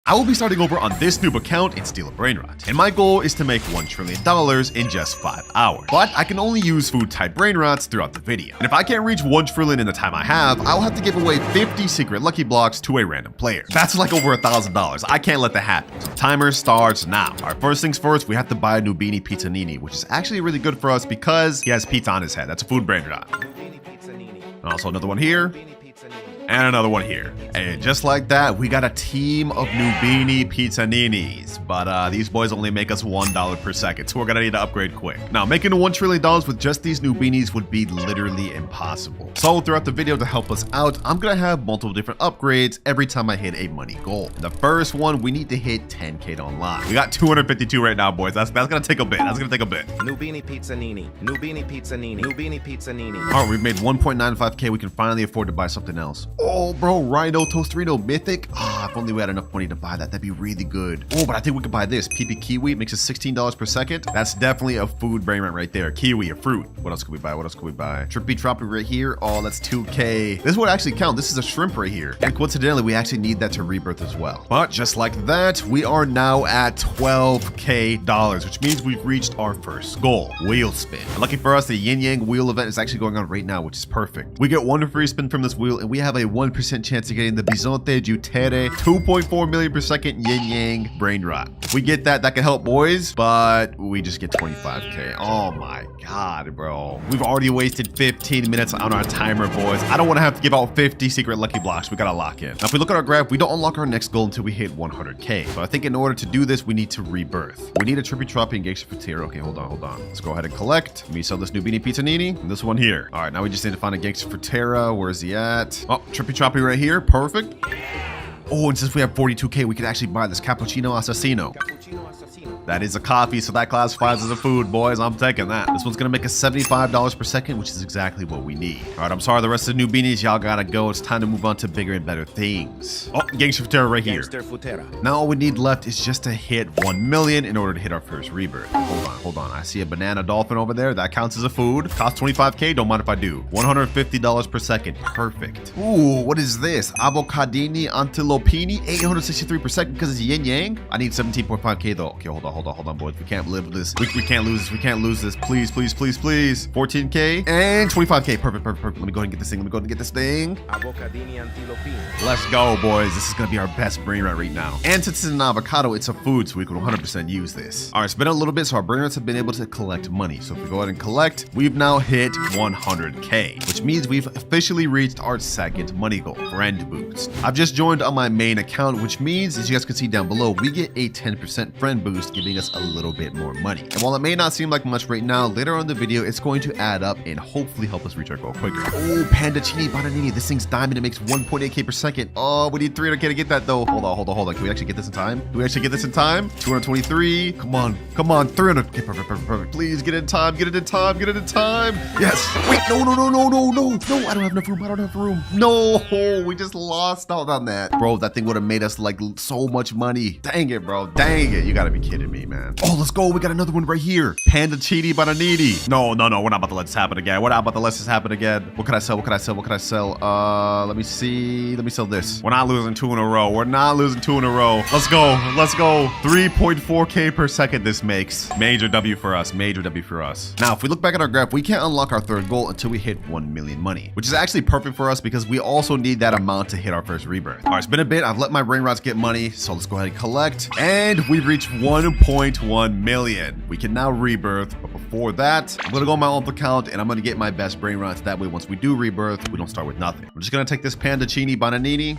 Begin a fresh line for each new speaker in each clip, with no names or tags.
I will be starting over on this noob account and steal a Brainrot. And my goal is to make $1 trillion in just 5 hours. But I can only use food type Brainrots throughout the video. And if I can't reach 1 trillion in the time I have, I'll have to give away 50 secret lucky blocks to a random player. That's like over $1,000. I can't let that happen. So timer starts now. All right, first things first, we have to buy a Nubini Pizzanini, which is actually really good for us because he has pizza on his head. That's a food Brainrot. Also another one here. And another one here. And just like that, we got a team of Nubini Pizzaninis. But these boys only make us $1 per second, so we're gonna need to upgrade quick. Now, making $1 trillion with just these Nubinis would be literally impossible. So throughout the video, to help us out, I'm gonna have multiple different upgrades every time I hit a money goal. The first one, we need to hit 10K to unlock. We got 252 right now, boys. That's gonna take a bit. That's gonna take a bit.
Nubini Pizzanini. Nubini Pizzanini. Nubini Pizzanini.
All right, we've made 1.95K. We can finally afford to buy something else. Oh, bro, Rhino Tostrino Mythic. If only we had enough money to buy that. That'd be really good. Oh, but I think we could buy this. PP Kiwi makes us $16 per second. That's definitely a food Brainrot right there. Kiwi, a fruit. What else could we buy? What else could we buy? Trippy Troppy right here. Oh, that's 2K. This would actually count. This is a shrimp right here. And coincidentally, we actually need that to rebirth as well. But just like that, we are now at $12K, which means we've reached our first goal. Wheel spin. And lucky for us, the Yin Yang wheel event is actually going on right now, which is perfect. We get 1 free spin from this wheel, and we have a 1% chance of getting the Bisonte Jutere 2.4 million per second Yin Yang Brainrot. If we get that, that can help, boys, but we just get 25K. Oh my God, bro. We've already wasted 15 minutes on our timer, boys. I don't want to have to give out 50 secret lucky blocks. We gotta lock in. Now, if we look at our graph, we don't unlock our next goal until we hit 100K. So I think in order to do this, we need to rebirth. We need a Trippy Troppy and Gangster Frontier. Okay, hold on. Let's go ahead and collect. Let me sell this Nubini Pizzanini and this one here. All right, now we just need to find a Gangster Frontier. Where is he at? Oh, Trippy Troppy right here. Perfect. Oh, and since we have 42K, we could actually buy this Cappuccino Assassino. That is a coffee, so that classifies as a food, boys. I'm taking that. This one's gonna make us $75 per second, which is exactly what we need. All right, I'm sorry, the rest of the Nubinis, y'all gotta go. It's time to move on to bigger and better things. Oh, Gangster Futera right here. Now all we need left is just to hit 1 million in order to hit our first rebirth. Hold on. I see a banana dolphin over there. That counts as a food. Costs 25K. Don't mind if I do. $150 per second. Perfect. Ooh, what is this? Avocadini Antilopini, 863 per second because it's yin yang. I need 17.5K though. Okay, hold on, boys. We can't live with this. We can't lose this. We can't lose this. Please. 14K and 25K. Perfect. Let me go ahead and get this thing.
Avocadini Antilopini.
Let's go, boys. This is gonna be our best Brainrot right now. And since it's an avocado, it's a food, so we can 100% use this. All right, it's been a little bit, so our Brainrots have been able to collect money. So if we go ahead and collect, we've now hit 100K, which means we've officially reached our second money goal, friend boost. I've just joined on my main account, which means, as you guys can see down below, we get a 10% friend boost, giving us a little bit more money. And while it may not seem like much right now, later on in the video, it's going to add up and hopefully help us reach our goal quicker. Oh, Panda Chini Bananini. This thing's diamond. It makes 1.8K per second. Oh, we need 300K to get that though. Hold on. Can we actually get this in time? 223. Come on. 300. Okay, perfect. Please get it in time. Yes. Wait, no. I don't have enough room. No, we just lost out on that. Bro, that thing would have made us like so much money. Dang it, bro. You gotta be kidding me, man. Oh, let's go. We got another one right here. Panda Chidi Bananiti. No. We're not about to let this happen again. What can I sell? Let me see. Let me sell this. We're not losing 2 in a row. Let's go. 3.4K per second this makes. Major W for us. Now, if we look back at our graph, we can't unlock our third goal until we hit 1 million money, which is actually perfect for us because we also need that amount to hit our first rebirth. All right, it's been a bit. I've let my Brainrots get money, so let's go ahead and collect. And we've reached 1.1 million. We can now rebirth, but before that, I'm gonna go on my own account and I'm gonna get my best Brainrots. That way, once we do rebirth, we don't start with nothing. I'm just gonna take this Panda Chini Bananini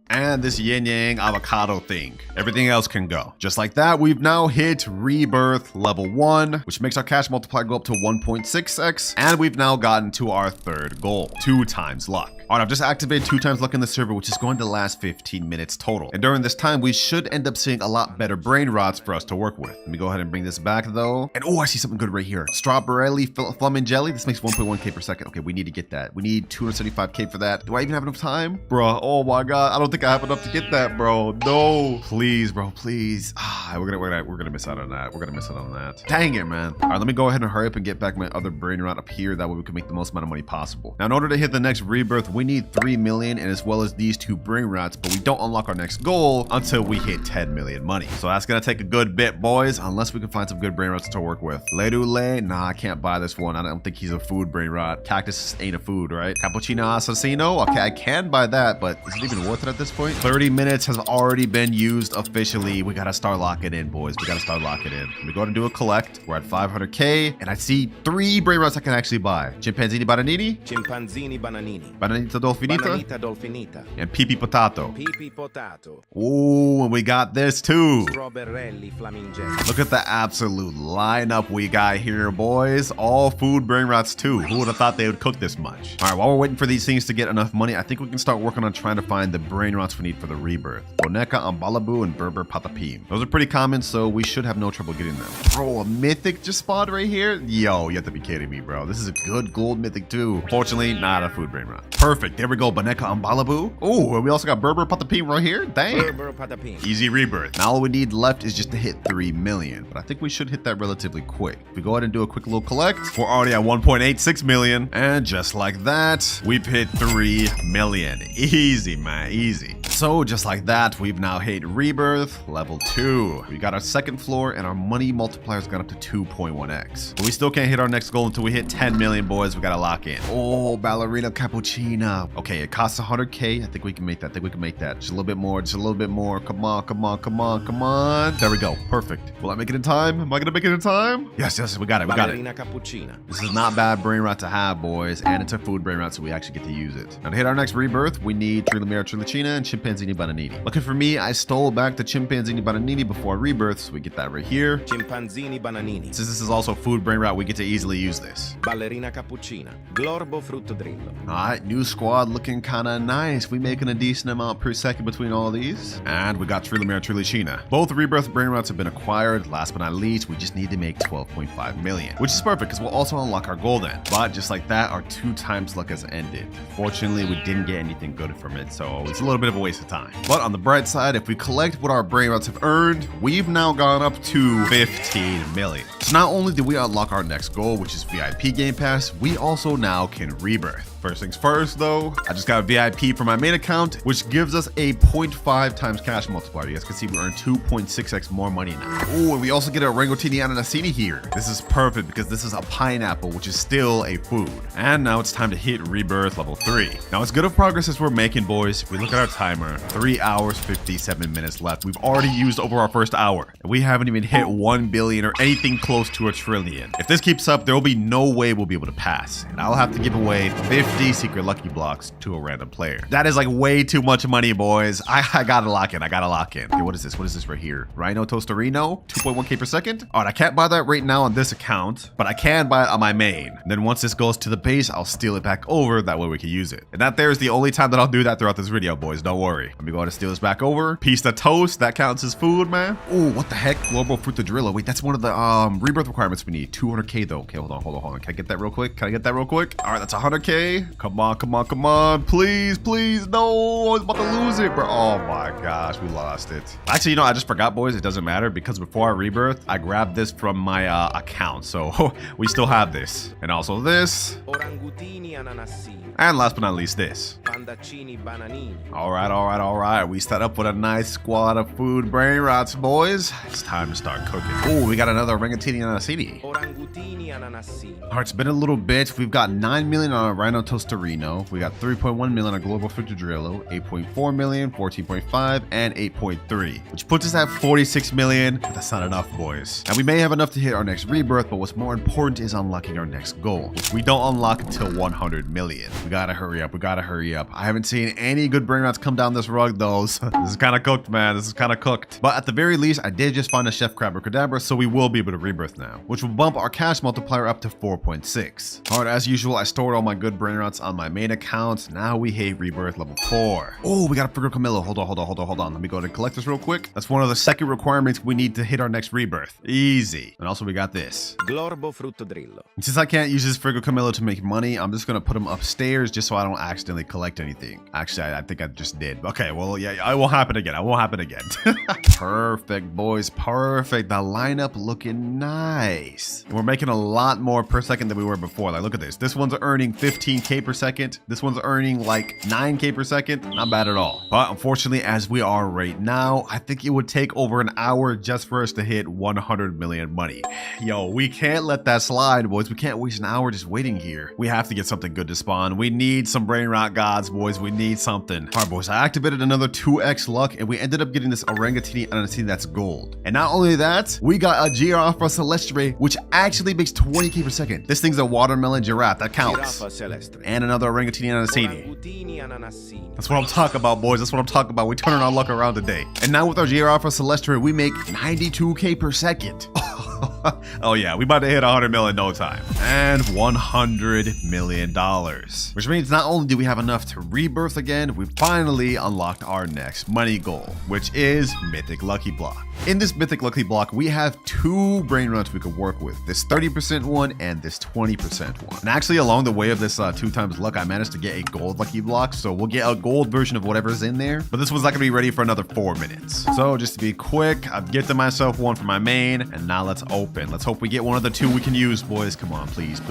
and this yin yang avocado thing. Everything else can go. Just like that, we've now hit rebirth level 1, which makes our cash multiplier go up to 1.6x, and we've now gotten to our third goal, 2 times luck. All right, I've just activated 2 times luck in the server, which is going to last 15 minutes total. And during this time, we should end up seeing a lot better Brainrots for us to work with. Let me go ahead and bring this back though. And oh, I see something good right here. Strawberry Flamin' Jelly. This makes 1.1K per second. Okay, we need to get that. We need 275K for that. Do I even have enough time? Bro, oh my God. I don't think I have enough to get that, bro. No. Please, bro, please. We're gonna miss out on that. We're gonna miss out on that. Dang it, man. All right, let me go ahead and hurry up and get back my other Brainrot up here. That way we can make the most amount of money possible. Now, in order to hit the next rebirth, we need 3 million and as well as these 2 Brainrots, but we don't unlock our next goal until we hit 10 million money. So that's gonna take a good bit, boys, unless we can find some good Brainrots to work with. Ledule, nah, I can't buy this one. I don't think he's a food Brainrot. Cactus ain't a food, right? Cappuccino Assassino, okay, I can buy that, but is it even worth it at this point? 30 minutes has already been used officially. We gotta start locking in, boys. We gotta start locking in. Let me go ahead and do a collect. We're at 500k, and I see 3 Brainrots I can actually buy. Chimpanzini Bananini,
Chimpanzini Bananini,
Bananita Dolfinita,
Bananita Dolfinita,
and Pipi Potato.
Pipi Potato,
Ooh, and we got this too.
Strawberelli Flamingelli.
Look at the absolute lineup we got here, boys. All food Brainrots too. Who would have thought they would cook this much? All right, while we're waiting for these things to get enough money, I think we can start working on trying to find the Brainrots we need for the rebirth. Boneka, Ambalabu, and Berber Patapim. Those are pretty common, so we should have no trouble getting them. Bro, a mythic just spawned right here? Yo, you have to be kidding me, bro. This is a good gold mythic too. Fortunately, not a food Brainrot. Perfect. There we go. Boneka, Ambalabu. Oh, and we also got Berber Patapim right here. Dang.
Berber Patapim.
Easy rebirth. Now all we need left is just to hit 3 million, but I think we should hit that relatively quick. If we go ahead and do a quick little collect, we're already at 1.86 million, and just like that, we've hit 3 million. Easy, man, easy. So just like that, we've now hit rebirth level 2. We got our second floor, and our money multiplier's gone up to 2.1x. But we still can't hit our next goal until we hit 10 million, boys. We gotta lock in. Oh, ballerina cappuccina. Okay, it costs 100k. I think we can make that. Just a little bit more. Just a little bit more. Come on, come on, come on, come on. There we go. Perfect. Will I make it in time? Am I gonna make it in time? Yes, yes, we got it. We got it.
Ballerina Cappuccina.
This is not bad Brainrot to have, boys, and it's a food Brainrot, so we actually get to use it. Now to hit our next rebirth, we need Trilamera Trilacina and Chimpanzini Bananini. Lucky for me, I stole back the Chimpanzini Bananini before rebirth, so we get that right here.
Chimpanzini Bananini.
Since this is also food Brainrot, we get to easily use this.
Ballerina Cappuccina. Glorbo Fruttodrillo.
Alright, new squad looking kinda nice. We making a decent amount per second between all these. And we got Trilamera Trilacina. Both rebirth Brainrots have been acquired. Last but not least, we just need to make 12.5 million, which is perfect because we'll also unlock our goal then. But just like that, our 2 times luck has ended. Fortunately, we didn't get anything good from it, so it's a little bit of a waste of time. But on the bright side, if we collect what our Brainrots have earned, we've now gone up to 15 million. So not only did we unlock our next goal, which is VIP Game Pass, we also now can rebirth. First things first though, I just got a VIP for my main account, which gives us a 0.5 times cash multiplier. You guys can see we earn 2.6x more money now. Oh, and we also get a Rangotini Ananasini here. This is perfect because this is a pineapple, which is still a food. And now it's time to hit rebirth level 3. Now as good of progress as we're making, boys, if we look at our timer, 3 hours, 57 minutes left. We've already used over our first hour, and we haven't even hit 1 billion or anything close to a trillion. If this keeps up, there will be no way we'll be able to pass, and I'll have to give away 50 secret lucky blocks to a random player. That is like way too much money, boys. I gotta lock in. I gotta lock in. Okay, what is this? What is this right here? Rhino Tostarino, 2.1k per second. All right, I can't buy that right now on this account, but I can buy it on my main. And then once this goes to the base, I'll steal it back over. That way we can use it. And that there is the only time that I'll do that throughout this video, boys. Don't worry. Let me go ahead and steal this back over. Piece of toast. That counts as food, man. Oh, what the heck? Global Fruitadrillo. Wait, that's one of the rebirth requirements we need. 200k though. Okay, hold on. Can I get that real quick? All right, that's 100k. Come on. Please. No, I was about to lose it, bro. Oh my gosh, we lost it. Actually, you know, I just forgot, boys. It doesn't matter because before I rebirth, I grabbed this from my account. So we still have this. And also this.
Orangutini Ananasini.
And last but not least, this.
Pandaccini Bananini.
All right. We set up with a nice squad of food Brainrots, boys. It's time to start cooking. Oh, we got another Rangatini Ananasini.
Orangutini Ananasini.
All right, it's been a little bit. We've got 9 million on a Rhino Tostarino. We got 3.1 million on Global Fruitadrillo, 8.4 million, 14.5, and 8.3, which puts us at 46 million. But that's not enough, boys. And we may have enough to hit our next rebirth, but what's more important is unlocking our next goal, which we don't unlock until 100 million. We gotta hurry up. I haven't seen any good Brainrots come down this rug, though. So this is kind of cooked, man. But at the very least, I did just find a Chef Crabber Cadabra, so we will be able to rebirth now, which will bump our cash multiplier multiplier up to 4.6. All right, as usual, I stored all my good Brainrots on my main account. Now we hit rebirth level 4. Oh, we got a Frigo Camillo. Hold on. Let me go to collect this real quick. That's one of the second requirements we need to hit our next rebirth. Easy. And also we got this.
Glorbo fruttodrillo.
And since I can't use this Frigo Camillo to make money, I'm just gonna put him upstairs just so I don't accidentally collect anything. Actually, I think I just did. Okay, well, yeah, it won't happen again. Perfect, boys. Perfect. The lineup looking nice. We're making a lot more per second than we were before. Like, look at this. This one's earning 15K per second. This one's earning like 9K per second. Not bad at all. But unfortunately, as we are right now, I think it would take over an hour just for us to hit 100 million money. Yo, we can't let that slide, boys. We can't waste an hour just waiting here. We have to get something good to spawn. We need some Brainrot gods, boys. We need something. All right, boys. I activated another 2x luck, and we ended up getting this Orangatini Ananatini that's gold. And not only that, we got a GR Alpha Celestre, which actually makes 20K per second. This thing's a watermelon giraffe. That counts. And another Orangatini Ananatini. That's what I'm talking about, boys. That's what I'm talking about. We're turning our luck around today. And now with our GR Alpha Celestre, we make 92K per second. Oh yeah, we about to hit 100 million in no time. And $100 million. Which means not only do we have enough to rebirth again, we finally unlocked our next money goal, which is Mythic Lucky Block. In this Mythic Lucky Block, we have 2 Brainrots we could work with. This 30% one and this 20% one. And actually along the way of this 2 times luck, I managed to get a gold Lucky Block. So we'll get a gold version of whatever's in there. But this one's not gonna be ready for another 4 minutes. So just to be quick, I've gifted myself one for my main. And now let's open. Let's hope we get one of the 2 we can use, boys. Come on, please.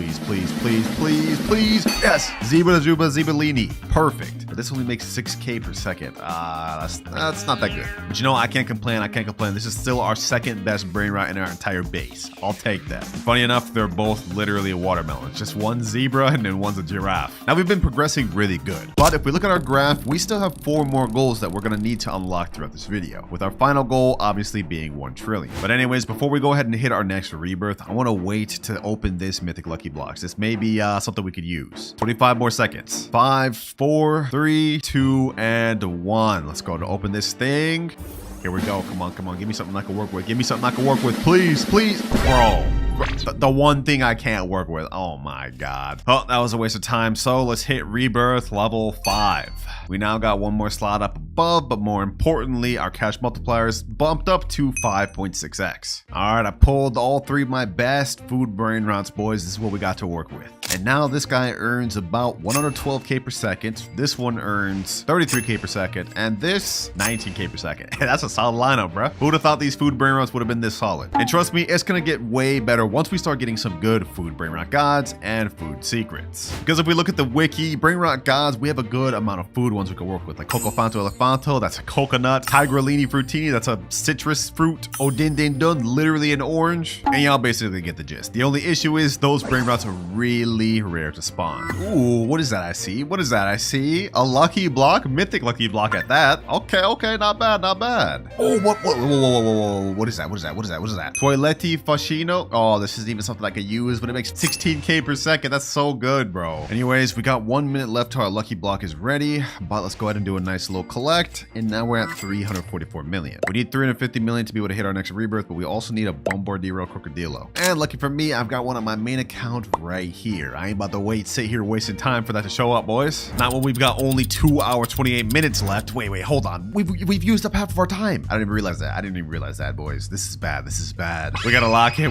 Yes, Zebulini. Perfect. But this only makes 6K per second. That's not that good. But you know, I can't complain. This is still our second best Brainrot in our entire base. I'll take that. Funny enough, they're both literally watermelons. Just one zebra and then one's a giraffe. Now we've been progressing really good. But if we look at our graph, we still have 4 more goals that we're gonna need to unlock throughout this video. With our final goal obviously being 1 trillion. But anyways, before we go ahead and hit our next rebirth, I want to wait to open this Mythic Lucky Blocks. This may be something we could use. 25 more seconds. 5, 4, 3, 2, and 1. Let's go to open this thing. Here we go. Come on. Give me something I can work with. Please. Bro. The one thing I can't work with. Oh my god. Oh, that was a waste of time. So let's hit rebirth level 5. We now got 1 more slot up above, but more importantly, our cash multipliers bumped up to 5.6x. All right, I pulled all 3 of my best food Brainrots, boys. This is what we got to work with. And now this guy earns about 112K per second. This one earns 33K per second. And this 19K per second. That's a solid lineup, bro. Who would have thought these food Brainrots would have been this solid? And trust me, it's going to get way better once we start getting some good food Brainrot gods and food secrets. Because if we look at the wiki, Brainrot gods, we have a good amount of food ones we can work with. Like Coco Fanto Elefanto, that's a coconut. Tigrellini Fruttini, that's a citrus fruit. Odin Din Dun, literally an orange. And y'all basically get the gist. The only issue is those Brainrots are really rare to spawn. Ooh, what is that I see? A lucky block, mythic lucky block at that. Okay, not bad. Oh, whoa, what is that? Toiletti Fascino. Oh, this isn't even something I could use, but it makes 16K per second. That's so good, bro. Anyways, we got 1 minute left till our lucky block is ready, but let's go ahead and do a nice little collect. And now we're at 344 million. We need 350 million to be able to hit our next rebirth, but we also need a Bombardiro Crocodilo. And lucky for me, I've got one on my main account right here. I ain't about to sit here wasting time for that to show up, boys. Not when we've got only 2 hours, 28 minutes left. Wait, hold on. We've used up half of our time. I didn't even realize that, boys. This is bad. We gotta lock in.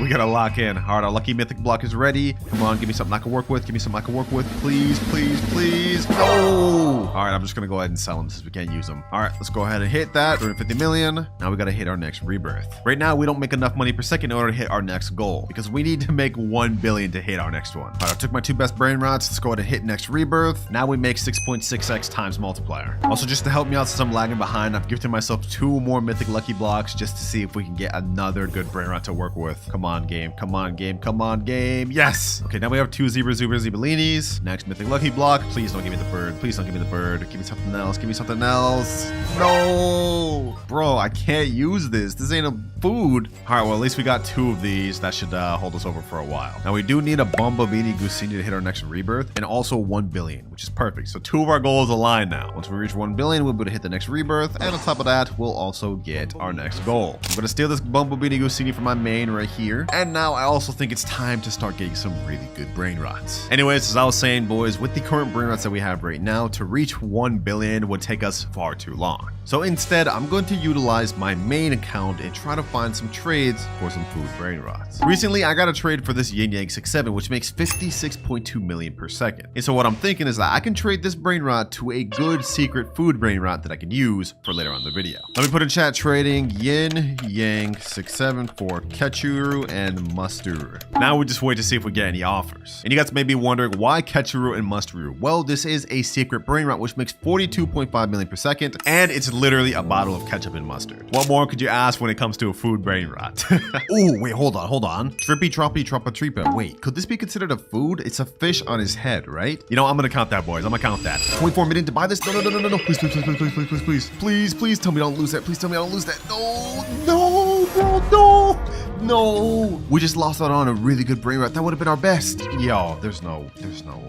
All right, our lucky mythic block is ready. Come on, give me something I can work with. Please. No. All right, I'm just gonna go ahead and sell them since we can't use them. All right, let's go ahead and hit that. 350 million. Now we gotta hit our next rebirth. Right now, we don't make enough money per second in order to hit our next goal because we need to make 1 billion to hit our next one. All right, I took my 2 best Brainrots. Let's go ahead and hit next rebirth. Now we make 6.6x times multiplier. Also, just to help me out since I'm lagging behind, I've gifted myself 2 more mythic lucky blocks just to see if we can get another good Brainrot to work with. Come on, game. Yes. Okay, now we have 2 Zebullinis. Next mythic lucky block. Please don't give me the bird. Give me something else. No. Bro, I can't use this. This ain't a food. All right, well, at least we got 2 of these. That should hold us over for a while. Now we do need a Bombabini Gusini to hit our next rebirth, and also 1 billion, which is perfect. So 2 of our goals align now. Once we reach 1 billion, we'll be able to hit the next rebirth, and on top of that, we'll also get our next goal. I'm gonna steal this Bumblebee Gusini from my main right here, and now I also think it's time to start getting some really good Brainrots. Anyways, as I was saying, boys, with the current Brainrots that we have right now, to reach 1 billion would take us far too long. So instead, I'm going to utilize my main account and try to find some trades for some food Brainrots. Recently, I got a trade for this Yin Yang 67, which makes 56.2 million per second. And so what I'm thinking is that I can trade this Brainrot to a good secret food Brainrot that I can use for later on in the video. Let me put in chat trading Yin Yang 67 for Ketchuru and Musturu. Now we just wait to see if we get any offers. And you guys may be wondering why Ketchuru and Musturu. Well, this is a secret Brainrot which makes 42.5 million per second, and it's literally a bottle of ketchup and mustard. What more could you ask when it comes to a food Brainrot? Oh, wait, hold on. Trippy Troppy Troppa Tripa. Wait, could this be considered a food? It's a fish on his head, right? You know, I'm gonna count that, boys. I'm gonna count that. 24 minutes to buy this. No. Please tell me don't lose that. Please tell me I don't lose that. No, bro, no. No, we just lost out on a really good Brainrot. That would have been our best. Yo, there's no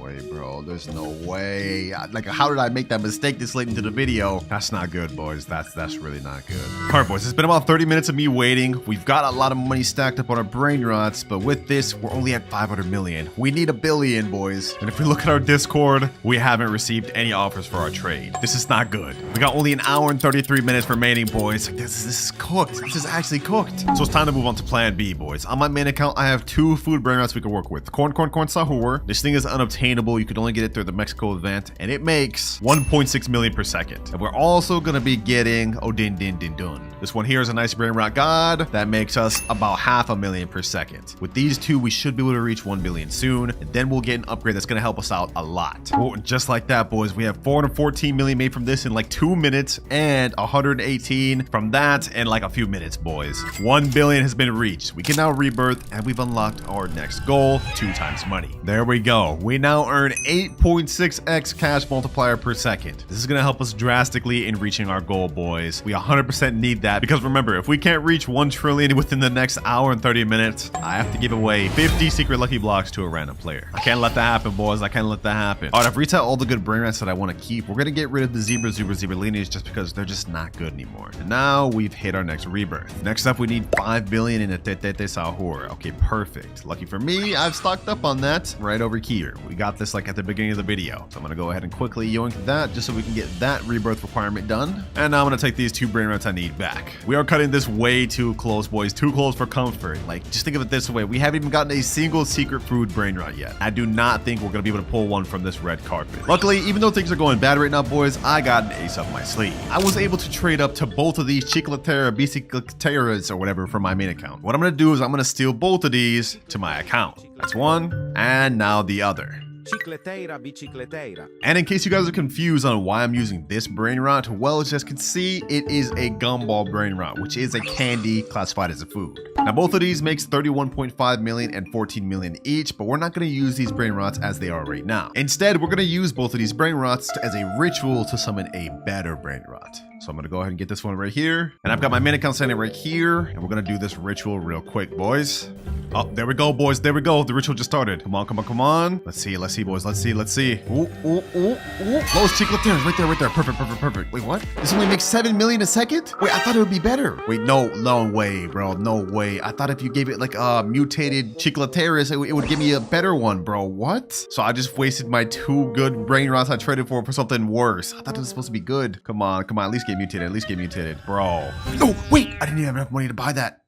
way, bro. There's no way. Like, how did I make that mistake this late into the video? That's not good, boys. That's really not good. All right, boys, it's been about 30 minutes of me waiting. We've got a lot of money stacked up on our Brainrots, but with this, we're only at 500 million. We need 1 billion, boys. And if we look at our Discord, we haven't received any offers for our trade. This is not good. We got only 1 hour and 33 minutes remaining, boys. Like, this is cooked. This is actually cooked. So it's time to move on to plan B, boys. On my main account, I have 2 food Brainrots we can work with. Corn Sahur. This thing is unobtainable. You can only get it through the Mexico event, and it makes 1.6 million per second. And we're also gonna be getting Odin Din Din Dun. This one here is a nice Brainrot God that makes us about 500,000 per second. With these 2, we should be able to reach 1 billion soon, and then we'll get an upgrade that's gonna help us out a lot. Oh, just like that, boys, we have 414 million made from this in like 2 minutes, and 118 from that in like a few minutes, boys. 1 billion has been reached. We can now rebirth, and we've unlocked our next goal, 2 times money. There we go. We now earn 8.6x cash multiplier per second. This is gonna help us drastically in reaching our goal, boys. We 100% need that, because remember, if we can't reach 1 trillion within the next hour and 30 minutes, I have to give away 50 secret lucky blocks to a random player. I can't let that happen, boys. I can't let that happen. All right, I've reset all the good Brainrots that I want to keep. We're gonna get rid of the Zebra lineage just because they're just not good anymore. And now we've hit our next rebirth. Next up, we need 5 billion in a Tete Sahur. Okay, perfect. Lucky for me, I've stocked up on that right over here. We got this like at the beginning of the video. So I'm gonna go ahead and quickly yoink that just so we can get that rebirth requirement done. And now I'm gonna take these 2 Brainrots I need back. We are cutting this way too close, boys. Too close for comfort. Like, just think of it this way. We haven't even gotten a single secret food Brainrot yet. I do not think we're gonna be able to pull one from this red carpet. Luckily, even though things are going bad right now, boys, I got an ace up my sleeve. I was able to trade up to both of these Bicicleteras or whatever from my main account. What I'm gonna do is I'm gonna steal both of these to my account. That's one, and now the other.
Bicicleteira.
And in case you guys are confused on why I'm using this Brainrot, well, as you guys can see, it is a gumball Brainrot, which is a candy classified as a food. Now, both of these makes 31.5 million and 14 million each, but we're not going to use these Brainrots as they are right now. Instead, we're going to use both of these Brainrots as a ritual to summon a better Brainrot. So I'm gonna go ahead and get this one right here. And I've got my main account standing right here. And we're gonna do this ritual real quick, boys. Oh, there we go, boys. There we go. The ritual just started. Come on. Let's see, boys. Let's see. Ooh. Those chicleteras right there. Perfect. Wait, what? This only makes 7 million a second? Wait, I thought it would be better. Wait, no way, bro. No way. I thought if you gave it like a mutated chicleteras, it would give me a better one, bro. What? So I just wasted my 2 good Brainrots I traded for something worse. I thought it was supposed to be good. Come on. At least get mutated, bro. No, wait, I didn't even have enough money to buy that.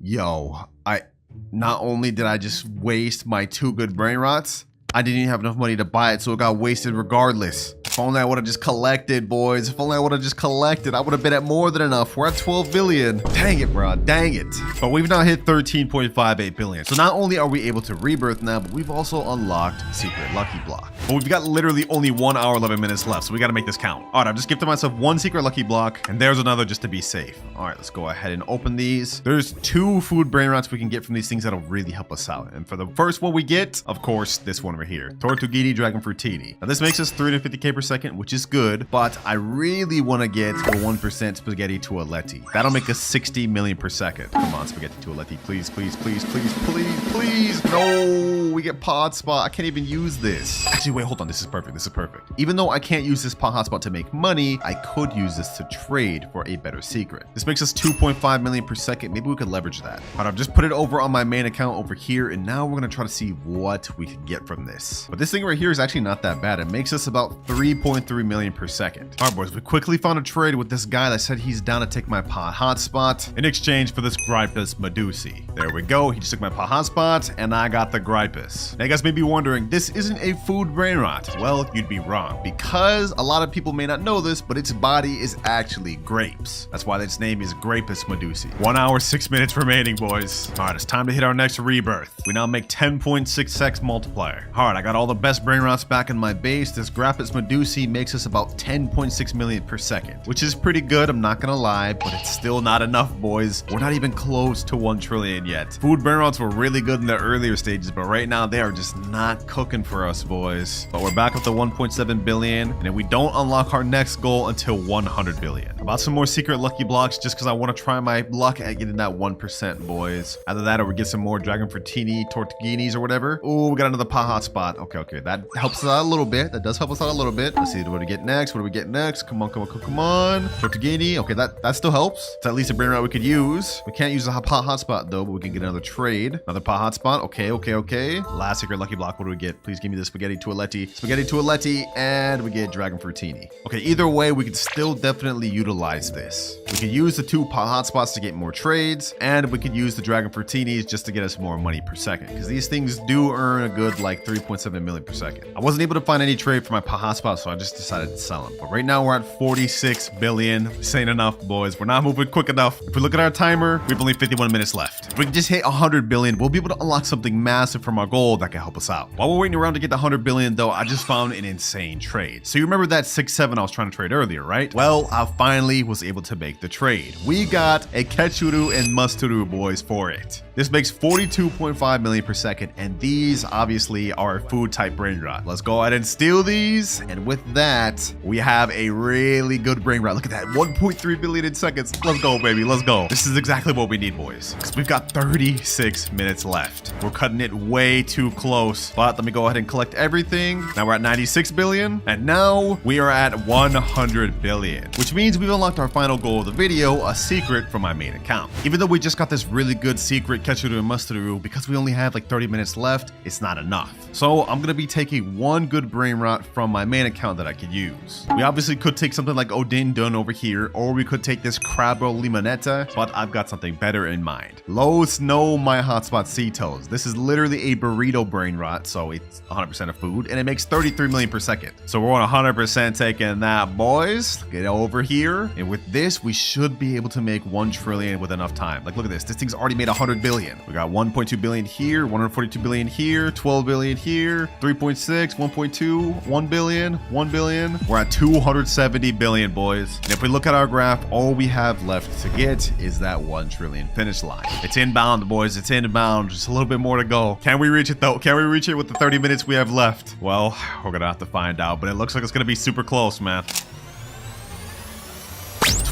Yo, I not only did I just waste my 2 good Brainrots, I didn't even have enough money to buy it, so it got wasted regardless. If only I would have just collected, boys. If only I would have just collected, I would have been at more than enough. We're at 12 billion. Dang it, bro. Dang it. But we've now hit 13.58 billion. So not only are we able to rebirth now, but we've also unlocked Secret Lucky Block. But we've got literally only 1 hour, 11 minutes left, so we got to make this count. All right, I've just gifted myself 1 Secret Lucky Block, and there's another just to be safe. All right, let's go ahead and open these. There's 2 food Brainrots we can get from these things that'll really help us out. And for the first one we get, of course, this one right here. Tortughini Dragon Fruitini. Now this makes us 350k per second, which is good, but I really want to get a 1% spaghetti to Aletti. That'll make us 60 million per second. Come on, spaghetti to Aletti, please, please, please, please, please, please. No, we get pod spot. I can't even use this. Actually, wait, hold on. This is perfect. This is perfect. Even though I can't use this pod hotspot to make money, I could use this to trade for a better secret. This makes us 2.5 million per second. Maybe we could leverage that. All right, I've just put it over on my main account over here, and now we're going to try to see what we can get from this. But this thing right here is actually not that bad. It makes us about 3.3 million per second. All right, boys, we quickly found a trade with this guy that said he's down to take my pod hotspot in exchange for this Gripus Medusi. There we go. He just took my pod hotspot, and I got the Gripus. Now, you guys may be wondering, this isn't a food Brainrot. Well, you'd be wrong, because a lot of people may not know this, but its body is actually grapes. That's why its name is Grapus Medusi. 1 hour, 6 minutes remaining, boys. All right, it's time to hit our next rebirth. We now make 10.6x multiplier. All right, I got all the best Brainrots back in my base. This Grapus Medusi makes us about 10.6 million per second, which is pretty good, I'm not gonna lie, but it's still not enough, boys. We're not even close to 1 trillion yet. Food Brainrots were really good in the earlier stages, but right now they are just not cooking for us, boys. But we're back up to 1.7 billion, and we don't unlock our next goal until 100 billion. About some more secret lucky blocks, just because I want to try my luck at getting that 1%, boys. Either that or we get some more Dragon Fruitini Tortuguinis or whatever. Oh, we got another pot hotspot. Okay, that helps us out a little bit. That does help us out a little bit. Let's see, what do we get next? What do we get next? Come on. Tortuguini. Okay, that still helps. It's at least a Brainrot we could use. We can't use a pot hotspot though, but we can get another trade. Another pot hotspot. Okay. Last secret lucky block. What do we get? Please give me the spaghetti to Aletti, and we get Dragon Fruitini. Okay, either way, we can still definitely utilize this. We can use the 2 pot hotspots to get more trades, and we could use the Dragon Fruitinis just to get us more money per second, because these things do earn a good like 3.7 million per second. I wasn't able to find any trade for my pot hotspot, so I just decided to sell them. But right now we're at 46 billion. This ain't enough, boys. We're not moving quick enough. If we look at our timer, we have only 51 minutes left. If we can just hit 100 billion, we'll be able to unlock something massive from our goal that can help us out. While we're waiting around to get the 100 billion though, I just found an insane trade. So you remember that 6-7 I was trying to trade earlier, right? Well, I finally was able to make the trade. We got a Ketchuru and Musturu, boys, for it. This makes 42.5 million per second, and these obviously are food type Brainrot. Let's go ahead and steal these, and with that, we have a really good Brainrot. Look at that, 1.3 billion in seconds. Let's go, baby, let's go. This is exactly what we need, boys, because we've got 36 minutes left. We're cutting it way too close, but let me go ahead and collect everything. Now we're at 96 billion, and now we are at 100 billion, which means we've unlocked our final goal of the video, a secret from my main account. Even though we just got this really good secret Ketchuru and Musturu, because we only have like 30 minutes left, it's not enough. So I'm gonna be taking 1 good Brainrot from my main account that I could use. We obviously could take something like Odin Dun over here, or we could take this Crabro Limonetta, but I've got something better in mind. Low Snow My Hotspot Sea Toes. This is literally a burrito Brainrot, so it's 100% of food, and it makes 33 million per second. So we're on 100% taking that, boys. Get over here, and with this, we should be able to make 1 trillion with enough time. Like, look at this. This thing's already made 100 billion. We got 1.2 billion here, 142 billion here, 12 billion here, 3.6, 1.2, 1 billion, 1 billion. We're at 270 billion, boys. And if we look at our graph, all we have left to get is that 1 trillion finish line. It's inbound, boys. It's inbound. Just a little bit more to go. Can we reach it though? Can we reach it with the 30 minutes we have left? Well, we're gonna have to find out, but it looks like it's gonna be super close, man.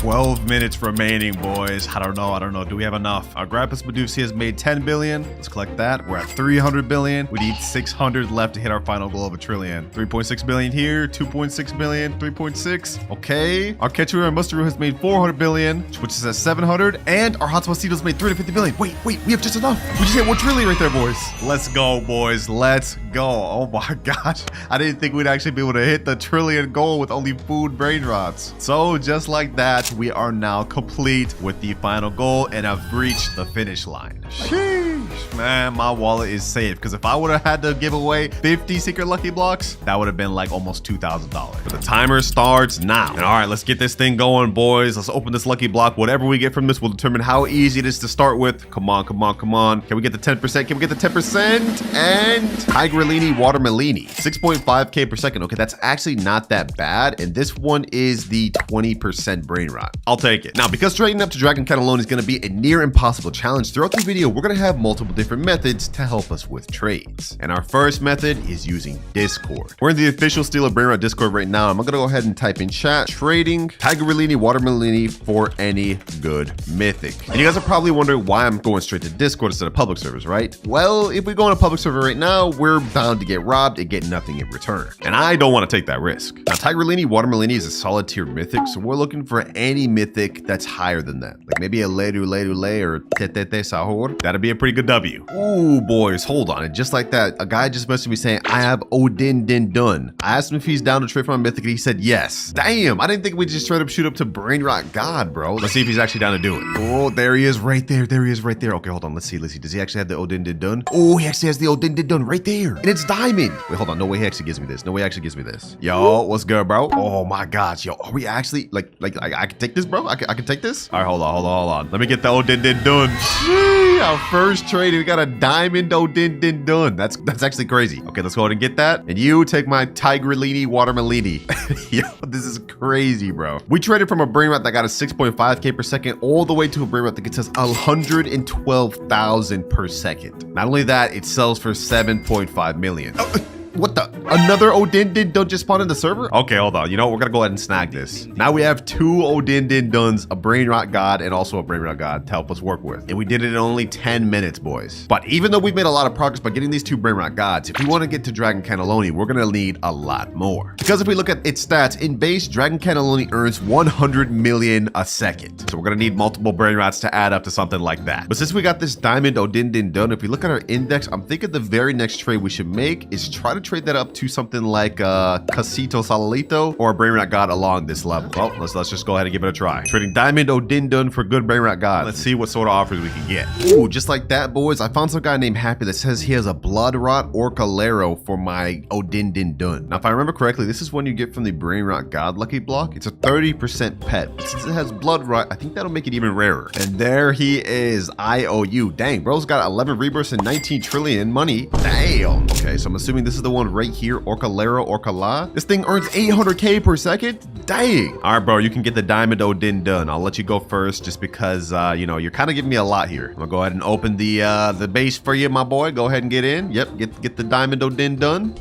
12 minutes remaining, boys. I don't know. Do we have enough? Our Grapus Medusi has made 10 billion. Let's collect that. We're at 300 billion. We need 600 left to hit our final goal of 1 trillion. 3.6 billion here, 2.6 billion, 3.6. Okay. Our Ketchuru and Musturu has made 400 billion, which is at 700. And our Hotspot made 350 billion. Wait, we have just enough. We just hit 1 trillion right there, boys. Let's go, boys. Let's go. Oh my gosh. I didn't think we'd actually be able to hit the trillion goal with only food Brainrots. So just like that, we are now complete with the final goal and have reached the finish line. Sheesh, man, my wallet is safe, because if I would have had to give away 50 secret lucky blocks, that would have been like almost $2,000. But the timer starts now. And all right, let's get this thing going, boys. Let's open this lucky block. Whatever we get from this will determine how easy it is to start with. Come on. Can we get the 10%? Can we get the 10%? And Tigrellini Watermelini, 6.5k per second. Okay, that's actually not that bad. And this one is the 20% Brainrot. I'll take it. Now, because trading up to Dragon Catalone is going to be a near impossible challenge, throughout the video, we're going to have multiple different different methods to help us with trades. And our first method is using Discord. We're in the official Steal a Brainrot Discord right now. I'm gonna go ahead and type in chat, trading Tigerellini, Watermelini for any good mythic. And you guys are probably wondering why I'm going straight to Discord instead of public servers, right? Well, if we go on a public server right now, we're bound to get robbed and get nothing in return. And I don't want to take that risk. Now, Tigerellini, Watermelini is a solid tier mythic, so we're looking for any mythic that's higher than that. Like maybe a Ledu or Tetete Sahur. That'd be a pretty good W. Ooh, boys, hold on. And just like that, a guy just messaged me saying, I have Odin Din Dun. I asked him if he's down to trade for my mythic, and he said yes. Damn, I didn't think we'd just straight up shoot up to Brainrot God, bro. Let's see if he's actually down to do it. Oh, there he is right there. There he is right there. Okay, hold on. Let's see. Does he actually have the Odin Din Dun? Oh, he actually has the Odin Din Dun right there. And it's diamond. Wait, hold on. No way he actually gives me this. Yo, what's good, bro? Oh my gosh, yo, are we actually like I can take this, bro? I can take this? All right, hold on. Let me get the Odin Din Dun. Our first trade, we got a diamond Odin Din Dun. That's actually crazy. Okay, let's go ahead and get that. And you take my Tigerellini, Watermelini. Yo, this is crazy, bro. We traded from a Brainrot that got a 6.5k per second all the way to a Brainrot that gets us 112,000 per second. Not only that, it sells for 7.5 million. What the? Another Odin Din Dun just spawned in the server? Okay, hold on. You know what? We're gonna go ahead and snag this. Now we have two Odin Din Duns, a Brainrot God, and also a Brainrot God to help us work with. And we did it in only 10 minutes, boys. But even though we've made a lot of progress by getting these two Brainrot Gods, if we want to get to Dragon Cannelloni, we're gonna need a lot more. Because if we look at its stats, in base, Dragon Cannelloni earns 100 million a second. So we're gonna need multiple Brainrots to add up to something like that. But since we got this Diamond Odin Din Dun, if we look at our index, I'm thinking the very next trade we should make is try to trade that up to something like Casito Salalito or a Brainrot God along this level. Well, let's just go ahead and give it a try. Trading Diamond Odin Dun for good Brainrot God. Let's see what sort of offers we can get. Ooh, just like that, boys. I found some guy named Happy that says he has a Bloodrot or Calero for my Odin Din Dun. Now, if I remember correctly, this is one you get from the Brainrot God Lucky Block. It's a 30% pet. But since it has Bloodrot, I think that'll make it even rarer. And there he is, IOU. Dang, bro's got 11 rebirths and 19 trillion money. Damn. Okay, so I'm assuming this is the one right here, Orcalero, Orcala. This thing earns 800k per second. Dang. All right, bro, you can get the Diamond Odin Dun. I'll let you go first just because, you know, you're kind of giving me a lot here. I'm gonna go ahead and open the base for you, my boy. Go ahead and get in. Yep, get the Diamond Odin Dun.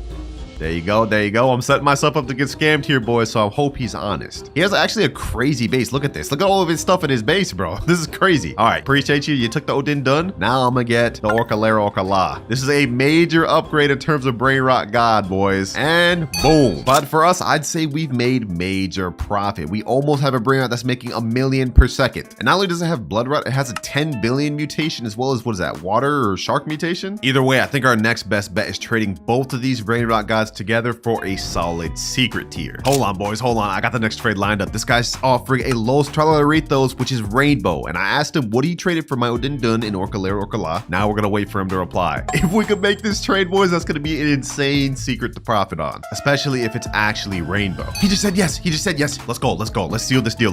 There you go. I'm setting myself up to get scammed here, boys, so I hope he's honest. He has actually a crazy base. Look at this. Look at all of his stuff in his base, bro. This is crazy. All right, appreciate you. You took the Odin Dun. Now I'm gonna get the Orcalero Orcala. This is a major upgrade in terms of Brainrot God, boys. And boom. But for us, I'd say we've made major profit. We almost have a Brainrot that's making 1 million per second. And not only does it have Bloodrot, it has a 10 billion mutation as well as, what is that, water or shark mutation? Either way, I think our next best bet is trading both of these Brainrot Gods together for a solid secret tier. Hold on, boys, hold on. I got the next trade lined up. This guy's offering a Los Tralaritos, which is Rainbow. And I asked him what he traded for my Odin Dun in Orcalero Orcala. Now we're gonna wait for him to reply. If we could make this trade, boys, that's gonna be an insane secret to profit on, especially if it's actually Rainbow. He just said yes. Let's go. Let's seal this deal.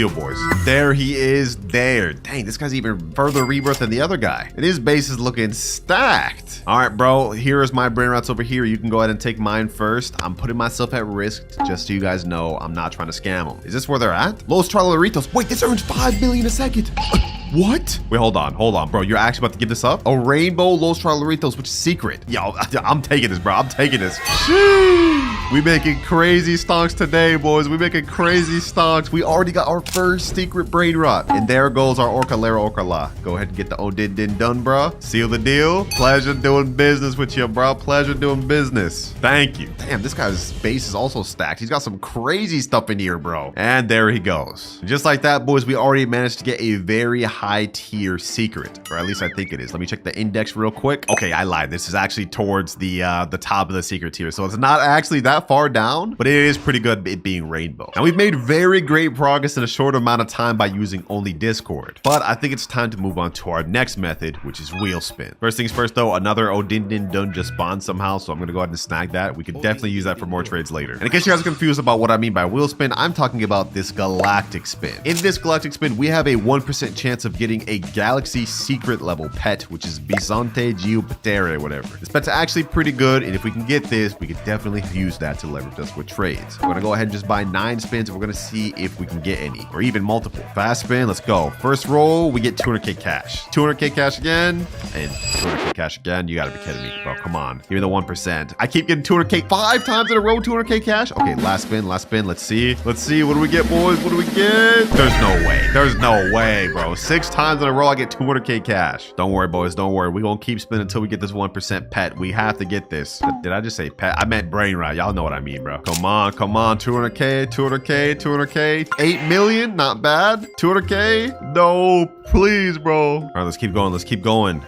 Boys. There he is there. Dang, this guy's even further rebirth than the other guy. And his base is looking stacked. All right, bro, here is my Brainrots over here. You can go ahead and take mine first. I'm putting myself at risk just so you guys know I'm not trying to scam them. Is this where they're at? Los Tralaritos. Wait, this earns 5 million a second. What? Wait, hold on, bro. You're actually about to give this up? A Rainbow Los Tralaritos, which is secret. Yo, I'm taking this, bro. I'm taking this. We making crazy stonks today, boys. We making crazy stonks. We already got our first secret Brainrot. And there goes our Orcalero Orcala. Go ahead and get the Odin Din Dun, bro. Seal the deal. Pleasure doing business with you, bro. Pleasure doing business. Thank you. Damn, this guy's base is also stacked. He's got some crazy stuff in here, bro. And there he goes. Just like that, boys, we already managed to get a very high tier secret, or at least I think it is. Let me check the index real quick. Okay, I lied. This is actually towards the top of the secret tier, so it's not actually that far down, but it is pretty good, it being Rainbow. Now we've made very great progress in a short amount of time by using only Discord, but I think it's time to move on to our next method, which is wheel spin. First things first, though, another Odin Din Dun just spawned somehow, so I'm gonna go ahead and snag that. We can definitely use that for more trades later. And in case you guys are confused about what I mean by wheel spin, I'm talking about this galactic spin. In this galactic spin, we have a 1% chance of getting a Galaxy secret level pet, which is Bisonte Geopatere or whatever. This pet's actually pretty good, and if we can get this, we could definitely use that to leverage us with trades. We're gonna go ahead and just buy 9 spins, and we're gonna see if we can get any, or even multiple. Fast spin, let's go. First roll, we get 200k cash. 200k cash again, and 200k cash again. You gotta be kidding me, bro. Come on, give me the 1%. I keep getting 200k 5 times in a row, 200k cash. Okay, last spin, last spin. Let's see. Let's see. What do we get, boys? What do we get? There's no way. There's no way, bro. 6 times in a row, I get 200k cash. Don't worry, boys. Don't worry. We're gonna keep spinning until we get this 1% pet. We have to get this. Did I just say pet? I meant Brainrot. Y'all know what I mean, bro. Come on, come on. 200k, 200k, 200k. 8 million, not bad. 200k. No, please, bro. All right, let's keep going. Let's keep going.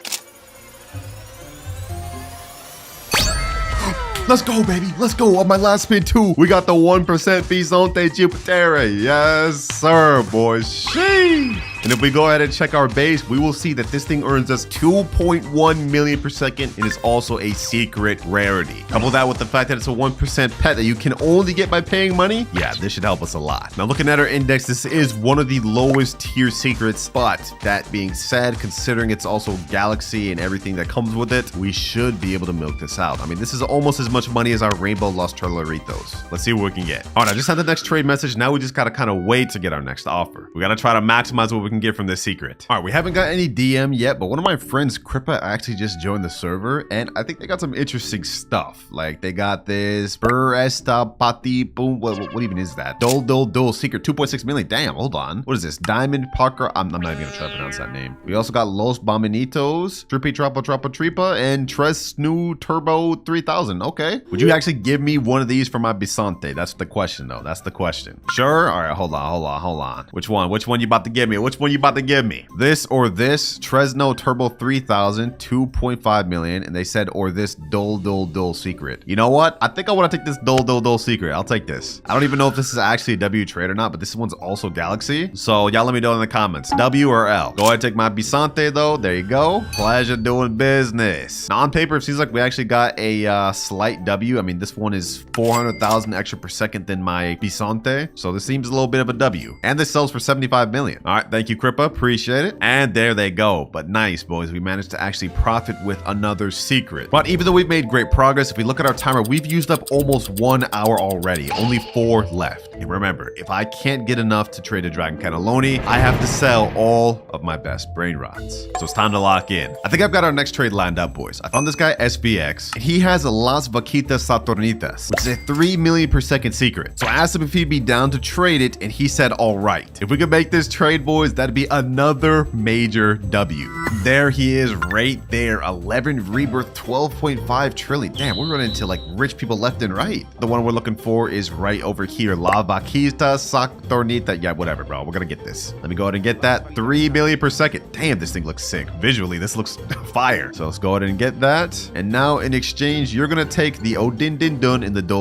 Let's go, baby. Let's go. On my last spin, too. We got the 1% Bisonte Geopatere. Yes, sir, boys. Sheesh. And if we go ahead and check our base, we will see that this thing earns us 2.1 million per second and is also a secret rarity. Couple that with the fact that it's a 1% pet that you can only get by paying money. Yeah, this should help us a lot. Now, looking at our index, this is one of the lowest tier secrets, but that being said, considering it's also Galaxy and everything that comes with it, we should be able to milk this out. I mean, this is almost as much money as our Rainbow Los Trolaritos. Let's see what we can get. All right, I just had the next trade message. Now we just gotta kind of wait to get our next offer. We gotta try to maximize what we can get from this secret. All right, we haven't got any DM yet, but one of my friends, Kripa, actually just joined the server, and I think they got some interesting stuff. Like they got this Esta Pati Boom. What even is that? Dol secret 2.6 million. Damn, hold on. What is this? Diamond Parker. I'm not even gonna try to pronounce that name. We also got Los Bominitos, Trippy Trappa Trappa Tripa, and Tres New Turbo 3000. Okay. Would you actually give me one of these for my Bisonte? That's the question, though. That's the question. Sure. All right. Hold on. Which one? Which one you about to give me? Which one you about to give me? This or this? Tresno Turbo 3000, 2.5 million. And they said, or this Dol secret. You know what? I think I want to take this Dol secret. I'll take this. I don't even know if this is actually a W trade or not, but this one's also Galaxy. So y'all let me know in the comments. W or L? Go ahead and take my Bisonte, though. There you go. Pleasure doing business. Now, on paper, it seems like we actually got a slight W. I mean, this one is 400,000 extra per second than my Bisonte. So this seems a little bit of a W. And this sells for 75 million. All right. Thank you, Kripa. Appreciate it. And there they go. But nice, boys. We managed to actually profit with another secret. But even though we've made great progress, if we look at our timer, we've used up almost 1 hour already. Only 4 left. And remember, if I can't get enough to trade a Dragon Cannelloni, I have to sell all of my best Brainrots. So it's time to lock in. I think I've got our next trade lined up, boys. I found this guy, SBX, and he has a Las Vaquitas Saturnitas, which is a 3 million per second secret. So I asked him if he'd be down to trade it, and he said, all right. If we could make this trade, boys, that'd be another major W. There he is right there. 11 rebirth, 12.5 trillion. Damn, we're running into like rich people left and right. The one we're looking for is right over here. La Vaquita Saturnitas. Yeah, whatever, bro. We're gonna get this. Let me go ahead and get that. 3 million per second. Damn, this thing looks sick. Visually, this looks fire. So let's go ahead and get that. And now in exchange, you're gonna take the Odin Din Dun and the Dol.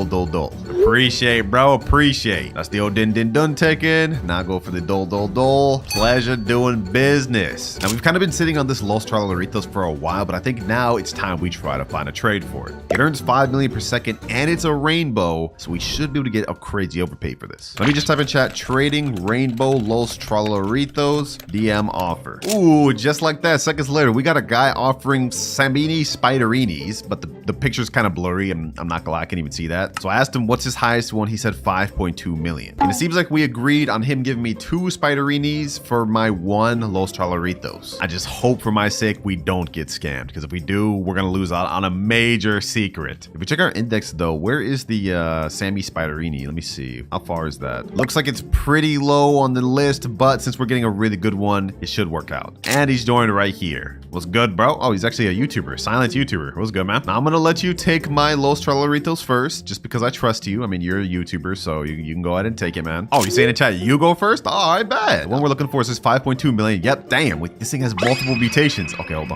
Appreciate, bro. Appreciate. That's the Odin Din Dun taken. Now go for the Dol. Pleasure doing business. Now we've kind of been sitting on this Los Trolaritos for a while, but I think now it's time we try to find a trade for it. It earns 5 million per second and it's a rainbow, so we should be able to get a crazy overpay for this. Let me just type in chat, trading rainbow Los Trolaritos DM offer. Ooh, just like that, seconds later, we got a guy offering Sambini Spiderinis, but the picture's kind of blurry and I'm not gonna lie, I can't even see that. So I asked him what's his highest one. He said 5.2 million. And it seems like we agreed on him giving me 2 Spiderinis for my 1 Los Trolaritos. I just hope for my sake we don't get scammed, because if we do, we're gonna lose out on a major secret. If we check our index though, where is the Sammy Spiderini? Let me see. How far is that? Looks like it's pretty low on the list, but since we're getting a really good one, it should work out. And he's joined right here. What's good, bro? Oh, he's actually a YouTuber, silent YouTuber. What's good, man? Now I'm gonna let you take my Los Trolaritos first, just because I trust you. I mean, you're a YouTuber, so you can go ahead and take it, man. Oh, you saying in chat, you go first? Oh, I bet. The one we're looking for is 5.2 million. Yep, damn. This thing has multiple mutations. Okay, hold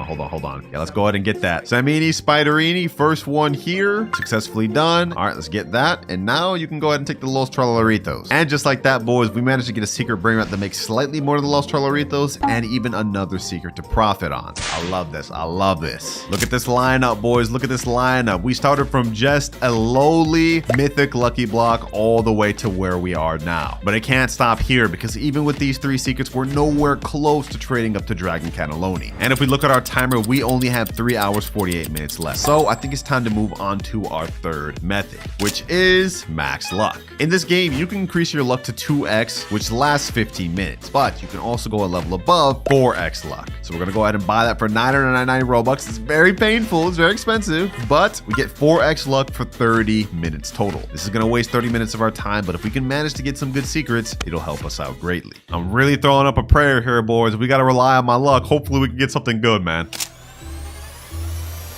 on. Yeah, let's go ahead and get that. Samini Spiderini, first one here. Successfully done. All right, let's get that. And now you can go ahead and take the Los Trolaritos. And just like that, boys, we managed to get a secret Brainrot that makes slightly more than the Los Trolaritos and even another secret to profit on. I love this. Look at this lineup, boys. Look at this lineup. We started from just a lowly mythic lucky block all the way to where we are now. But it can't stop here because even with these 3 secrets, we're nowhere close to trading up to Dragon Cannelloni. And if we look at our timer, we only have 3 hours 48 minutes left. So I think it's time to move on to our third method, which is max luck. In this game, you can increase your luck to 2x, which lasts 15 minutes, but you can also go a level above 4x luck. So we're gonna go ahead and buy that for 999 Robux. It's very painful, it's very expensive, but we get 4x luck for 30 minutes total. This is gonna waste 30 minutes of our time, but if we can manage to get some good secrets, it'll help us out greatly. I'm really throwing up a prayer here, boys. We gotta rely on my luck. Hopefully we can get something good, man.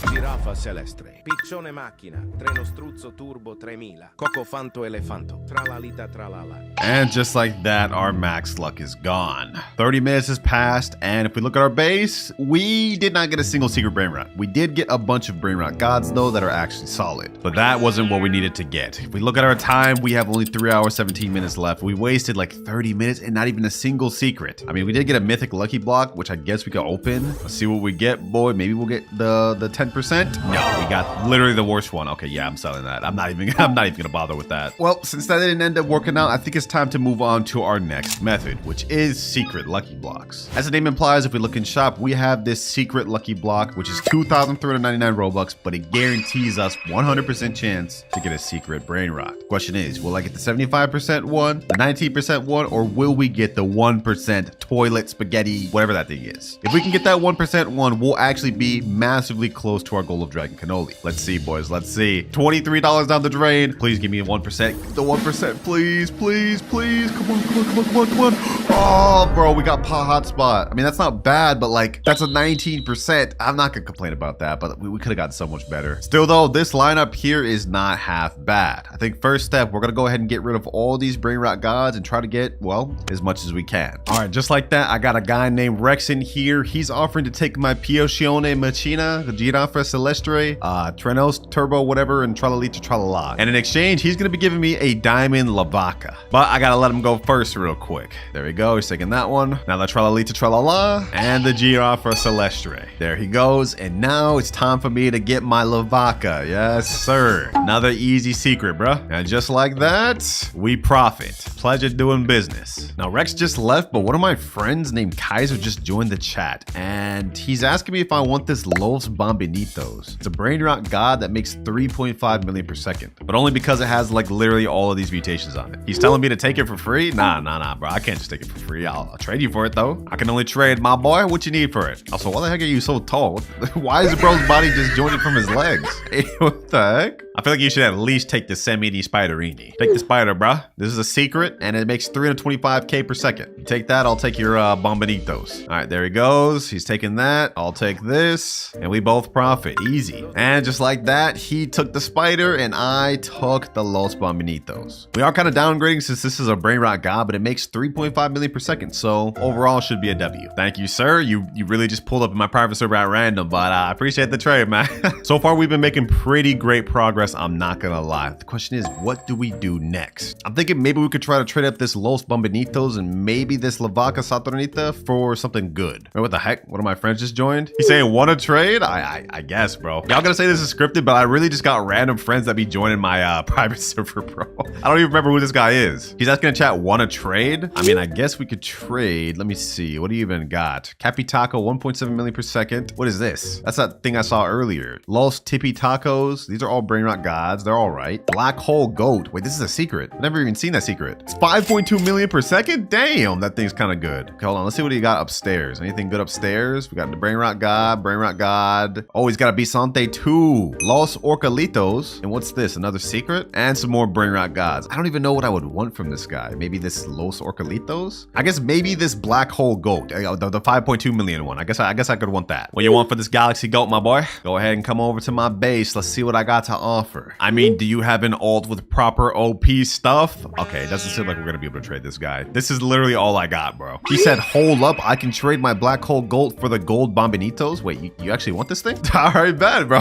Giraffa celestre, piccione macchina, treno struzzo turbo 3000, cocofanto elefanto, tralalita tralala.
And just like that, our max luck is gone. 30 minutes has passed, and if we look at our base, we did not get a single secret Brainrot. We did get a bunch of Brainrot gods, though, that are actually solid. But that wasn't what we needed to get. If we look at our time, we have only 3 hours, 17 minutes left. We wasted like 30 minutes and not even a single secret. I mean, we did get a mythic lucky block, which I guess we could open. Let's see what we get, boy. Maybe we'll get the 10%. No, we got literally the worst one. Okay, yeah, I'm selling that. I'm not even gonna bother with that. Well, since that didn't end up working out, I think it's time to move on to our next method, which is secret lucky blocks. As the name implies, if we look in shop, we have this secret lucky block, which is 2,399 Robux, but it guarantees us 100% chance to get a secret Brainrot. Question is, will I get the 75% one, the 19% one, or will we get the 1% toilet spaghetti, whatever that thing is? If we can get that 1% one, we'll actually be massively close to our goal of Dragon Cannoli. Let's see, boys. Let's see. $23 down the drain. Please give me a 1%. The 1%, please, please, please. Come on, come on, come on, come on, come on. Oh, bro, we got Pa Hotspot. I mean, that's not bad, but like, that's a 19%. I'm not gonna complain about that, but we could have gotten so much better. Still, though, this lineup here is not half bad. I think first step, we're gonna go ahead and get rid of all these Brainrot gods and try to get, well, as much as we can. All right, just like that, I got a guy named Rex in here. He's offering to take my Piochione Machina, the Giraffa Celestre, Trenos Turbo, whatever, and Tralalita Tralala. And in exchange, he's gonna be giving me a Diamond Lavaca. But I gotta let him go first real quick. There we go, he's taking that one. Now the Tralalita Tralala and the Giraffa Celestre. There he goes, and now it's time for me to get my Lavaca. Yes, sir. Another easy secret, bruh. And just like that, we profit. Pleasure doing business. Now Rex just left, but one of my friends named Kaiser just joined the chat, and he's asking me if I want this Los Bombinitos. It's a Brainrot god that makes 3.5 million per second, but only because it has like literally all of these mutations on it. He's telling me to take it for free? Nah, bro. I can't just take it for free. I'll trade you for it though. I can only trade, my boy. What you need for it? Also, why the heck are you so tall? Why is the bro's body just joined from his legs? Hey, what the heck? I feel like you should at least take the Semini Spiderini. Take the spider, bruh. This is a secret, and it makes 325k per second. You take that, I'll take your Bombinitos. All right, there he goes. He's taking that. I'll take this, and we both profit. Easy. And just like that, he took the spider, and I took the Los Bombinitos. We are kind of downgrading since this is a Brainrot god, but it makes 3.5 million per second, so overall should be a W. Thank you, sir. You really just pulled up in my private server at random, but I appreciate the trade, man. So far, we've been making pretty great progress. I'm not gonna lie. The question is, what do we do next? I'm thinking maybe we could try to trade up this Los Bombinitos and maybe this Lavaca Saturnita for something good. Wait, what the heck? One of my friends just joined. He's saying, want to trade? I guess, bro. Y'all gonna say this is scripted, but I really just got random friends that be joining my private server, bro. I don't even remember who this guy is. He's asking in chat, want to trade? I mean, I guess we could trade. Let me see. What do you even got? Capitaco, 1.7 million per second. What is this? That's that thing I saw earlier. Los Tippy Tacos. These are all Brainrot gods. They're all right. Black Hole Goat. Wait, this is a secret. I've never even seen that secret. It's 5.2 million per second? Damn, that thing's kind of good. Okay, hold on. Let's see what he got upstairs. Anything good upstairs? We got the Brainrot god. Oh, he's got a Bisonte too. Los Orcalitos. And what's this? Another secret? And some more Brainrot gods. I don't even know what I would want from this guy. Maybe this Los Orcalitos? I guess maybe this Black Hole Goat. The 5.2 million one. I guess I could want that. What you want for this Galaxy Goat, my boy? Go ahead and come over to my base. Let's see what I got to offer. offer? I mean, do you have an alt with proper OP stuff? Okay, it doesn't seem like we're gonna be able to trade this guy. This is literally all I got, bro. He said, hold up, I can trade my black hole gold for the gold bombinitos. Wait, you actually want this thing? All right, bad, bro.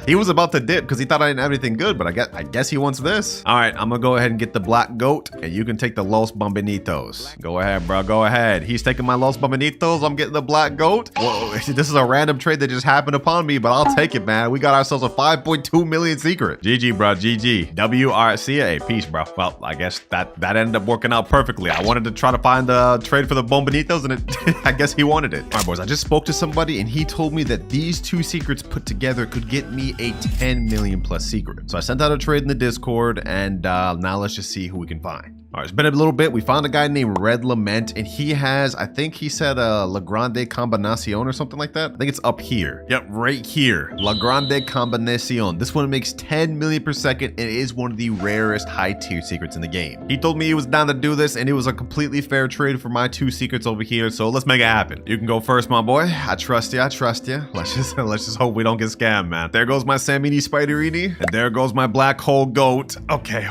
He was about to dip because he thought I didn't have anything good, but I guess he wants this. All right, I'm gonna go ahead and get the black goat, and you can take the Los Bombinitos. Go ahead, bro, go ahead. He's taking my Los Bombinitos, I'm getting the black goat. Whoa, this is a random trade that just happened upon me, but I'll take it, man. We got ourselves a 5.2 million secret. GG, bro, GG. WRCA, peace, bro. Well, I guess that ended up working out perfectly. I wanted to try to find a trade for the Bombinitos, and I guess he wanted it. All right, boys, I just spoke to somebody, and he told me that these two secrets put together could get me a 10 million plus secret. So I sent out a trade in the Discord, and now let's just see who we can find. All right, it's been a little bit. We found a guy named Red Lament, and he has, I think he said La Grande Combinacion or something like that. I think it's up here. Yep, right here. La Grande Combinacion. This one makes 10 million per second, and it is one of the rarest high tier secrets in the game. He told me he was down to do this, and it was a completely fair trade for my two secrets over here, so let's make it happen. You can go first, my boy. I trust you, I trust you. Let's just hope we don't get scammed, man. There goes my Samini Spiderini, and there goes my black hole goat. Okay.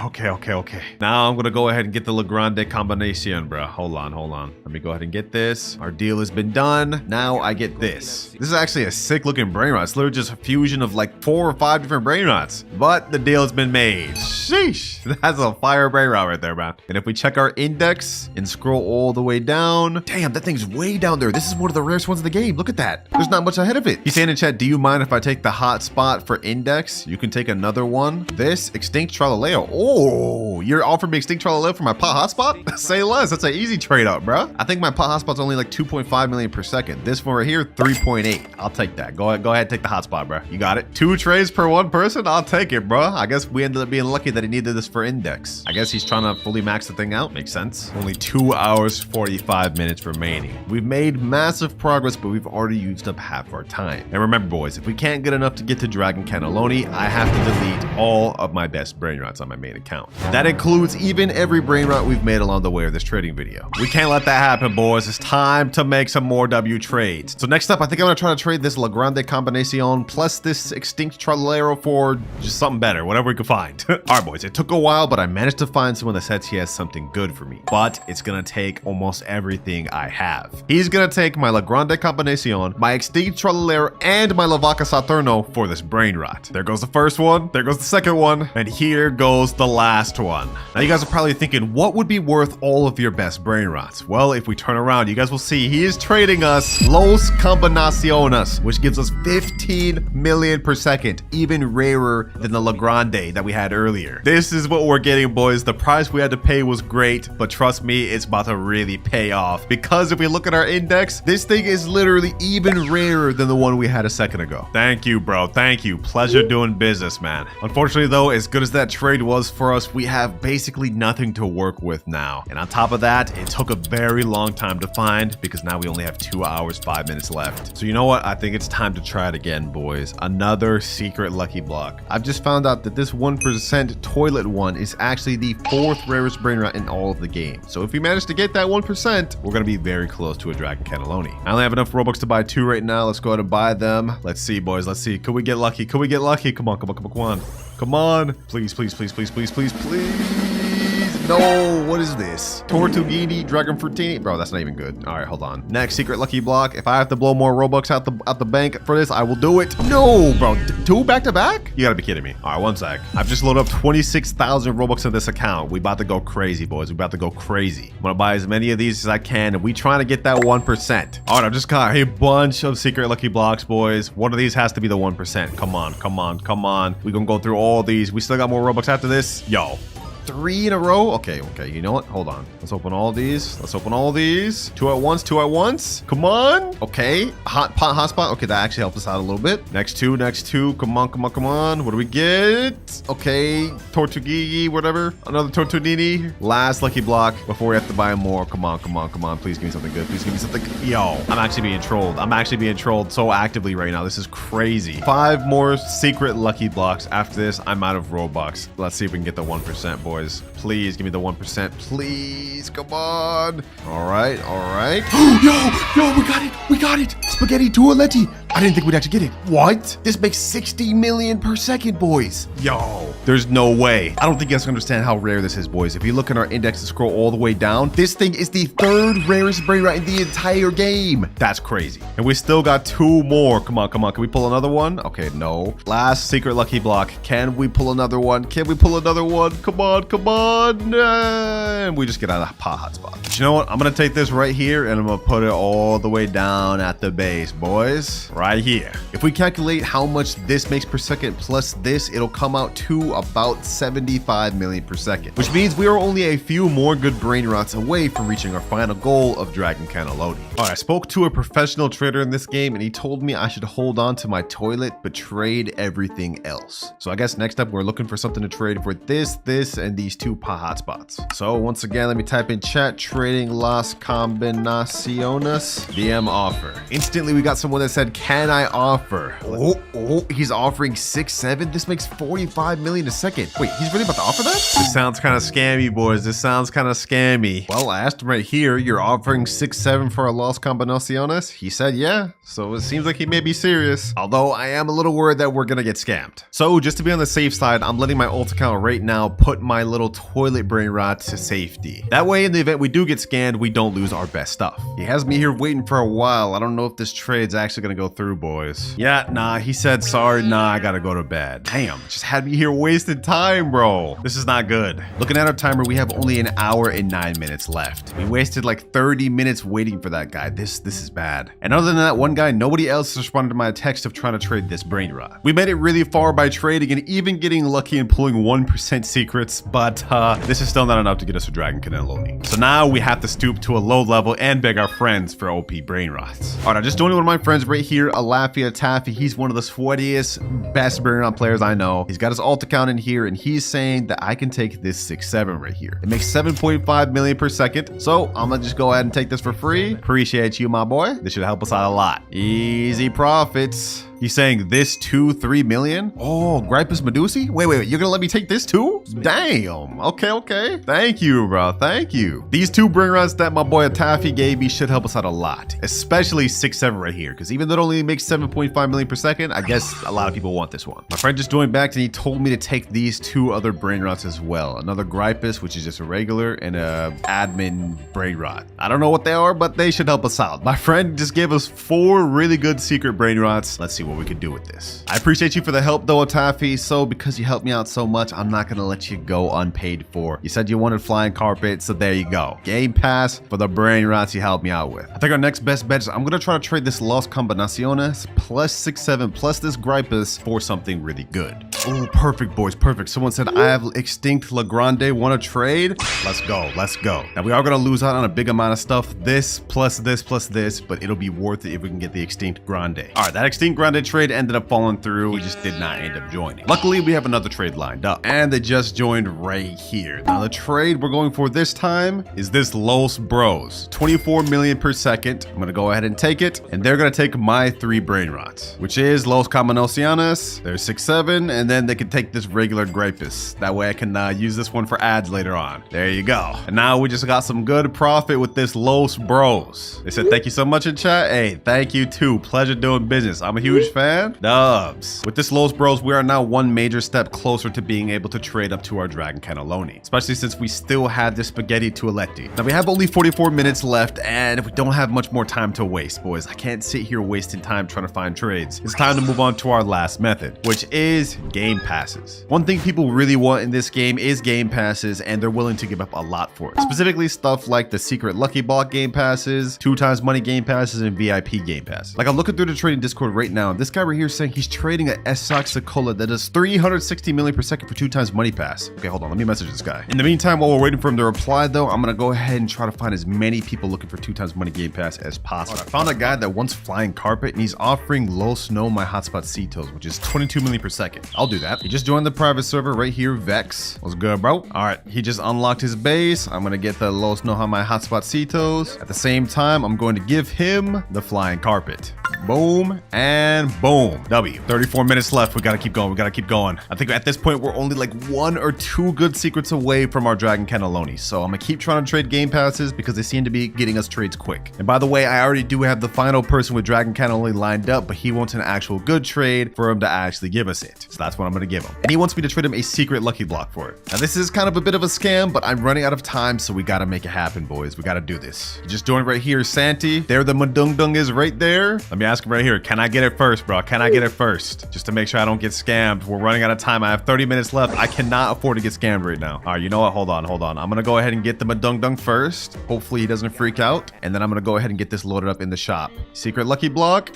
Now I'm gonna go ahead and get the La Grande Combination, bro. Hold on. Let me go ahead and get this. Our deal has been done. Now I get this. This is actually a sick looking Brainrot. It's literally just a fusion of like 4 or 5 different Brainrots. But the deal has been made. Sheesh. That's a fire Brainrot right there, man. And if we check our index and scroll all the way down, damn, that thing's way down there. This is one of the rarest ones in the game. Look at that. There's not much ahead of it. He's saying in chat, do you mind if I take the hot spot for index? You can take another one. This Extinct Tralaleo. Oh, you're offering me Extinct Tralaleo for my pot hotspot? Say less. That's an easy trade up, bro. I think my pot hotspot's only like 2.5 million per second. This one right here, 3.8. I'll take that. Go ahead, take the hotspot, bro. You got it. 2 trades per one person. I'll take it, bro. I guess we ended up being lucky that he needed this for index. I guess he's trying to fully max the thing out. Makes sense. Only 2 hours, 45 minutes remaining. We've made massive progress, but we've already used up half our time. And remember, boys, if we can't get enough to get to Dragon Cannelloni, I have to delete all of my best Brainrots on my main account. That includes even every Brainrot we've made along the way of this trading video. We can't let that happen, boys. It's time to make some more W trades. So next up, I think I'm gonna try to trade this La Grande Combinacion plus this Extinct Trolero for just something better, whatever we could find. All right, boys, it took a while, but I managed to find someone that says he has something good for me. But it's gonna take almost everything I have. He's gonna take my La Grande Combinacion, my Extinct Trolero, and my La Vaca Saturno for this Brainrot. There goes the first one, there goes the second one, and here goes the last one. Now you guys are probably thinking, what would be worth all of your best Brainrots? Well, if we turn around, you guys will see he is trading us Los Combinaciones, which gives us 15 million per second, even rarer than the La Grande that we had earlier. This is what we're getting, boys. The price we had to pay was great, but trust me, it's about to really pay off, because if we look at our index, this thing is literally even rarer than the one we had a second ago. Thank you, bro. Thank you. Pleasure doing business, man. Unfortunately, though, as good as that trade was for us, we have basically nothing to work with now. And on top of that, it took a very long time to find, because now we only have 2 hours, 5 minutes left. So you know what? I think it's time to try it again, boys. Another secret lucky block. I've just found out that this 1% toilet one is actually the 4th rarest Brainrot in all of the game. So if we manage to get that 1%, we're gonna be very close to a Dragon Cannelloni. I only have enough Robux to buy 2 right now. Let's go ahead and buy them. Let's see, boys. Let's see. Could we get lucky? Could we get lucky? Come on. Come on. Please. No, what is this? Tortughini, Dragon Fruitini? Bro, that's not even good. All right, hold on. Next secret lucky block. If I have to blow more Robux out the bank for this, I will do it. No, bro, 2 back to back? You gotta be kidding me. All right, 1 sec. I've just loaded up 26,000 Robux in this account. We about to go crazy, boys. We about to go crazy. I'm gonna buy as many of these as I can, and we trying to get that 1%. All right, I've just got a bunch of secret lucky blocks, boys. One of these has to be the 1%. Come on. We gonna go through all these. We still got more Robux after this. Yo. 3 in a row. Okay. You know what? Hold on. Let's open all these. 2 at once. Come on. Okay. Hotspot. Okay, that actually helped us out a little bit. Next two. Come on. What do we get? Okay. Tortughini, whatever. Another Tortughini. Last lucky block before we have to buy more. Come on. Please give me something good. Yo, I'm actually being trolled so actively right now. This is crazy. 5 more secret lucky blocks. After this, I'm out of Robux. Let's see if we can get the 1%, boys. boys. Please give me the 1%. Please, come on. All right, all right. Yo, we got it. We got it. Spaghetti Toaletti. I didn't think we'd actually get it. What? This makes 60 million per second, boys. Yo, there's no way. I don't think you guys can understand how rare this is, boys. If you look at our index and scroll all the way down, this thing is the 3rd rarest Brainrot in the entire game. That's crazy. And we still got 2 more. Come on, come on. Can we pull another one? Okay, no. Last secret lucky block. Can we pull another one? Can we pull another one? Come on, come on. And we just get out of the hotspot. But you know what? I'm going to take this right here and I'm going to put it all the way down at the base, boys. Right here. If we calculate how much this makes per second plus this, it'll come out to about 75 million per second, which means we are only a few more good Brainrots away from reaching our final goal of Dragon Cannelloni. All right, I spoke to a professional trader in this game and he told me I should hold on to my toilet but trade everything else. So I guess next up we're looking for something to trade for this, and these 2 hotspots. So once again, let me type in chat, trading las combinaciones, DM offer. Instantly we got someone that said, can I offer? Oh, he's offering 6-7. This makes 45 million a second. Wait, he's really about to offer that? This sounds kind of scammy, boys. This sounds kind of scammy. Well, I asked him right here, you're offering 6-7 for a Las Combinaciones? He said, yeah. So it seems like he may be serious. Although I am a little worried that we're gonna get scammed. So just to be on the safe side, I'm letting my alt account right now put my little toilet Brainrot to safety. That way, in the event we do get scammed, we don't lose our best stuff. He has me here waiting for a while. I don't know if this trade's actually gonna go through, boys. Yeah, nah, he said, sorry, nah, I gotta go to bed. Damn, just had me here wasting time, bro. This is not good. Looking at our timer, we have only an hour and 9 minutes left. We wasted like 30 minutes waiting for that guy. This is bad. And other than that one guy, nobody else responded to my text of trying to trade this Brainrot. We made it really far by trading and even getting lucky and pulling 1% secrets, but this is still not enough to get us a Dragon Cannelloni. So now we have to stoop to a low level and beg our friends for OP Brainrots. All right, I just joined one of my friends right here, Alafia Taffy. He's one of the sweatiest, best Brainrot players I know. He's got his alt account in here and he's saying that I can take this 6-7 right here. It makes 7.5 million per second. So I'm gonna just go ahead and take this for free. Appreciate you, my boy. This should help us out a lot. Easy profits. He's saying this 2-3 million. Oh, Gripus Medusi? Wait, you're gonna let me take this too? Damn. Okay. Thank you, bro. Thank you. These 2 Brainrots that my boy Taffy gave me should help us out a lot, especially 6-7 right here, because even though it only makes 7.5 million per second, I guess a lot of people want this one. My friend just joined back and he told me to take these 2 other Brainrots as well. Another Gripus, which is just a regular, and a admin Brainrot. I don't know what they are, but they should help us out. My friend just gave us 4 really good secret Brainrots. Let's see what we could do with this. I appreciate you for the help though, Taffy. So because you helped me out so much, I'm not gonna let you go unpaid for. You said you wanted flying carpet, so there you go. Game pass for the Brainrots you helped me out with. I think our next best bet is I'm gonna try to trade this Las Combinaciones plus 6-7 plus this Gripus for something really good. Oh, perfect, boys, perfect. Someone said I have Extinct La Grande, want to trade? Let's go. Now we are gonna lose out on a big amount of stuff. This plus this, but it'll be worth it if we can get the Extinct Grande. All right, that Extinct Grande trade ended up falling through. We just did not end up joining. Luckily, we have another trade lined up and they just joined right here. Now the trade we're going for this time is this Los Bros, 24 million per second. I'm gonna go ahead and take it, and they're gonna take my 3 Brainrots, which is Los Combinaciones. There's 6-7, and then they can take this regular Gripus. That way I can use this one for ads later on. There you go. And now we just got some good profit with this Los Bros. They said thank you so much in chat. Hey, thank you too. Pleasure doing business. I'm a huge fan. Dubs. With this Los Bros, we are now one major step closer to being able to trade up to our Dragon Cannelloni, especially since we still have this Spaghetti Toaletti. Now we have only 44 minutes left and we don't have much more time to waste, boys. I can't sit here wasting time trying to find trades. It's time to move on to our last method, which is game passes. One thing people really want in this game is game passes, and they're willing to give up a lot for it. Specifically stuff like the secret lucky block game passes, 2x money game passes, and VIP game passes. Like I'm looking through the trading Discord right now, and this guy right here is saying he's trading a S-Saxicola that does 360 million per second for 2x money pass. Okay, hold on, let me message this guy. In the meantime, while we're waiting for him to reply though, I'm gonna go ahead and try to find as many people looking for 2x money game pass as possible. I found a guy that wants flying carpet and he's offering low snow my hotspot Cetos, which is 22 million per second. I'll do that. He just joined the private server right here, Vex. What's good, bro? All right, he just unlocked his base. I'm gonna get the low snow my hotspot Cetos. At the same time, I'm going to give him the flying carpet. Boom and boom. W. 34 minutes left. We gotta keep going. We gotta keep going. I think at this point we're only like 1 or 2 good secrets away from our Dragon Cannelloni. So I'm gonna keep trying to trade game passes because they seem to be getting us trades quick. And by the way, I already do have the final person with Dragon Cannelloni lined up, but he wants an actual good trade for him to actually give us it. So that's what I'm gonna give him. And he wants me to trade him a secret lucky block for it. Now this is kind of a bit of a scam, but I'm running out of time, so we gotta make it happen, boys. We gotta do this. You just joined right here, Santi. There the Madung Dung is right there. Let me ask him right here. Can I get it first, bro? Can I get it first? Just to make sure I don't get scammed. We're running out of time. I have 30 minutes left. I cannot afford to get scammed right now. All right, you know what? Hold on. I'm gonna go ahead and get the Madung Dung first. Hopefully he doesn't freak out. And then I'm gonna go ahead and get this loaded up in the shop. Secret lucky block.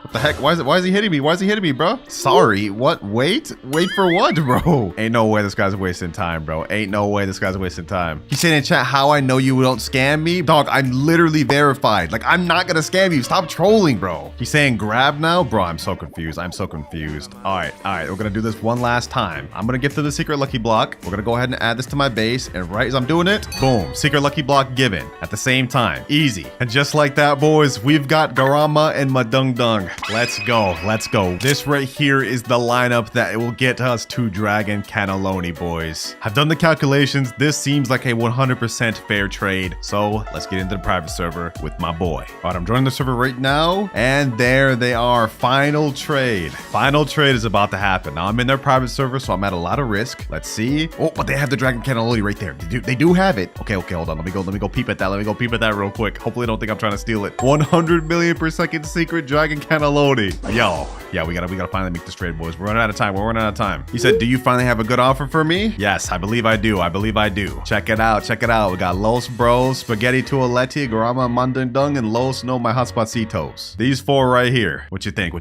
What the heck? Why is he hitting me? Why is he hitting me, bro? Sorry. What? Wait for what, bro? Ain't no way this guy's wasting time, bro. Ain't no way this guy's wasting time. He's saying in chat, how I know you don't scam me? Dog, I'm literally verified. Like, I'm not gonna scam you. Stop trolling, bro. He's saying grab now? Bro, I'm so confused. I'm so confused. All right. We're gonna do this one last time. I'm gonna gift to the secret lucky block. We're gonna go ahead and add this to my base. And right as I'm doing it, boom. Secret lucky block given at the same time. Easy. And just like that, boys, we've got Garama and Madung Dung. Let's go. Let's go. This right here is the lineup that will get us to Dragon Cannelloni, boys. I've done the calculations. This seems like a 100% fair trade. So let's get into the private server with my boy. All right, I'm joining the server right now. And there they are. Final trade. Final trade is about to happen. Now I'm in their private server, so I'm at a lot of risk. Let's see. Oh, but they have the Dragon Cannelloni right there. They do have it. Okay, hold on. Let me go peep at that. Let me go peep at that real quick. Hopefully they don't think I'm trying to steal it. 100 million per second secret Dragon Cannelloni. Yo, yeah, we gotta finally make this trade, boys. We're running out of time. He said, do you finally have a good offer for me? Yes, I believe I do. Check it out. We got Los Bros, Spaghetti Tualetti, Garama Mandundung, and Los No My Hotspocitos. These 4 right here. What you think?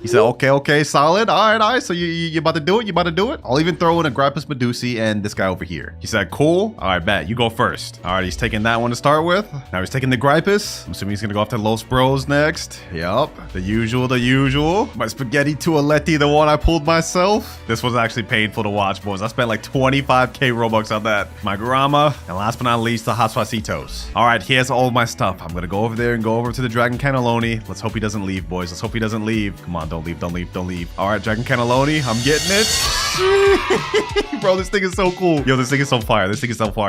He said, okay, solid. All right. So you about to do it? I'll even throw in a Grappus Medusi and this guy over here. He said, cool. All right, bet. You go first. All right, he's taking that one to start with. Now he's taking the Grappus. I'm assuming he's gonna go after Los Bros next. Yup, the usual. My Spaghetti Tualetti, the one I pulled myself. This was actually painful to watch, boys. I spent like 25k Robux on that. My Garama, and last but not least, the Hotspocitos. All right, here's all of my stuff. I'm gonna go over there and go over to the Dragon Cannelloni. Let's hope he doesn't leave, boys. Let's hope he doesn't leave. Come on, don't leave. All right, Dragon Cannelloni, I'm getting it. Bro, this thing is so cool. Yo, this thing is so fire.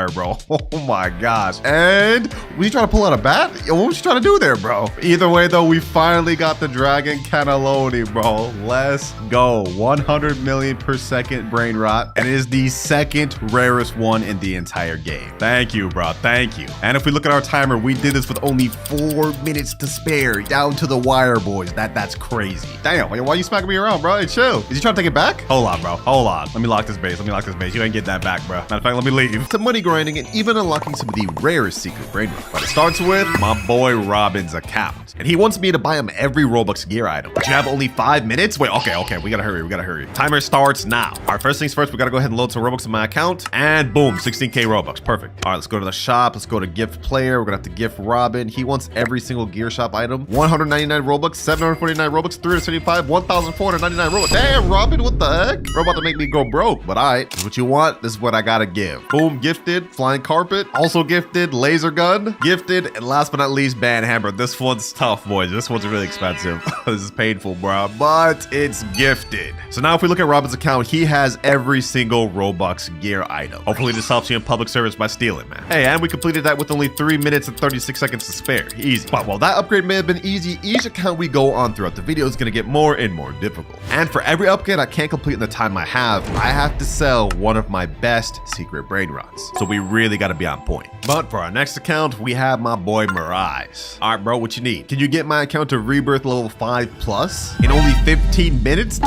Bro. Oh my gosh. And were you trying to pull out a bat? Yo, what was you trying to do there, bro? Either way, though, we finally got the Dragon Cannelloni, bro. Let's go. 100 million per second Brainrot. And it is the second rarest one in the entire game. Thank you, bro. Thank you. And if we look at our timer, we did this with only 4 minutes to spare. Down to the wire, boys. That's crazy. Damn, why are you smacking me around, bro? Hey, chill. Is he trying to take it back? Hold on, bro. Hold on. Let me lock this base. You ain't getting that back, bro. Matter of fact, let me leave. Some money grinding and even unlocking some of the rarest secret Brainrots. But it starts with my boy Robin's account. And he wants me to buy him every Robux gear item. But you have only 5 minutes? Wait, okay. We gotta hurry. Timer starts now. All right, first things first, we gotta go ahead and load some Robux in my account. And boom, 16k Robux. Perfect. All right, let's go to the shop. Let's go to gift player. We're gonna have to gift Robin. He wants every single gear shop item. 199 Robux, 749 Robux, 375, 1,499 Robux. Damn, Robin, what the heck? Bro, about to make me go broke. But all right, this is what you want. This is what I gotta give. Boom, gifted. Flying carpet, also gifted. Laser gun, gifted. And last but not least, band hammer. This one's tough, boys. This one's really expensive. This is painful, bro. But it's gifted. So now if we look at Robin's account, he has every single Robux gear item. Hopefully this helps you in public service by stealing, man. Hey, and we completed that with only 3 minutes and 36 seconds to spare. Easy. But while that upgrade may have been easy, each account we go on throughout the video is gonna get more and more difficult. And for every upgrade I can't complete in the time I have to sell one of my best secret Brainrots. So we really gotta be on point. But for our next account, we have my boy Mirage. All right, bro, what you need? Can you get my account to rebirth level 5+ in only 15 minutes?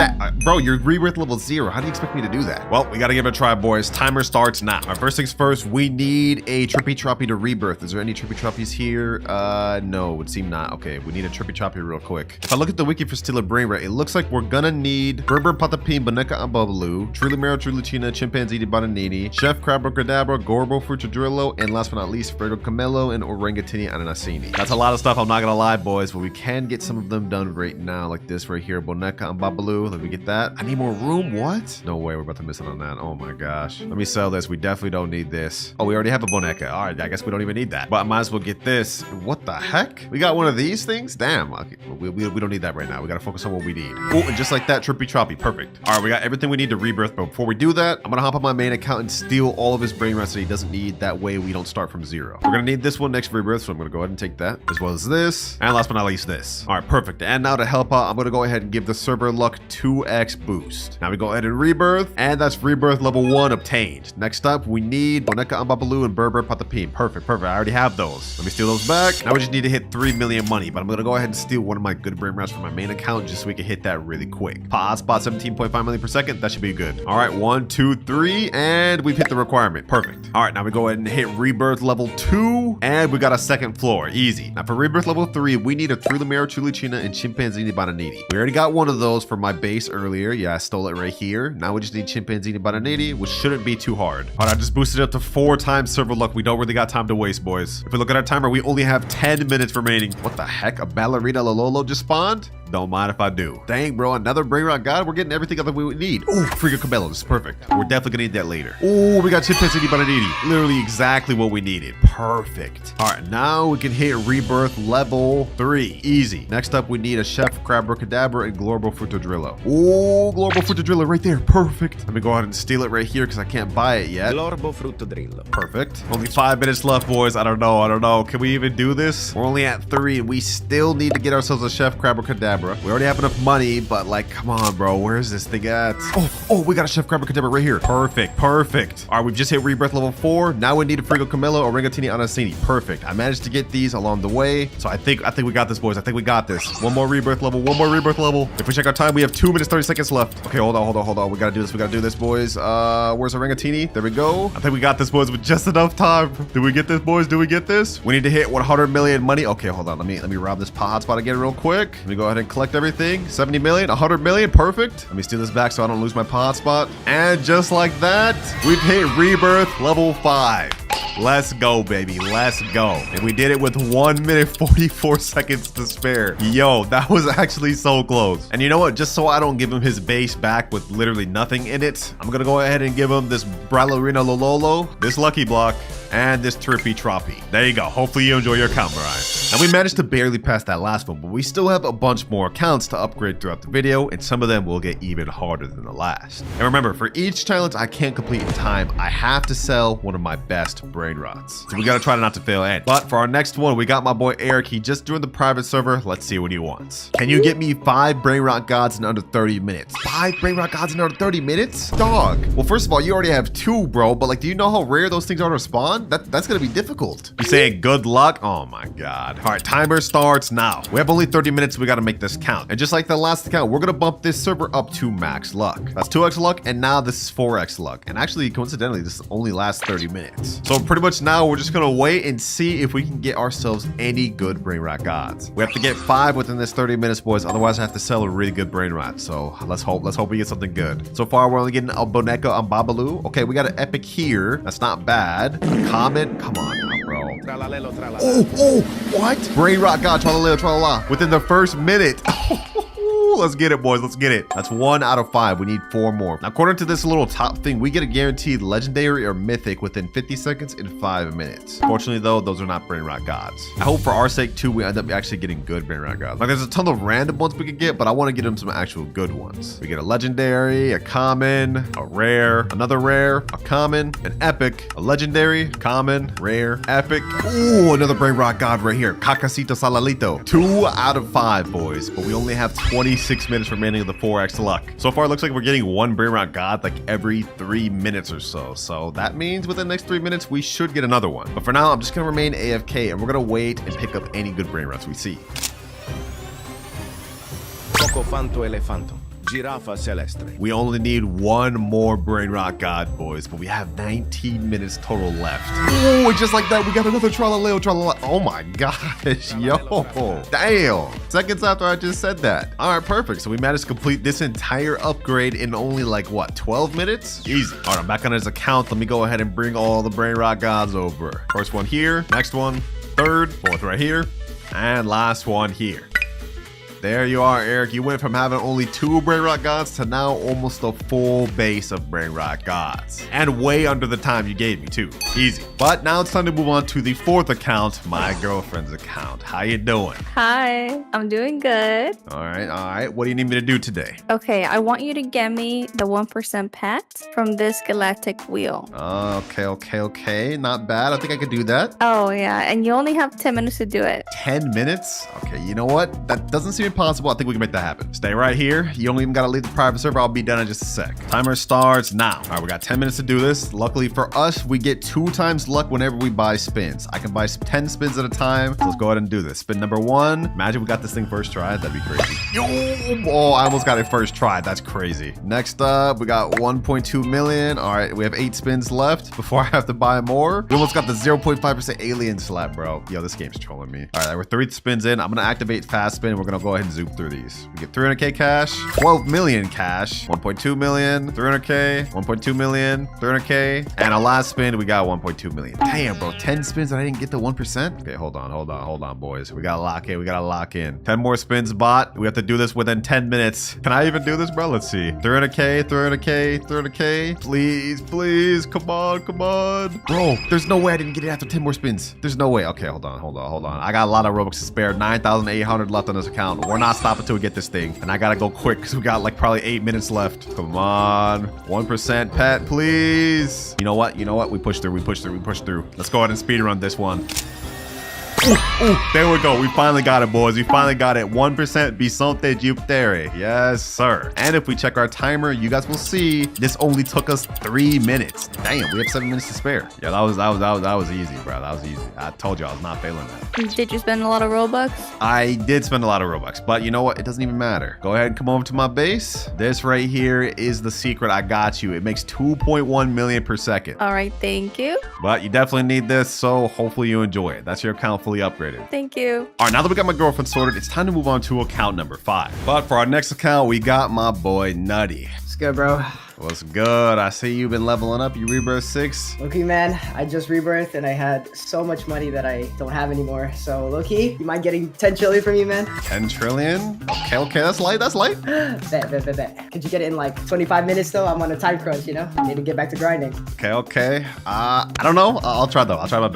Bro, you're rebirth level 0. How do you expect me to do that? Well, we gotta give it a try, boys. Timer starts now. All right, first things first, we need a Trippy Troppy to rebirth. Is there any Trippy Troppies here? No, it would seem not. Okay, we need a Trippy Troppy real quick. If I look at the wiki for Stealer Brainrot, it looks like we're gonna need Berber Patapim, Baneka Ambaba, Babalu, Trilimero Trilucina, Chimpanzee di Bananini, Chef Crabocadabra, Gorbo Frutadrillo, and last but not least, Fredo Camelo and Orangatini Ananasini. That's a lot of stuff, I'm not gonna lie, boys, but we can get some of them done right now, like this right here, Boneca and Babalu. Let me get that. I need more room, what? No way, we're about to miss it on that. Oh my gosh. Let me sell this, we definitely don't need this. Oh, we already have a Boneca. All right, I guess we don't even need that. But I might as well get this. What the heck? We got one of these things? Damn, okay, we don't need that right now. We gotta focus on what we need. Oh, and just like that, Trippy Troppy, perfect. All right, we got everything we need to rebirth, but before we do that, I'm gonna hop on my main account and steal all of his Brainrots that he doesn't need. That way we don't start from zero. We're gonna need this one next rebirth, so I'm gonna go ahead and take that, as well as this, and last but not least, this. All right, perfect. And now to help out, I'm gonna go ahead and give the server luck 2x boost. Now we go ahead and rebirth, and that's rebirth level 1 obtained. Next up, we need Boneca Ambabalu and Berber Patapim. Perfect, perfect. I already have those. Let me steal those back. Now we just need to hit 3 million money, but I'm gonna go ahead and steal one of my good Brainrots from my main account just so we can hit that really quick. Hotspot 17.5 million per second. That should be good. All right, 1, 2, 3, and we've hit the requirement. Perfect. All right, now we go ahead and hit rebirth level 2, and we got a second floor. Easy. Now for rebirth level 3, we need a Trilimero Trilucina and Chimpanzini Bananini. We already got one of those for my base earlier. Yeah, I stole it right here. Now we just need Chimpanzini Bananini, which shouldn't be too hard. All right, I just boosted it up to 4 times server luck. We don't really got time to waste, boys. If we look at our timer, we only have 10 minutes remaining. What the heck? A Ballerina Lololo just spawned? Don't mind if I do. Dang, bro, another Brainrot god. We're getting everything that we need. Oh, Friga Cabello. This is perfect. We're definitely gonna need that later. Oh, we got Chimpanzini Bananini. Literally exactly what we needed. Perfect. All right, now we can hit rebirth level 3. Easy. Next up, we need a Chef Crabocadabra and Glorbo Frutadrillo. Oh, Glorbo Frutadrillo right there. Perfect. Let me go ahead and steal it right here because I can't buy it yet.
Glorbo Frutadrillo.
Perfect. Only 5 minutes left, boys. I don't know. Can we even do this? We're only at 3 and we still need to get ourselves a Chef Crabocadabra. We already have enough money, but like, come on, bro. Where's this thing at? Oh, we got a Chef Crabocadabra right here. Perfect. All right, we've just hit rebirth level 4. Now we need a Frigo Camelo or Orangatini Anasini. Perfect. I managed to get these along the way. So I think we got this, boys. I think we got this. One more rebirth level. If we check our time, we have 2 minutes, 30 seconds left. Okay, hold on. We gotta do this, boys. Where's Orangatini? There we go. I think we got this, boys, with just enough time. Do we get this, boys? We need to hit 100 million money. Okay, hold on. Let me rob this hotspot again real quick. Let me go ahead and collect everything. 70 million, 100 million, perfect. Let me steal this back so I don't lose my hotspot. And just like that, we've hit rebirth level 5. Let's go, baby. Let's go. And we did it with 1 minute 44 seconds to spare. Yo, that was actually so close. And you know what? Just so I don't give him his base back with literally nothing in it, I'm gonna go ahead and give him this Ballerina Lololo, this Lucky Block, and this Trippy Troppy. There you go. Hopefully you enjoy your account, Mariah. And we managed to barely pass that last one, but we still have a bunch more accounts to upgrade throughout the video, and some of them will get even harder than the last. And remember, for each challenge I can't complete in time, I have to sell one of my best Brainrots. So we gotta try not to fail at. But for our next one, we got my boy Eric. He just joined the private server. Let's see what he wants. Can you get me 5 Brainrot gods in under 30 minutes? 5 Brainrot gods in under 30 minutes? Dog. Well, first of all, you already have 2, bro, but like, do you know how rare those things are to spawn? That's gonna be difficult. You saying good luck? Oh my god. All right, timer starts now. We have only 30 minutes. We gotta make this count. And just like the last account, we're gonna bump this server up to max luck. That's 2x luck, and now this is 4x luck. And actually, coincidentally, this only lasts 30 minutes. So pretty much now we're just gonna wait and see if we can get ourselves any good Brainrot gods. We have to get 5 within this 30 minutes, boys. Otherwise, I have to sell a really good Brainrot. So let's hope we get something good. So far, we're only getting a Boneca and Babalu. Okay, we got an epic here. That's not bad. Comment. Come on now, bro. Oh, what? Brainrot god, tra-la-la, tra-la-la. Within the first minute. Let's get it, boys. Let's get it. That's 1 out of 5. We need 4 more. Now, according to this little top thing, we get a guaranteed legendary or mythic within 50 seconds in 5 minutes. Fortunately, though, those are not Brainrot gods. I hope for our sake, too, we end up actually getting good Brainrot gods. Like, there's a ton of random ones we could get, but I want to get them some actual good ones. We get a legendary, a common, a rare, another rare, a common, an epic, a legendary, common, rare, epic. Ooh, another Brainrot god right here. Cacasito Salalito. 2 out of 5, boys. But we only have 26 minutes remaining of the 4x luck. So far, it looks like we're getting 1 Brainrot god like every 3 minutes or so. So that means within the next 3 minutes, we should get another one. But for now, I'm just going to remain AFK and we're going to wait and pick up any good Brainrots we see.
Coco Fanto Elefanto. Giraffa celestre.
We only need one more Brainrot God, boys, but we have 19 minutes total left. Oh, just like that, we got another Tralaleo. Oh my gosh, yo. Damn. Seconds after I just said that. All right, perfect. So we managed to complete this entire upgrade in only like, what, 12 minutes? Easy. All right, I'm back on his account. Let me go ahead and bring all the Brainrot Gods over. First one here, next one, third, fourth right here, and last one here. There you are, Eric. You went from having only 2 Brainrot Gods to now almost a full base of Brainrot Gods. And way under the time you gave me, too. Easy. But now it's time to move on to the 4th account, my girlfriend's account. How you doing?
Hi, I'm doing good.
All right. What do you need me to do today?
Okay, I want you to get me the 1% pet from this galactic wheel.
Okay. Not bad. I think I could do that.
Oh, yeah, and you only have 10 minutes to do it.
10 minutes? Okay, you know what? That doesn't seem impossible. I think we can make that happen. Stay right here. You don't even gotta leave the private server. I'll be done in just a sec. Timer starts now. All right, we got 10 minutes to do this. Luckily for us, we get 2 times luck whenever we buy spins. I can buy 10 spins at a time. So let's go ahead and do this. Spin number 1. Imagine we got this thing first try. That'd be crazy. Oh, I almost got it first try. That's crazy. Next up, we got 1.2 million. All right, we have 8 spins left before I have to buy more. We almost got the 0.5% alien slap, bro. Yo, this game's trolling me. All right, we're 3 spins in. I'm gonna activate fast spin. We're gonna go ahead and zoom through these. We get 300k cash, 12 million cash, 1.2 million, 300k, 1.2 million, 300k, and our last spin we got 1.2 million. Damn, bro, 10 spins and I didn't get the 1%. Okay, hold on, boys. We gotta lock in. 10 more spins, bot. We have to do this within 10 minutes. Can I even do this, bro? Let's see. 300k. Please. Come on. Bro, there's no way I didn't get it after 10 more spins. There's no way. Okay, hold on. I got a lot of Robux to spare. 9,800 left on this account. We're not stopping until we get this thing. And I gotta go quick because we got like probably 8 minutes left. Come on. 1% pet, please. You know what? We push through. Let's go ahead and speed run this one. Ooh, there we go. We finally got it, boys. We finally got it. 1% Bisonte Jupiter. Yes, sir. And if we check our timer, you guys will see this only took us 3 minutes. Damn, we have 7 minutes to spare. Yeah, that was easy, bro. That was easy. I told you I was not failing that.
Did you spend a lot of Robux?
I did spend a lot of Robux, but you know what? It doesn't even matter. Go ahead and come over to my base. This right here is the secret. I got you. It makes 2.1 million per second.
All right, thank you.
But you definitely need this, so hopefully you enjoy it. That's your account fully upgraded.
Thank you.
All right, now that we got my girlfriend sorted, it's time to move on to account number 5. But for our next account, we got my boy Nutty.
What's good, bro?
What's good? I see you've been leveling up. You rebirth 6.
Low-key, man, I just rebirthed and I had so much money that I don't have anymore. So, low-key, you mind getting 10 trillion from me, man? 10
trillion? Okay, that's light.
Bet. Could you get it in like 25 minutes, though? I'm on a time crunch, you know? I need to get back to grinding.
Okay. I don't know. I'll try, though. I'll try my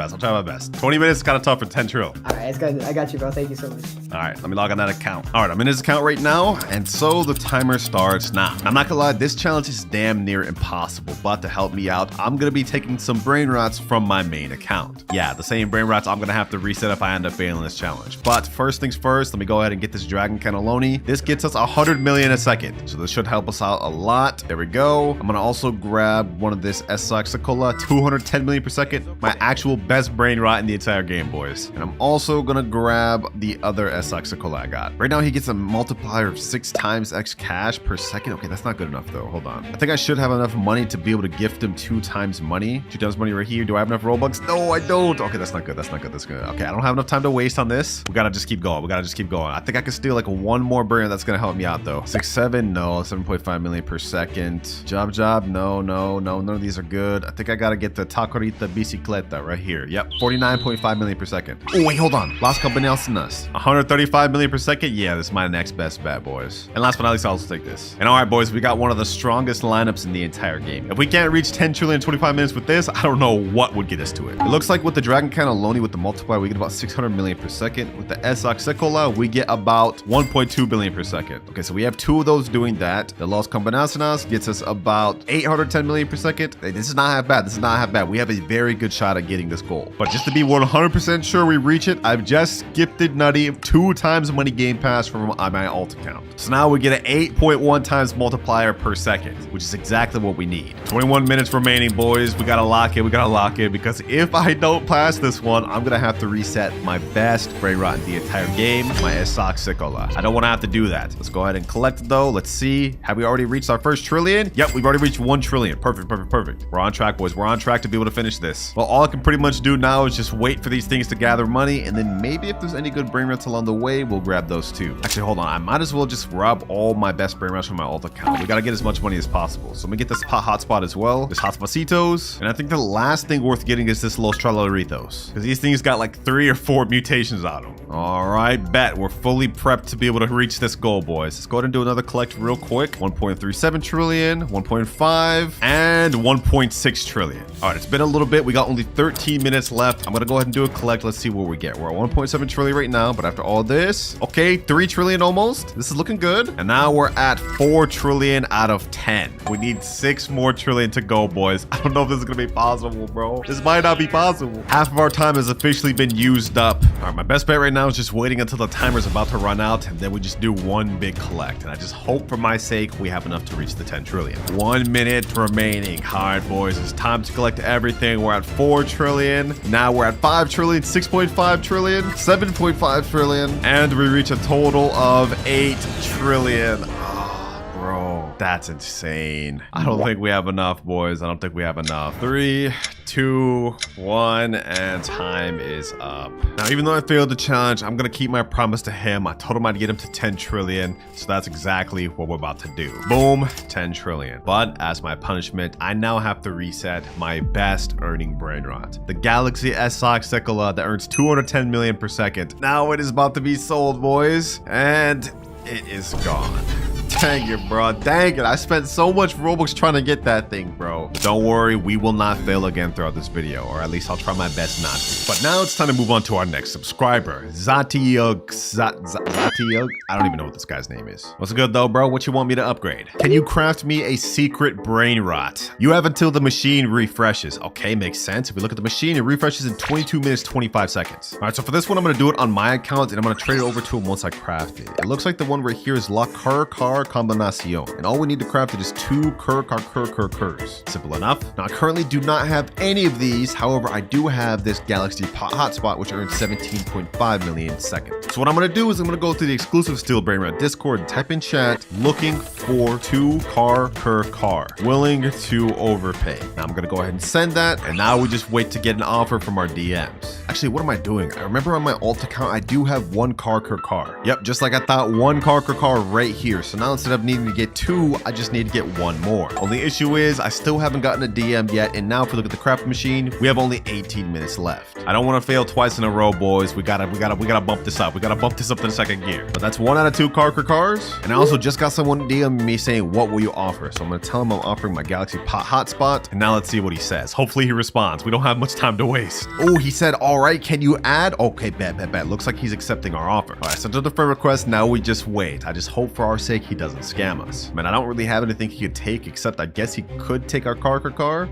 best. 20 minutes is kind of tough for 10 trill.
All right, it's good. I got you, bro. Thank you so much.
All right, let me log on that account. All right, I'm in his account right now, and so the timer starts now. I'm not gonna lie, this challenge is damn near impossible, but to help me out, I'm gonna be taking some Brainrots from my main account. Yeah, the same Brainrots I'm gonna have to reset if I end up failing this challenge. But first things first, let me go ahead and get this Dragon Cannelloni. This gets us 100 million a second, so this should help us out a lot. There we go. I'm gonna also grab one of this Esaxicola, 210 million per second, my actual best Brainrot in the entire game, boys. And I'm also gonna grab the other Esaxicola I got. Right now, he gets a multiplier of 6 times X cash per second. Okay, that's not good enough though. Hold on. I think I should have enough money to be able to gift him 2 times money. 2 times money right here. Do I have enough Robux? No, I don't. Okay, that's not good. That's good. Okay, I don't have enough time to waste on this. We gotta just keep going. I think I can steal like one more Brain that's gonna help me out though. 6, 7, no. 7.5 million per second. Job, no. None of these are good. I think I gotta get the Tacorita Bicicleta right here. Yep, 49.5 million per second. Oh, wait, hold on. Las Compañías. 135 million per second. Yeah, this is my next best bet, boys. And last but not least, I'll also take this. And all right, boys, we got one of the strongest lineups in the entire game. If we can't reach 10 trillion in 25 minutes with this, I don't know what would get us to it. It looks like with the Dragon Cannelloni with the multiplier, we get about 600 million per second. With the Esaxicola, we get about 1.2 billion per second. Okay, so we have 2 of those doing that. The Las Compañías gets us about 810 million per second. Hey, this is not half bad. We have a very good shot at getting this goal. But just to be 100% sure we reach it, I've just gifted Nutty 2 times money game pass from my alt account. So now we get an 8.1 times multiplier per second. which is exactly what we need. 21 minutes remaining, boys. We gotta lock it. We gotta lock it because if I don't pass this one, I'm gonna have to reset my best Brainrot in the entire game, my Esoxicola. I don't want to have to do that. Let's go ahead and collect it though. Let's see. Have we already reached our first trillion? Yep, we've already reached 1 trillion. Perfect, perfect, perfect. We're on track, boys. We're on track to be able to finish this. Well, all I can pretty much do now is just wait for these things to gather money, and then maybe if there's any good Brainrots along the way, we'll grab those too. Actually, hold on. I might as well just rob all my best Brainrots from my alt account. We gotta get as much money as possible. So let me get this hotspot as well. This hotspotitos. And I think the last thing worth getting is this Los Tralaritos, because these things got like 3 or 4 mutations on them. All right, bet. We're fully prepped to be able to reach this goal, boys. Let's go ahead and do another collect real quick. 1.37 trillion, 1.5, and 1.6 trillion. All right, it's been a little bit. We got only 13 minutes left. I'm gonna go ahead and do a collect. Let's see what we get. We're at 1.7 trillion right now, but after all this, okay, 3 trillion almost. This is looking good. And now we're at 4 trillion out of 10. We need 6 more trillion to go, boys. I don't know if this is gonna be possible, bro. This might not be possible. Half of our time has officially been used up. All right, my best bet right now is just waiting until the timer's about to run out, and then we just do one big collect. And I just hope for my sake we have enough to reach the 10 trillion. 1 minute remaining. All right, boys, it's time to collect everything. We're at 4 trillion. Now we're at 5 trillion, 6.5 trillion, 7.5 trillion, and we reach a total of 8 trillion. Bro, that's insane. I don't think we have enough, boys. I don't think we have enough. 3, 2, 1, and time is up. Now, even though I failed the challenge, I'm gonna keep my promise to him. I told him I'd get him to 10 trillion, so that's exactly what we're about to do. Boom, 10 trillion. But as my punishment, I now have to reset my best earning Brainrot, the Galaxy Esoxicola that earns 210 million per second. Now it is about to be sold, boys, and it is gone. Dang it, bro. Dang it. I spent so much Robux trying to get that thing, bro. Don't worry, we will not fail again throughout this video, or at least I'll try my best not to. But now it's time to move on to our next subscriber, Zatiug. I don't even know what this guy's name is. What's good though, bro? What you want me to upgrade? Can you craft me a secret Brainrot? You have until the machine refreshes. Okay, makes sense. If we look at the machine, it refreshes in 22 minutes, 25 seconds. All right, so for this one, I'm gonna do it on my account, and I'm gonna trade it over to him once I craft it. It looks like the one right here is La Car Combinacion, and all we need to craft it is 2 Curs. Simple enough. Now, I currently do not have any of these. However, I do have this Galaxy Hotspot, which earns 17.5 million seconds. So what I'm going to do is I'm going to go to the exclusive Steel Brainrot Discord and type in chat, looking for 2 Car, willing to overpay. Now I'm going to go ahead and send that, and now we just wait to get an offer from our DMs. Actually, what am I doing? I remember on my alt account, I do have 1 Car. Yep, just like I thought, 1 Car right here. So now instead of needing to get 2, I just need to get 1 more. Only issue is I still haven't gotten a DM yet, and now if we look at the craft machine, we have only 18 minutes left. I don't want to fail twice in a row, boys. We gotta bump this up. We gotta bump this up to the 2nd gear. But that's 1 out of 2 cars. And I also just got someone DM me saying, what will you offer? So I'm gonna tell him I'm offering my Galaxy Hotspot, and now let's see what he says. Hopefully he responds. We don't have much time to waste. Oh, he said, all right, can you add? Okay, bet. Looks like he's accepting our offer. All right, sent the friend request. Now we just wait. I just hope for our sake he doesn't scam us. Man, I don't really have anything he could take, except I guess he could take our car.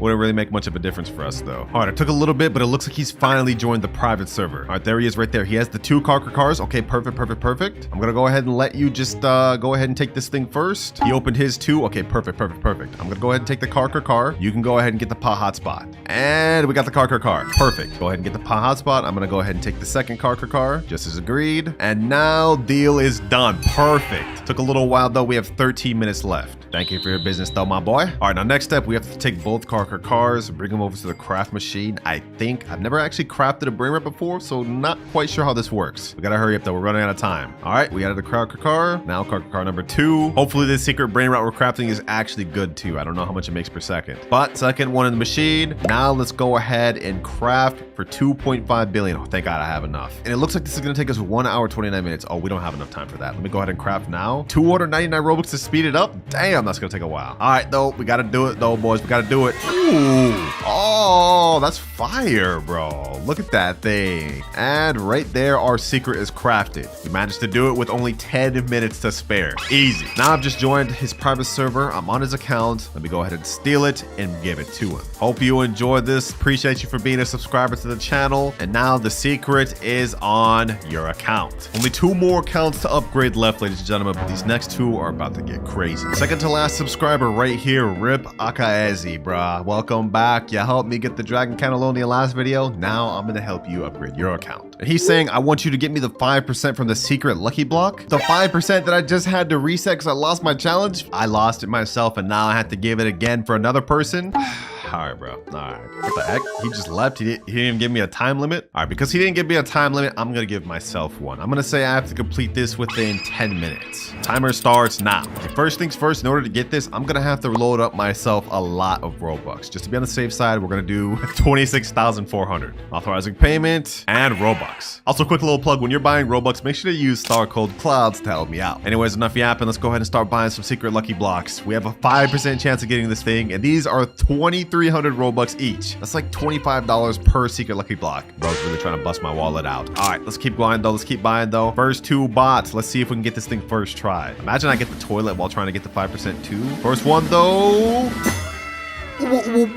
Wouldn't really make much of a difference for us though. All right, it took a little bit, but it looks like he's finally joined the private server. All right, there he is right there. He has the 2 cars. Okay, perfect. I'm gonna go ahead and let you just go ahead and take this thing first. He opened his 2. Okay, perfect. I'm gonna go ahead and take the car. You can go ahead and get the hotspot. And we got the car. Perfect. Go ahead and get the hotspot. I'm gonna go ahead and take the 2nd car, just as agreed. And now deal is done. Perfect. Took a little while though. We have 13 minutes left. Thank you for your business though, my boy. All right, now next step, we have to take both cars, bring them over to the craft machine. I think I've never actually crafted a Brainrot before, so not quite sure how this works. We gotta hurry up though, we're running out of time. All right, we added the car. Now car number 2. Hopefully this secret Brainrot we're crafting is actually good too. I don't know how much it makes per second, but 2nd one in the machine. Now let's go ahead and craft for 2.5 billion. Oh, thank God I have enough. And it looks like this is gonna take us 1 hour, 29 minutes. Oh, we don't have enough time for that. Let me go ahead and craft now. 299 Robux to speed it up. Damn, that's gonna take a while. All right, though, we gotta do it though, boys. We gotta do it. Ooh, oh, that's fire, bro. Look at that thing. And right there, our secret is crafted. We managed to do it with only 10 minutes to spare. Easy. Now I've just joined his private server. I'm on his account. Let me go ahead and steal it and give it to him. Hope you enjoyed this. Appreciate you for being a subscriber to the channel. And now the secret is on your account. Only 2 more accounts to upgrade left, ladies and gentlemen, but these next 2 are about to get crazy. Second to last subscriber right here, Rip Akaezi, bruh. Welcome back. You helped me get the Dragon Cannelloni last video. Now I'm gonna help you upgrade your account. And he's saying, I want you to get me the 5% from the secret lucky block. The 5% that I just had to reset because I lost my challenge. I lost it myself and now I have to give it again for another person. All right, bro. All right. What the heck? He just left. He didn't even give me a time limit. All right, because he didn't give me a time limit, I'm going to give myself one. I'm going to say I have to complete this within 10 minutes. Timer starts now. Okay, first things first, in order to get this, I'm going to have to load up myself a lot of Robux. Just to be on the safe side, we're going to do 26,400. Authorizing payment and Robux. Also, quick little plug. When you're buying Robux, make sure to use star code KLOUDZ to help me out. Anyways, enough yapping. Let's go ahead and start buying some secret lucky blocks. We have a 5% chance of getting this thing, and these are 300 Robux each. That's like $25 per secret lucky block. Bro's really trying to bust my wallet out. All right, let's keep going though. Let's keep buying though. First two bots. Let's see if we can get this thing first try. Imagine I get the toilet while trying to get the 5% too. First one though.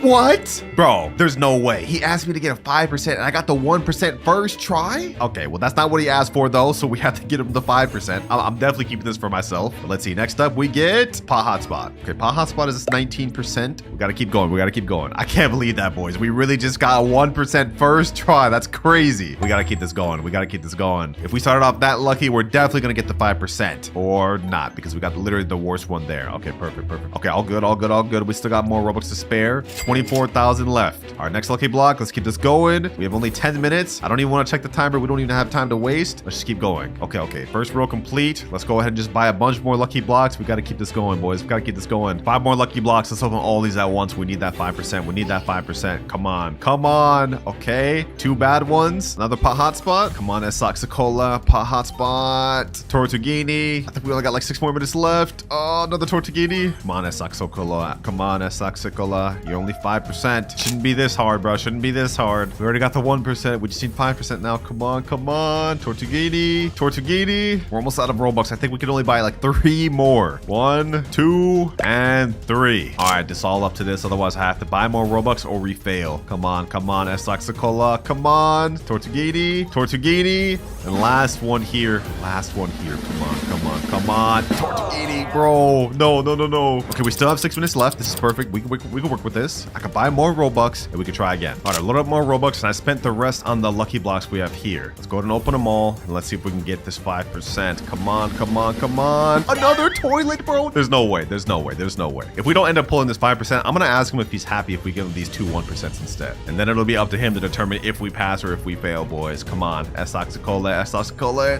What? Bro, there's no way. He asked me to get a 5% and I got the 1% first try? Okay, well, that's not what he asked for though, so we have to get him the 5%. I'm definitely keeping this for myself. But let's see. Next up, we get Pot Hotspot. Okay, Pot Hotspot is 19%. We gotta keep going. We gotta keep going. I can't believe that, boys. We really just got 1% first try. That's crazy. We gotta keep this going. We gotta keep this going. If we started off that lucky, we're definitely gonna get the 5%. Or not, because we got literally the worst one there. Okay, perfect, perfect. Okay, all good, all good, all good. We still got more Robux to spare. 24,000 left. All right, next lucky block. Let's keep this going. We have only 10 minutes. I don't even want to check the timer. We don't even have time to waste. Let's just keep going. Okay, okay. First row complete. Let's go ahead and just buy a bunch more lucky blocks. We got to keep this going, boys. We got to keep this going. 5 more lucky blocks. Let's open all these at once. We need that 5%. We need that 5%. Come on. Come on. Okay. 2 bad ones. Another Pot Hotspot. Come on, Saxacola. Pot Hotspot. Tortughini. I think we only got like 6 more minutes left. Oh, another Tortughini. Come on, Saxacola. Come on, Saxacola. You're only 5%. Shouldn't be this hard, bro. Shouldn't be this hard. We already got the 1%. We just need 5% now. Come on, come on. Tortughini. Tortughini. We're almost out of Robux. I think we can only buy like 3 more. 1, 2, and 3. All right, this all up to this. Otherwise, I have to buy more Robux or we fail. Come on, come on. Saxacola. Come on. Tortughini. Tortughini. And last one here. Last one here. Come on, come on, come on. Tortughini, bro. No, no, no, no. Okay, we still have 6 minutes left. This is perfect. We can work with this. I can buy more Robux and we can try again. All right, load up more Robux and I spent the rest on the lucky blocks we have here. Let's go ahead and open them all and let's see if we can get this 5%. Come on, come on, come on. Another toilet, bro. There's no way. There's no way. There's no way. If we don't end up pulling this 5%, I'm going to ask him if he's happy if we give him these 2 1% instead. And then it'll be up to him to determine if we pass or if we fail, boys. Come on. Saxacola,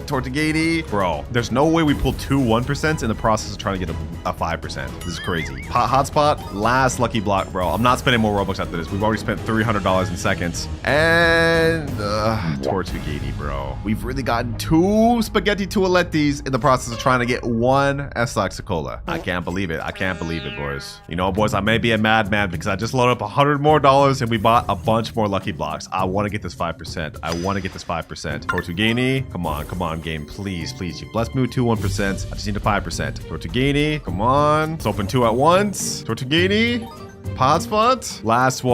Tortughini. Bro, there's no way we pull 2 1% in the process of trying to get a 5%. This is crazy. Pot Hotspot, last lucky block, bro. I'm not spending more Robux after this. We've already spent $300 in seconds. And Tortughini, bro. We've really gotten 2 spaghetti toilettis in the process of trying to get 1 Saxacola. I can't believe it. I can't believe it, boys. You know, boys, I may be a madman because I just loaded up $100 more and we bought a bunch more lucky blocks. I want to get this 5%. I want to get this 5%. Tortughini, come on, game. Please, please. You blessed me with 2 1%. I just need a 5%. Tortughini, come on. Let's open 2 at once. Tortughini. Hotspot. Last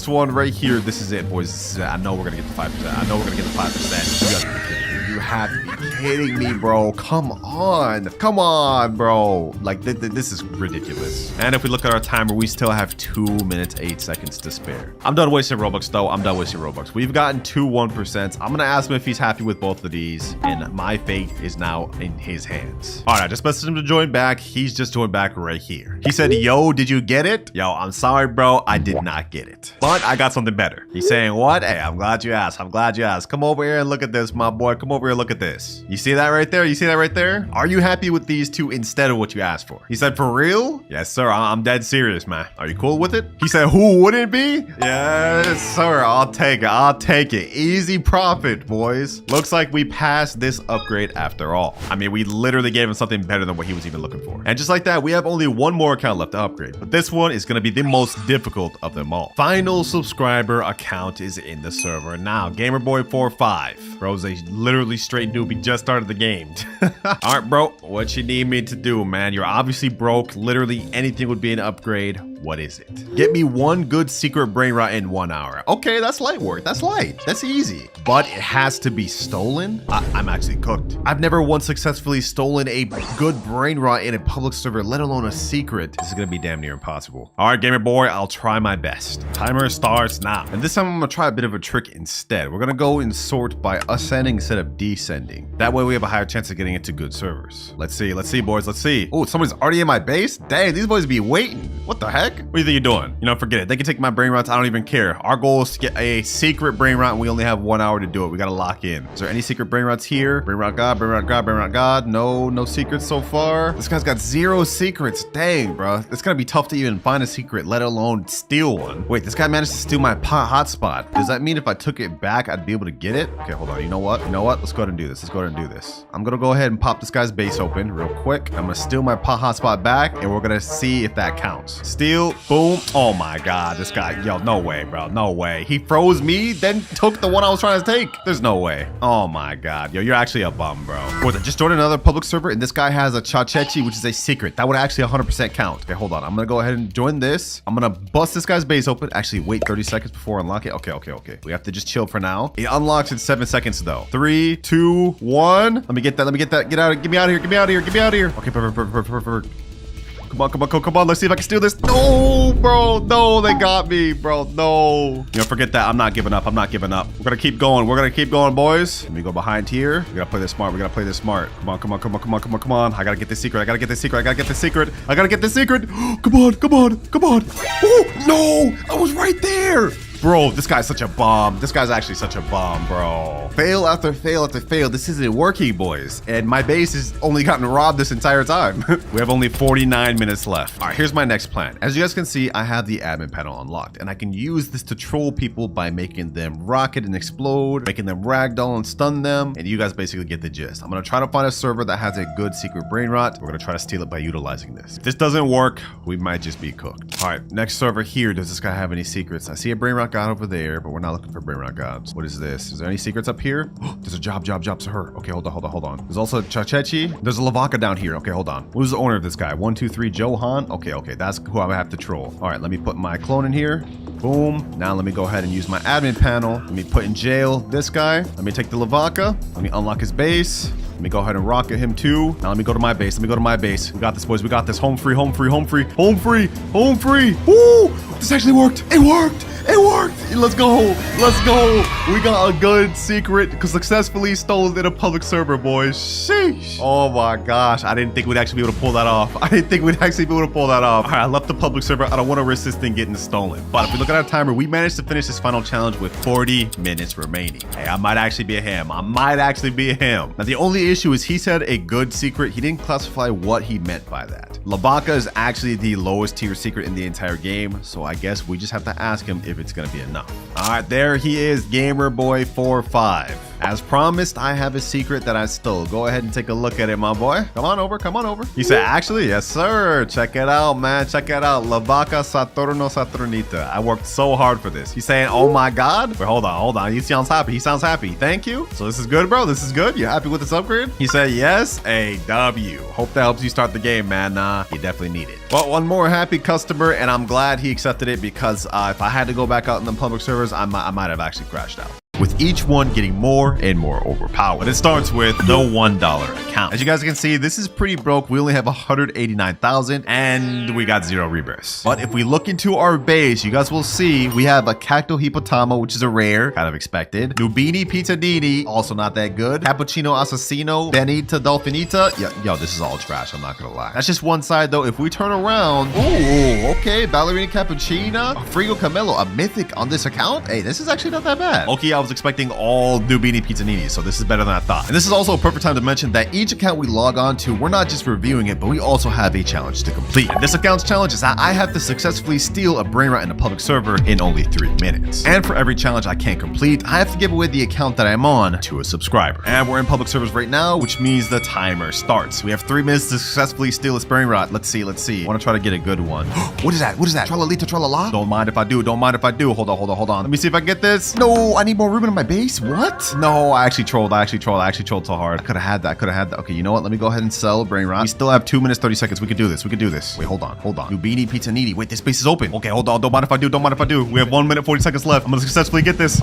one right here. This is it, boys. This is it. I know we're gonna get the 5%. I know we're gonna get the 5%. You gotta be kidding me. You have to be kidding me, bro. Come on. Come on, bro. Like, this is ridiculous. And if we look at our timer, we still have 2 minutes, 8 seconds to spare. I'm done wasting Robux, though. I'm done wasting Robux. We've gotten 2 1%. I'm gonna ask him if he's happy with both of these. And my fate is now in his hands. All right, I just messaged him to join back. He's just joined back right here. He said, yo, did you get it? Yo, I'm sorry, bro. I did not get it. But I got something better. He's saying, what? Hey, I'm glad you asked. I'm glad you asked. Come over here and look at this, my boy. Come over here and look at this. You see that right there? You see that right there? Are you happy with these 2 instead of what you asked for? He said, for real? Yes, sir. I'm dead serious, man. Are you cool with it? He said, who wouldn't be? Yes, sir. I'll take it. I'll take it. Easy profit, boys. Looks like we passed this upgrade after all. I mean, we literally gave him something better than what he was even looking for. And just like that, we have only 1 more account left to upgrade. But this one is going to be the most difficult of them all. Final subscriber account is in the server now. Gamerboy45. Bro's a literally straight newbie, just started the game. All right, bro, what you need me to do, man? You're obviously broke. Literally anything would be an upgrade. What is it? Get me one good secret brain rot in 1 hour. Okay, that's light work. That's light. That's easy. But it has to be stolen? I'm actually cooked. I've never once successfully stolen a good brain rot in a public server, let alone a secret. This is gonna be damn near impossible. All right, gamer boy, I'll try my best. Timer starts now. And this time I'm gonna try a bit of a trick instead. We're gonna go and sort by ascending instead of descending. That way we have a higher chance of getting into good servers. Let's see, boys, let's see. Oh, somebody's already in my base? Dang, these boys be waiting. What the heck? What do you think you're doing? You know, forget it. They can take my brain rots. I don't even care. Our goal is to get a secret brain rot, and we only have 1 hour to do it. We gotta lock in. Is there any secret brain rots here? Brain rot God, brain rot God, brain rot God. No secrets so far. This guy's got 0 secrets. Dang, bro. It's gonna be tough to even find a secret, let alone steal one. Wait, this guy managed to steal my hotspot. Does that mean if I took it back, I'd be able to get it? Okay, hold on. You know what? Let's go ahead and do this. I'm gonna go ahead and pop this guy's base open real quick. I'm gonna steal my hotspot back, and we're gonna see if that counts. Steal, boom. Oh my God, this guy, yo, no way, bro, no way. He froze me, then took the one I was trying to take. There's no way. Oh my God, yo, you're actually a bum, bro. Boys, I just joined another public server, and this guy has a Chachechi, which is a secret. That would actually 100% count. Okay, hold on. I'm gonna go ahead and join this. I'm gonna bust this guy's base open. Actually, wait 30 seconds before I unlock it. Okay. We have to just chill for now. It unlocks in 7 seconds though. 3, 2, 1. Let me get that. Get out. Get me out of here. Okay, perfect. Come on. Let's see if I can steal this. No, bro. No, they got me, bro. No. You know, forget that. I'm not giving up. We're gonna keep going. Boys. Let me go behind here. We gotta play this smart. Come on. I gotta get this secret. Come on. Oh, no. I was right there. Bro, this guy's such a bomb. This guy's actually such a bomb, bro. Fail after fail. This isn't working, boys. And my base has only gotten robbed this entire time. We have only 49 minutes left. All right, here's my next plan. As you guys can see, I have the admin panel unlocked, and I can use this to troll people by making them rocket and explode, making them ragdoll and stun them, and you guys basically get the gist. I'm gonna try to find a server that has a good secret brain rot. We're gonna try to steal it by utilizing this. If this doesn't work, we might just be cooked. All right, next server here. Does this guy have any secrets? I see a brain rot God over there, but we're not looking for Brainrot gods. What is this? Is there any secrets up here? There's a job to her. Okay, hold on. There's also a Chachechi. There's a Lavaka down here. Okay, hold on. Who's the owner of this guy? 1, 2, 3, Johan. Okay, that's who I have to troll. All right, let me put my clone in here. Boom. Now let me go ahead and use my admin panel. Let me put in jail this guy. Let me take the Lavaka. Let me unlock his base. Let me go ahead and rocket him too. Now let me go to my base. We got this, boys. We got this. Home free. Woo! This actually worked. It worked. Let's go. We got a good secret because successfully stolen in a public server, boys. Sheesh. Oh my gosh. I didn't think we'd actually be able to pull that off. All right, I left the public server. I don't want to risk this thing getting stolen. But if we look at our timer, we managed to finish this final challenge with 40 minutes remaining. Hey, I might actually be a him. Now, the only issue is he said a good secret. He didn't classify what he meant by that. Labaka is actually the lowest tier secret in the entire game. So I guess we just have to ask him if it's going to be enough. All right, there he is, Gamer Boy 45. As promised, I have a secret that I stole. Go ahead and take a look at it, my boy. Come on over. He said, actually, yes, sir. Check it out, man. Lavaka Saturno Saturnita. I worked so hard for this. He's saying, oh my God. Wait, hold on. He sounds happy. Thank you. So this is good, bro. You happy with this upgrade? He said, yes, a W. Hope that helps you start the game, man. You definitely need it. Well, one more happy customer, and I'm glad he accepted it because if I had to go back out in the public servers, I might have actually crashed out. With each one getting more and more overpowered. It starts with the $1 account. As you guys can see, this is pretty broke. We only have 189,000 and we got 0 rebirths. But if we look into our base, you guys will see we have a Cacto Hippotama, which is a rare, kind of expected. Nubini Pizzadini, also not that good. Cappuccino Assassino, Benita Dolfinita. Yo, this is all trash, I'm not gonna lie. That's just one side though. If we turn around, ooh, okay, Ballerina Cappuccina, Frigo Camelo, a mythic on this account. Hey, this is actually not that bad. Okay, I was expecting all Nubini Pizzanini, so this is better than I thought. And this is also a perfect time to mention that each account we log on to, we're not just reviewing it, but we also have a challenge to complete. And this account's challenge is that I have to successfully steal a brain rot in a public server in only 3 minutes. And for every challenge I can't complete, I have to give away the account that I'm on to a subscriber. And we're in public servers right now, which means the timer starts. We have 3 minutes to successfully steal this brain rot. Let's see. I want to try to get a good one. What is that? Tralalita tralala? Don't mind if I do. Hold on. Let me see if I can get this. No, I need more room in my base. What? No, I actually trolled so hard. I could have had that. Okay, you know what? Let me go ahead and sell Brainrot. We still have 2 minutes, 30 seconds. We could do this. We could do this. Wait, hold on. Nubini Pizza Needy. Wait, this space is open. Okay, hold on. Don't mind if I do. We have 1 minute, 40 seconds left. I'm gonna successfully get this.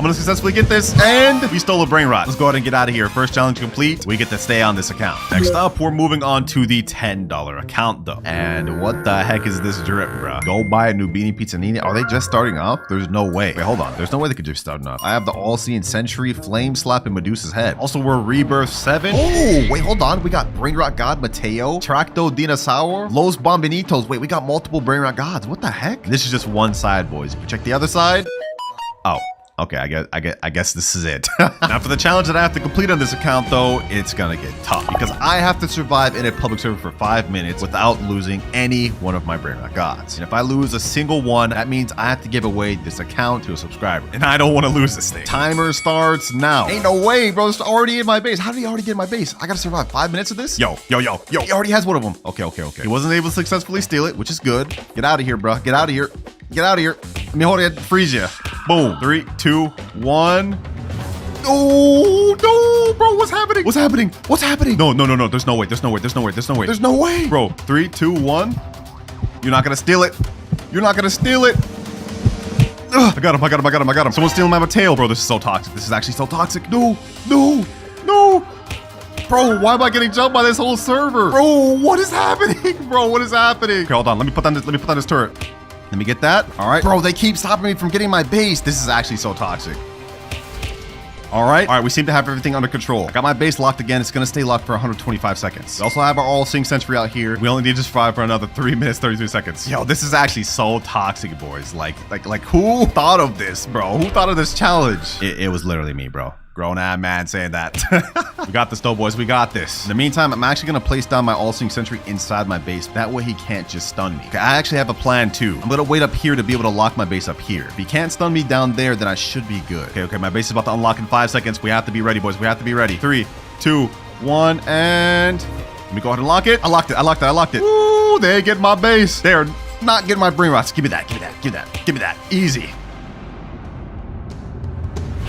And we stole a Brainrot. Let's go ahead and get out of here. First challenge complete. We get to stay on this account. Next up, we're moving on to the $10 account though. And what the heck is this drip, bro? Go buy a Nubini Pizza Needy. Are they just starting off? There's no way. Wait, hold on. There's no way they could just start off. I have the All-Seeing Sentry, Flame Slap, and Medusa's Head. Also, we're Rebirth 7. Oh, wait, hold on. We got Brainrot God Mateo, Tracto Dinosaur, Los Bombinitos. Wait, we got multiple Brainrot Gods. What the heck? This is just one side, boys. If you check the other side. Oh. Okay, I guess this is it. Now for the challenge that I have to complete on this account though, it's gonna get tough because I have to survive in a public server for 5 minutes without losing any one of my Brainrot Gods. And if I lose a single one, that means I have to give away this account to a subscriber. And I don't want to lose this thing. Timer starts now. Ain't no way, bro. It's already in my base. How did he already get in my base? I gotta survive 5 minutes of this? Yo. He already has one of them. Okay. He wasn't able to successfully steal it, which is good. Get out of here, bro. Get out of here. Let me hold it. Freeze you. Boom. 3, 2, 1. Oh, no, bro. What's happening? No. There's no way. Bro, 3, 2, 1. You're not going to steal it. Ugh, I got him. Someone's stealing my tail. Bro, this is so toxic. This is actually so toxic. No. Bro, why am I getting jumped by this whole server? Bro, what is happening? Okay, hold on. Let me put on this turret. Let me get that. All right. Bro, they keep stopping me from getting my base. This is actually so toxic. All right, we seem to have everything under control. I got my base locked again. It's gonna stay locked for 125 seconds. We also have our All-Seeing Sentry out here. We only need to survive for another 3 minutes, 33 seconds. Yo, this is actually so toxic, boys. Like who thought of this, bro? Who thought of this challenge? It was literally me, bro. Grown-ass man saying that. We got this though, boys. We got this. In the meantime, I'm actually gonna place down my All-Seeing Sentry inside my base. That way he can't just stun me. Okay, I actually have a plan too. I'm gonna wait up here to be able to lock my base up here. If he can't stun me down there, then I should be good. Okay, my base is about to unlock in 5 seconds. We have to be ready, boys. We have to be ready. 3, 2, 1, and let me go ahead and lock it. I locked it. Ooh, they get my base. They're not getting my Brainrots. Give me that. Easy.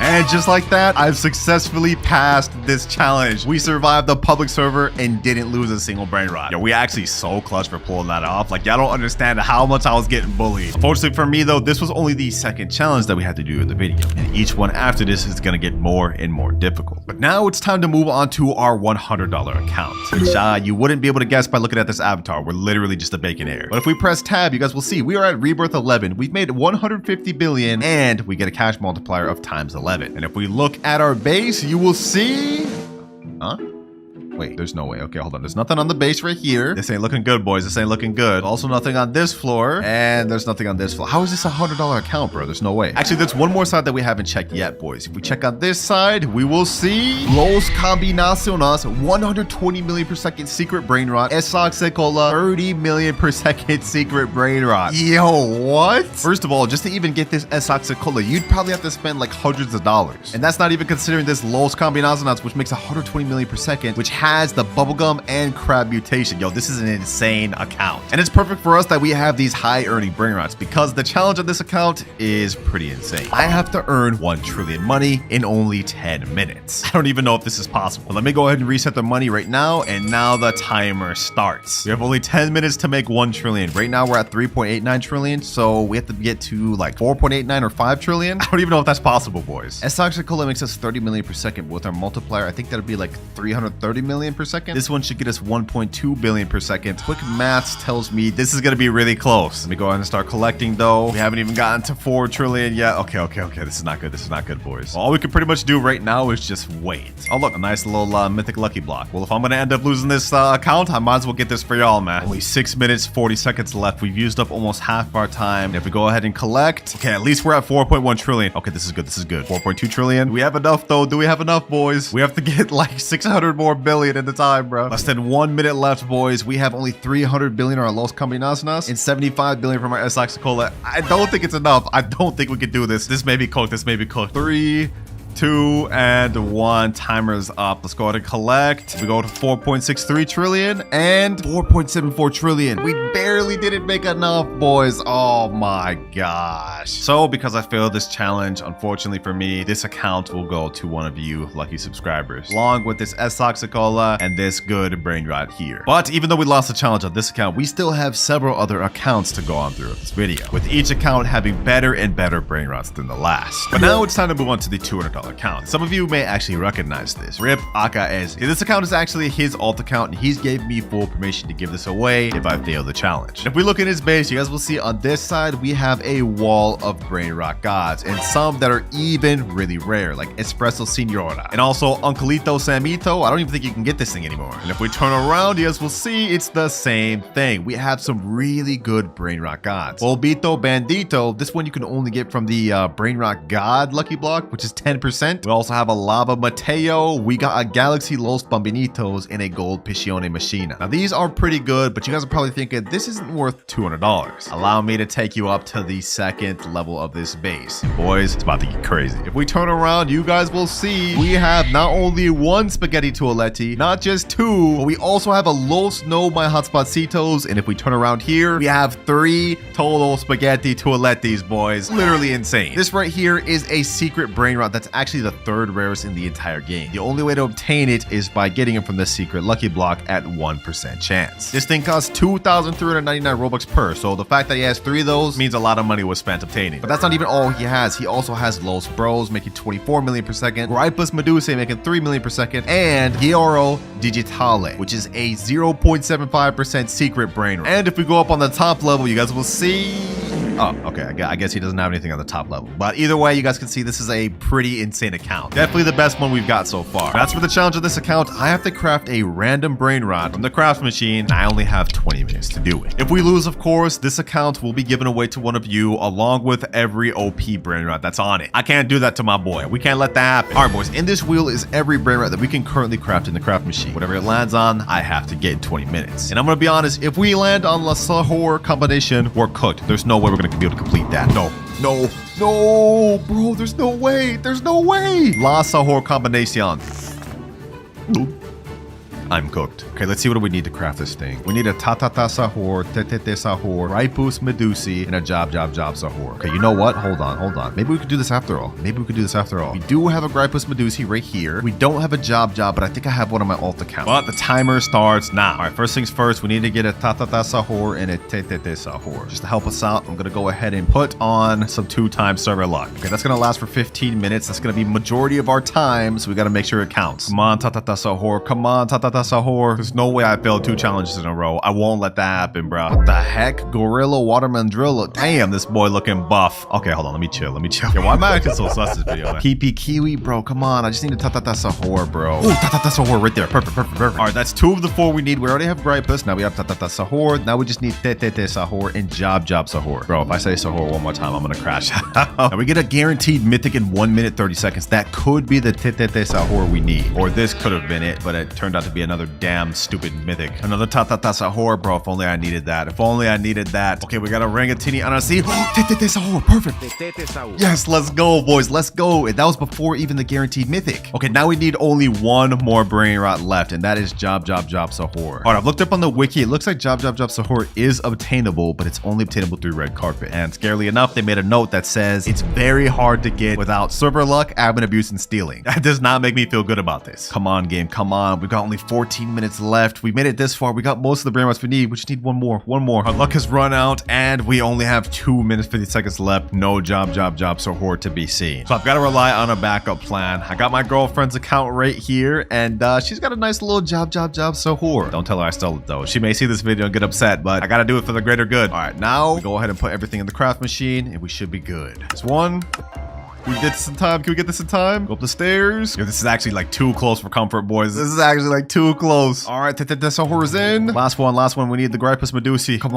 And just like that, I've successfully passed this challenge. We survived the public server and didn't lose a single Brainrot. Yo, we actually so clutch for pulling that off. Like, y'all don't understand how much I was getting bullied. Unfortunately for me though, this was only the second challenge that we had to do in the video. And each one after this is gonna get more and more difficult. But now it's time to move on to our $100 account, which you wouldn't be able to guess by looking at this avatar. We're literally just a bacon-air. But if we press tab, you guys will see we are at Rebirth 11. We've made 150 billion and we get a cash multiplier of times 11. And if we look at our base, you will see... Huh? Wait, there's no way. Okay, hold on. There's nothing on the base right here. This ain't looking good, boys. This ain't looking good. Also nothing on this floor. And there's nothing on this floor. How is this a $100 account, bro? There's no way. Actually, there's one more side that we haven't checked yet, boys. If we check on this side, we will see Los Combinaciones, 120 million per second secret Brainrot. Esoxicola, 30 million per second secret Brainrot. Yo, what? First of all, just to even get this Esoxicola, you'd probably have to spend like hundreds of dollars. And that's not even considering this Los Combinaciones, which makes 120 million per second, which has the bubblegum and crab mutation. Yo, this is an insane account. And it's perfect for us that we have these high earning Brainrots because the challenge of this account is pretty insane. I have to earn 1 trillion money in only 10 minutes. I don't even know if this is possible. But let me go ahead and reset the money right now. And now the timer starts. We have only 10 minutes to make 1 trillion. Right now we're at 3.89 trillion. So we have to get to like 4.89 or 5 trillion. I don't even know if that's possible, boys. Esoxicola makes us 30 million per second. With our multiplier, I think that'd be like 330 million per second. This one should get us 1.2 billion per second. Quick maths tells me this is gonna be really close. Let me go ahead and start collecting though. We haven't even gotten to 4 trillion yet. Okay. This is not good, boys. All we can pretty much do right now is just wait. Oh look, a nice little mythic lucky block. Well, if I'm gonna end up losing this account, I might as well get this for y'all, man. Only 6 minutes, 40 seconds left. We've used up almost half of our time. If we go ahead and collect, okay, at least we're at 4.1 trillion. Okay, this is good. 4.2 trillion. Do we have enough though? Do we have enough, boys? We have to get like 600 more billion at the time, bro. Less than 1 minute left, boys. We have only 300 billion on our Los Combinaciones and 75 billion from our Esoxicola. I don't think it's enough. I don't think we can do this. This may be cooked. 3, 2 and 1. Timer's up. Let's go ahead and collect. We go to 4.63 trillion and 4.74 trillion. We barely didn't make enough, boys. Oh my gosh. So because I failed this challenge, unfortunately for me, this account will go to one of you lucky subscribers, along with this S-Toxicola and this good Brainrot here. But even though we lost the challenge on this account, we still have several other accounts to go on through this video, with each account having better and better Brainrots than the last. But now it's time to move on to the $200 account. Some of you may actually recognize this. Rip Akaez. This account is actually his alt account, and he's gave me full permission to give this away if I fail the challenge. If we look at his base, you guys will see on this side, we have a wall of Brainrot gods, and some that are even really rare, like Espresso Signora, and also Uncleito Samito. I don't even think you can get this thing anymore. And if we turn around, you guys will see it's the same thing. We have some really good Brainrot gods. Bolbito Bandito, this one you can only get from the Brainrot God lucky block, which is 10%. We also have a Lava Mateo. We got a Galaxy Los Bambinitos and a gold Piscione Machina. Now these are pretty good, but you guys are probably thinking this isn't worth $200. Allow me to take you up to the second level of this base. And boys, it's about to get crazy. If we turn around, you guys will see we have not only one Spaghetti Toaletti, not just two, but we also have a Los No My Hotspotcitos. And if we turn around here, we have 3 total Spaghetti Toalettis, boys. Literally insane. This right here is a secret Brainrot that's actually the 3rd rarest in the entire game. The only way to obtain it is by getting it from the secret lucky block at 1% chance. This thing costs 2,399 Robux per, so the fact that he has 3 of those means a lot of money was spent obtaining. But that's not even all he has. He also has Los Bros making 24 million per second, Gripus Medusa making 3 million per second, and Gioro Digitale, which is a 0.75% secret Brainrot. And if we go up on the top level, you guys will see... Oh, okay. I guess he doesn't have anything on the top level. But either way, you guys can see this is a pretty insane account. Definitely the best one we've got so far. That's for the challenge of this account. I have to craft a random Brainrot from the craft machine, and I only have 20 minutes to do it. If we lose, of course, this account will be given away to one of you, along with every OP Brainrot that's on it. I can't do that to my boy. We can't let that happen. All right, boys. In this wheel is every Brainrot that we can currently craft in the craft machine. Whatever it lands on, I have to get in 20 minutes. And I'm going to be honest, if we land on La Sahor combination, we're cooked. There's no way we're going to be able to complete that. No, bro, there's no way. La Sahor combination. Nope. I'm cooked. Okay, let's see what do we need to craft this thing. We need a Tatata Sahor, Tetete Sahor, Ripus Medusi, and a Job Sahor. Okay, you know what? Hold on. Maybe we could do this after all. We do have a Gripus Medusi right here. We don't have a Job, but I think I have one on my alt account. But the timer starts now. All right, first things first, we need to get a Tatata Sahor and a Tetete Sahor. Just to help us out, I'm going to go ahead and put on some 2-time server luck. Okay, that's going to last for 15 minutes. That's going to be majority of our time, so we got to make sure it counts. Come on, Tatata Sahor. Come on, Tatata Sahor. There's no way I failed 2 challenges in a row. I won't let that happen, bro. What the heck? Gorilla Waterman Drill. Damn, this boy looking buff. Okay, hold on. Let me chill. Yeah, why am I acting so sus this video? PP Kiwi, bro. Come on. I just need a Tatata Sahor, bro. Ooh, Tatata Sahor right there. Perfect. All right, that's 2 of the 4 we need. We already have Gripus. Now we have Tatata Sahor. Now we just need Tetete Sahor and Job Sahor. Bro, if I say Sahor one more time, I'm gonna crash. Now we get a guaranteed mythic in 1 minute 30 seconds. That could be the Tetete Sahor we need. Or this could have been it, but it turned out to be another damn stupid mythic. Another Tatata Sahor, bro. If only I needed that. Okay, we got a Rangatini Anasi. Oh, Tetete Sahor. Perfect. Yes, let's go, boys. Let's go. And that was before even the guaranteed mythic. Okay, now we need only 1 more Brainrot left, and that is Job Sahor. All right, I've looked up on the wiki. It looks like Job Sahor is obtainable, but it's only obtainable through red carpet. And scarily enough, they made a note that says it's very hard to get without server luck, admin abuse, and stealing. That does not make me feel good about this. Come on, game. Come on. We've got only 14 minutes left. We made it this far. We got most of the Brainrots we need. We just need one more. Our luck has run out, and we only have 2 minutes 50 seconds left. No Job Sahor to be seen. So I've got to rely on a backup plan. I got my girlfriend's account right here, and she's got a nice little Job Sahor. Don't tell her I stole it though. She may see this video and get upset, but I gotta do it for the greater good. All right, now we go ahead and put everything in the craft machine, and we should be good. This one. Can we get this in time? Go up the stairs. Yo, this is actually like too close for comfort, boys. This is actually like too close. All right, Sahor is in. Last one. We need the Gripus Medusi. Come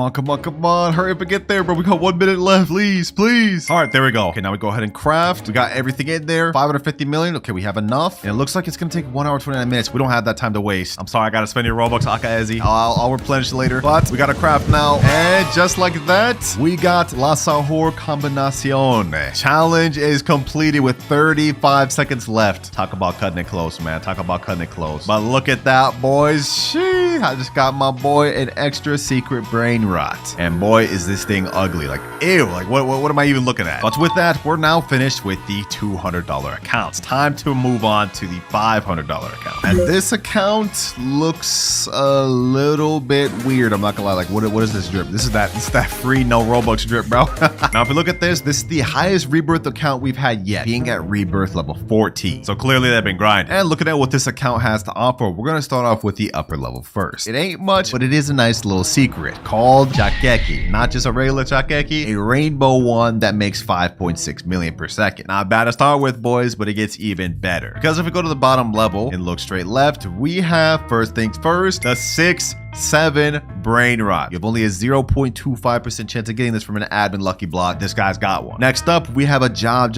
on. Hurry up and get there, bro. We got 1 minute left. Please. All right, there we go. Okay, now we go ahead and craft. We got everything in there. 550 million. Okay, we have enough. And it looks like it's gonna take 1 hour, 29 minutes. We don't have that time to waste. I'm sorry, I gotta spend your Robux, Akaezi. I'll replenish later. But we gotta craft now. And just like that, we got La Sahor Combinacion. Challenge is complete. completed with 35 seconds left. Talk about cutting it close, man. Talk about cutting it close. But look at that, boys. Sheesh, I just got my boy an extra secret Brainrot. And boy, is this thing ugly. Like, ew, like what am I even looking at? But with that, we're now finished with the $200 accounts. Time to move on to the $500 account. And this account looks a little bit weird. I'm not gonna lie. Like, what is this drip? This is that free no Robux drip, bro. Now, if you look at this is the highest rebirth account we've had yet, being at rebirth level 14. So clearly they've been grinding. And looking at what this account has to offer, we're gonna start off with the upper level first. It ain't much, but it is a nice little secret called Chakeki. Not just a regular Chakeki, a rainbow one that makes 5.6 million per second. Not bad to start with, boys, but it gets even better. Because if we go to the bottom level and look straight left, we have, first things first, the 6-7 Brainrot. You have only a 0.25% chance of getting this from an admin lucky block. This guy's got one. Next up, we have a job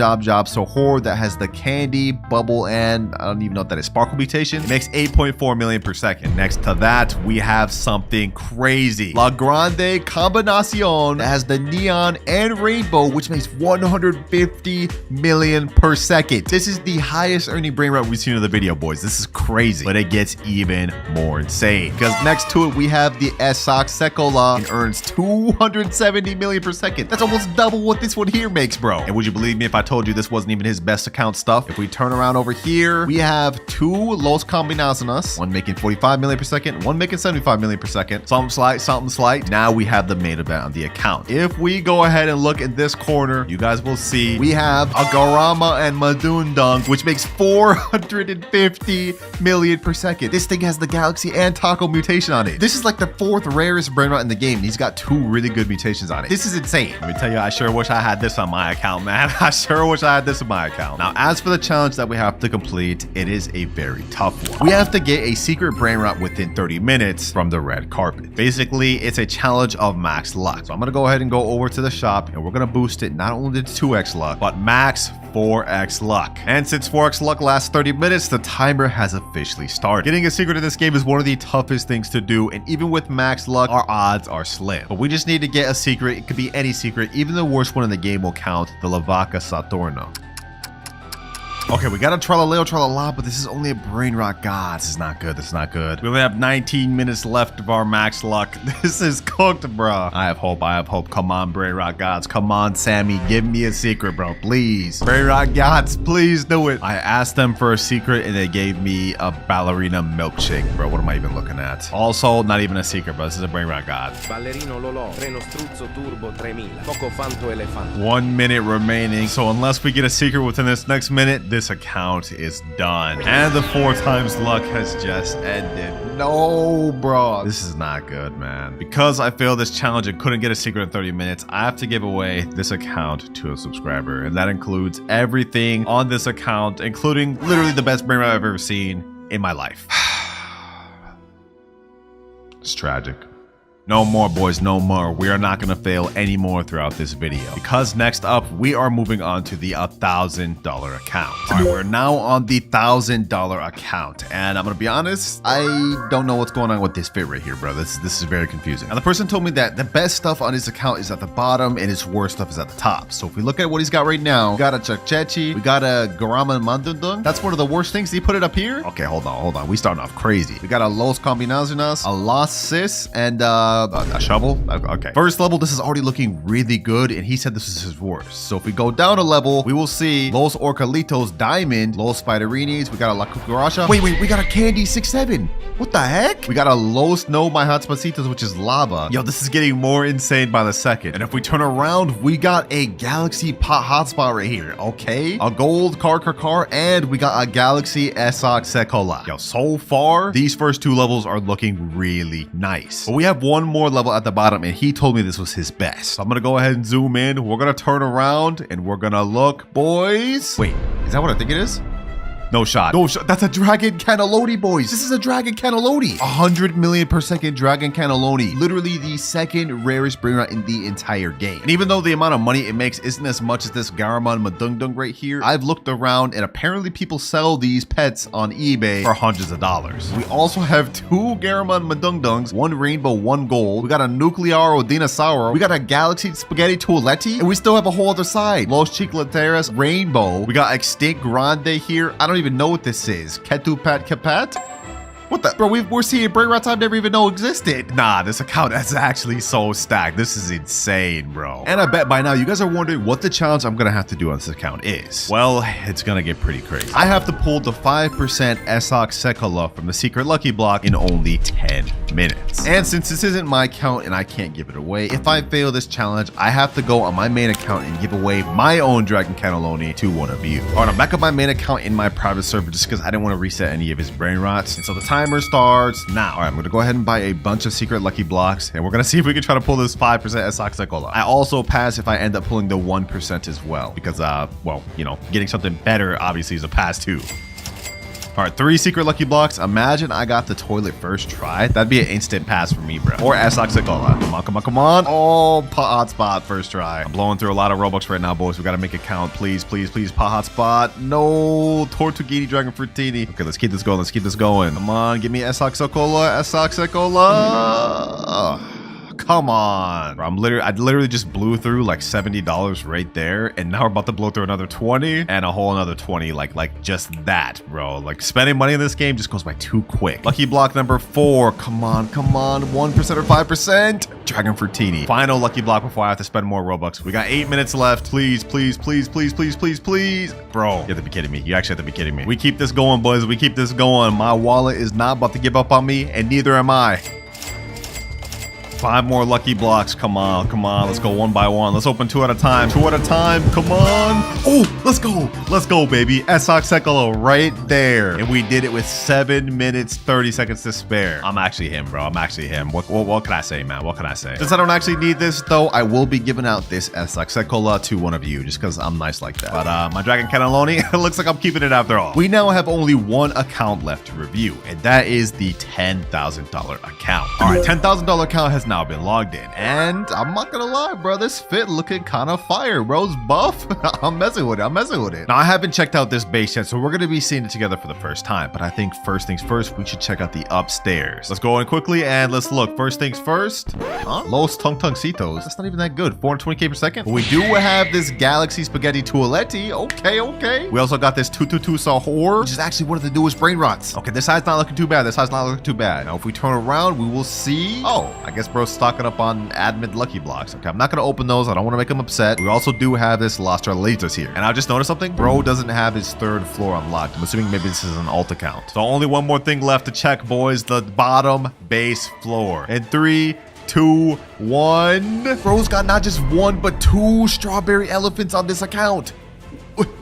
so horde that has the candy, bubble, and I don't even know what that is, sparkle mutation. It makes 8.4 million per second. Next to that, we have something crazy. La Grande Combinacion that has the neon and rainbow, which makes 150 million per second. This is the highest earning Brainrot we've seen in the video, boys. This is crazy, but it gets even more insane because next to it, we have the Esoc Sekola and earns 270 million per second. That's almost double what this one here makes, bro. And would you believe me if I told you this wasn't even his best account stuff? If we turn around over here, we have two Los Combinaciones, one making 45 million per second, one making 75 million per second. Something slight. Now we have the main event on the account. If we go ahead and look in this corner, you guys will see we have a Garama and Madundung, which makes 450 million per second. This thing has the Galaxy and Taco mutation on it. This is like the 4th rarest Brainrot in the game. He's got 2 really good mutations on it. This is insane. Let me tell you, I sure wish I had this on my account, man. I sure wish I had this on my account. Now, as for the challenge that we have to complete, it is a very tough one. We have to get a secret Brainrot within 30 minutes from the red carpet. Basically, it's a challenge of max luck. So I'm gonna go ahead and go over to the shop and we're gonna boost it not only to 2x luck, but max 4x luck. And since 4x luck lasts 30 minutes, the timer has officially started. Getting a secret in this game is one of the toughest things to do, and even with max luck, our odds are slim. But we just need to get a secret. It could be any secret. Even the worst one in the game will count, the Lavaca Saturno. Okay, we got a Tralala, but this is only a Brainrot. God, this is not good. This is not good. We only have 19 minutes left of our max luck. This is cooked, bro. I have hope. Come on, Brainrot gods. Come on, Sammy. Give me a secret, bro. Please. Brainrot gods, please do it. I asked them for a secret, and they gave me a ballerina milkshake, bro. What am I even looking at? Also, not even a secret, bro. This is a Brainrot god.
Ballerino Lolo, Treno Struzzo Turbo 3000, Coco Fanto Elefanto.
1 minute remaining. So unless we get a secret within this next minute, this account is done. And the 4 times luck has just ended. No, bro. This is not good, man. Because I failed this challenge and couldn't get a secret in 30 minutes, I have to give away this account to a subscriber. And that includes everything on this account, including literally the best Brainrot I've ever seen in my life. It's tragic. No more, boys, no more. We are not gonna fail anymore throughout this video. Because next up, we are moving on to the $1,000 account. All right, we're now on the $1,000 account. And I'm gonna be honest, I don't know what's going on with this fit right here, bro. This is very confusing. And the person told me that the best stuff on his account is at the bottom and his worst stuff is at the top. So if we look at what he's got right now, we got a Chakchechi, we got a Garama and Mandundung. That's one of the worst things. He put it up here? Okay, hold on. We starting off crazy. We got a Los Combinaciones, a Las Sis, and a shovel. Okay, first level, this is already looking really good, and he said this is his worst. So if we go down a level, we will see Los Orcalitos Diamond, Los Spiderinis, we got a La Cucaracha. Wait, we got a Candy 6-7. What the heck? We got a Los No My Hotspacitos, which is lava. Yo, this is getting more insane by the second. And if we turn around, we got a Galaxy Pot Hotspot right here. Okay, a gold car, and we got a Galaxy Esoc Sekola. Yo, so far, these first 2 levels are looking really nice. But we have one more level at the bottom, and he told me this was his best. So I'm gonna go ahead and zoom in. We're gonna turn around, and we're gonna look, boys. Wait, is that what I think it is? No shot. No shot. That's a dragon cannelloni, boys. This is a dragon cannelloni. 100 million per second dragon cannelloni. Literally the second rarest Brainrot in the entire game. And even though the amount of money it makes isn't as much as this Garamon Madungdung right here, I've looked around and apparently people sell these pets on eBay for hundreds of dollars. We also have 2 Garamon Madungdungs, 1 rainbow, 1 gold. We got a Nuclearo Dinosauro. We got a Galaxy Spaghetti Toiletti, and we still have a whole other side. Los Chicleteras Rainbow. We got Extinct Grande here. I don't even know what this is. Ketupat Kapat? What the? Bro, we're seeing Brainrots I've never even know existed. Nah, this account is actually so stacked. This is insane, bro. And I bet by now you guys are wondering what the challenge I'm gonna have to do on this account is. Well, it's gonna get pretty crazy. I have to pull the 5% Esok Sekola from the secret lucky block in only 10 minutes. And since this isn't my account and I can't give it away, if I fail this challenge, I have to go on my main account and give away my own Dragon Cannelloni to one of you. All right, I'm back on my main account in my private server just because I didn't want to reset any of his Brainrots. And so the timer starts now. All right, I'm gonna go ahead and buy a bunch of secret lucky blocks and we're gonna see if we can try to pull this 5% Esok Sekola. I also pass if I end up pulling the 1% as well because, well, you know, getting something better obviously is a pass too. All right, 3 secret lucky blocks. Imagine I got the toilet first try. That'd be an instant pass for me, bro. Or Esok Sekola. Come on, come on, come on. Oh, pot hotspot first try. I'm blowing through a lot of Robux right now, boys. We gotta make it count. Please, please, please. Pot hotspot. No. Tortuguini Dragon Fruitini. Okay, let's keep this going. Let's keep this going. Come on, give me Esok Sekola. Esok Sekola. Come on, bro. I literally just blew through like $70 right there, and now we're about to blow through another 20 and a whole another 20, like just that, bro. Like spending money in this game just goes by too quick. Lucky block number 4. Come on, come on. 1% or 5%. Dragon Fruitini. Final lucky block before I have to spend more Robux. We got 8 minutes left. Please, please, please, please, please, please, please. Bro, you have to be kidding me. You actually have to be kidding me. We keep this going, boys. We keep this going. My wallet is not about to give up on me, and neither am I. 5 more lucky blocks. Come on, come on. Let's go one by one. Let's open 2 at a time. 2 at a time. Come on. Oh, let's go. Let's go, baby. Esok Sekola right there. And we did it with 7 minutes, 30 seconds to spare. I'm actually him, bro. I'm actually him. What can I say, man? What can I say? Since I don't actually need this, though, I will be giving out this Esok Sekola to one of you just because I'm nice like that. But my Dragon Cannelloni, it looks like I'm keeping it after all. We now have only 1 account left to review, and that is the $10,000 account. All right, $10,000 account has now been logged in, and I'm not gonna lie, bro, this fit looking kind of fire. Bro's buff. I'm messing with it. I'm messing with it. Now, I haven't checked out this base yet, so we're gonna be seeing it together for the first time, but I think first things first, we should check out the upstairs. Let's go in quickly and let's look. First things first. Los Tungtungcitos. That's not even that good. 420k per second. But we do have this Galaxy Spaghetti Toiletti. Okay, okay. We also got this 222 Sahur, which is actually one of the newest Brainrots. Okay, this side's not looking too bad. This side's not looking too bad. Now, if we turn around, we will see. Oh, I guess bro's stocking up on admin lucky blocks. Okay, I'm not gonna open those. I don't want to make him upset. We also do have this Lost Laters here. And I just noticed something. Bro doesn't have his 3rd floor unlocked. I'm assuming maybe this is an alt account. So only one more thing left to check, boys. The bottom base floor. In 3, 2, 1. Bro's got not just 1, but 2 strawberry elephants on this account.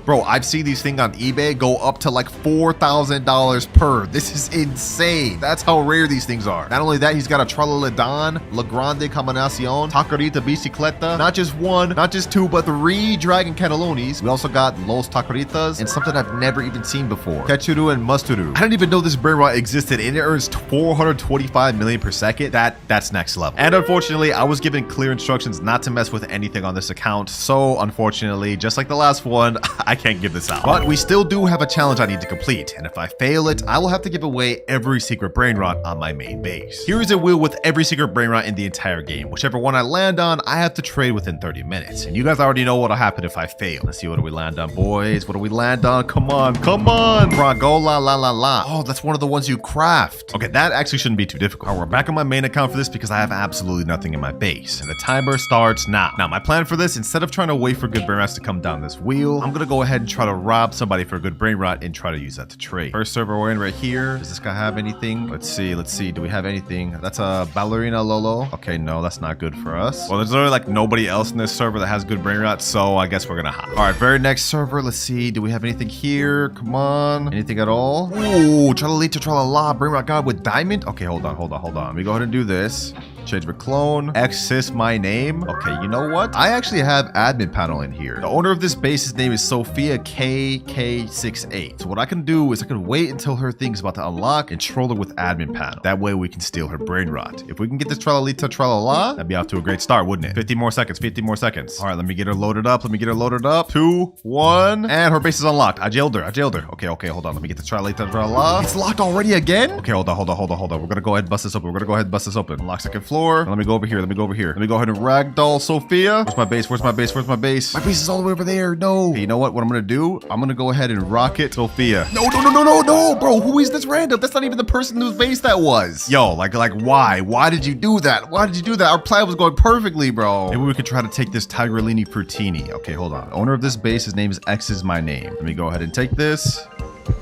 Bro, I've seen these things on eBay go up to like $4,000 per. This is insane. That's how rare these things are. Not only that, he's got a Tralaladon, La Grande Combinacion, Tacarita Bicicleta. Not just 1, not just 2, but 3 Dragon Cannellonis. We also got Los Tacaritas and something I've never even seen before. Kechuru and Musturu. I didn't even know this Brainrot existed, and it earns 425 million per second. That's next level. And unfortunately, I was given clear instructions not to mess with anything on this account. So unfortunately, just like the last one, I can't give this out. But we still do have a challenge I need to complete, and if I fail it, I will have to give away every secret Brainrot on my main base. Here is a wheel with every secret Brainrot in the entire game. Whichever one I land on, I have to trade within 30 minutes. And you guys already know what'll happen if I fail. Let's see, what do we land on, boys? What do we land on? Come on, come on! Bragola la la la. Oh, that's one of the ones you craft. Okay, that actually shouldn't be too difficult. All right, we're back on my main account for this because I have absolutely nothing in my base. And the timer starts now. Now, my plan for this, instead of trying to wait for good Brainrots to come down this wheel, I'm gonna go ahead and try to rob somebody for a good Brainrot and try to use that to trade. First server we're in right here. Does this guy have anything? Let's see. Let's see. Do we have anything? That's a Ballerina Lolo. Okay, no, that's not good for us. Well, there's literally like nobody else in this server that has good Brainrots, so I guess we're gonna hop. All right, very next server. Let's see. Do we have anything here? Come on. Anything at all? Ooh, Tralalita Tralala. Brainrot God with diamond? Okay, hold on. Let me go ahead and do this. Change my clone. Access my name. Okay, you know what? I actually have admin panel in here. The owner of this base, his name is is Sophia KK68. So what I can do is I can wait until her thing's about to unlock and troll her with admin panel. That way we can steal her Brainrot. If we can get this tralalita tralala, that'd be off to a great start, wouldn't it? 50 more seconds, 50 more seconds. All right, let me get her loaded up. 2, 1, and her base is unlocked. I jailed her. Okay, hold on. Let me get the tralalita tralala. It's locked already again? Okay, hold on. We're gonna go ahead and bust this open. Unlock second floor. Let me go over here. Let me go ahead and ragdoll Sophia. Where's my base? My base is all the way over there. No. Okay, you know what I'm gonna do? I'm gonna go ahead and rocket Sophia. No, bro. Who is this random? That's not even the person whose base that was. Yo, like why? Why did you do that? Our plan was going perfectly, bro. Maybe we could try to take this Tigerlini Frutini. Okay, hold on. Owner of this base, his name is X is my name. Let me go ahead and take this.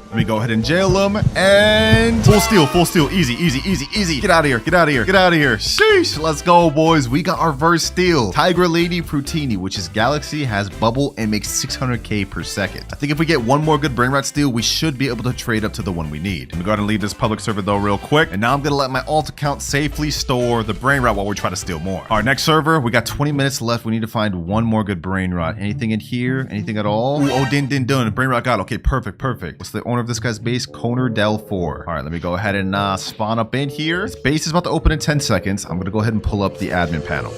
Let me go ahead and jail him, and full steal, easy. Get out of here. Sheesh, let's go, boys. We got our first steal. Tigerlini Frutini, which is Galaxy, has bubble, and makes 600k per second. I think if we get one more good Brainrot steal, we should be able to trade up to the one we need. Let me go ahead and leave this public server though real quick, and now I'm gonna let my alt account safely store the Brainrot while we try to steal more. Our next server, we got 20 minutes left. We need to find one more good Brainrot. Anything in here? Anything at all? Ooh, oh, din. Brainrot got it. Okay, perfect. What's the owner of this guy's base? Koner Del 4. All right, let me go ahead and spawn up in here. His base is about to open in 10 seconds. I'm gonna go ahead and pull up the admin panel.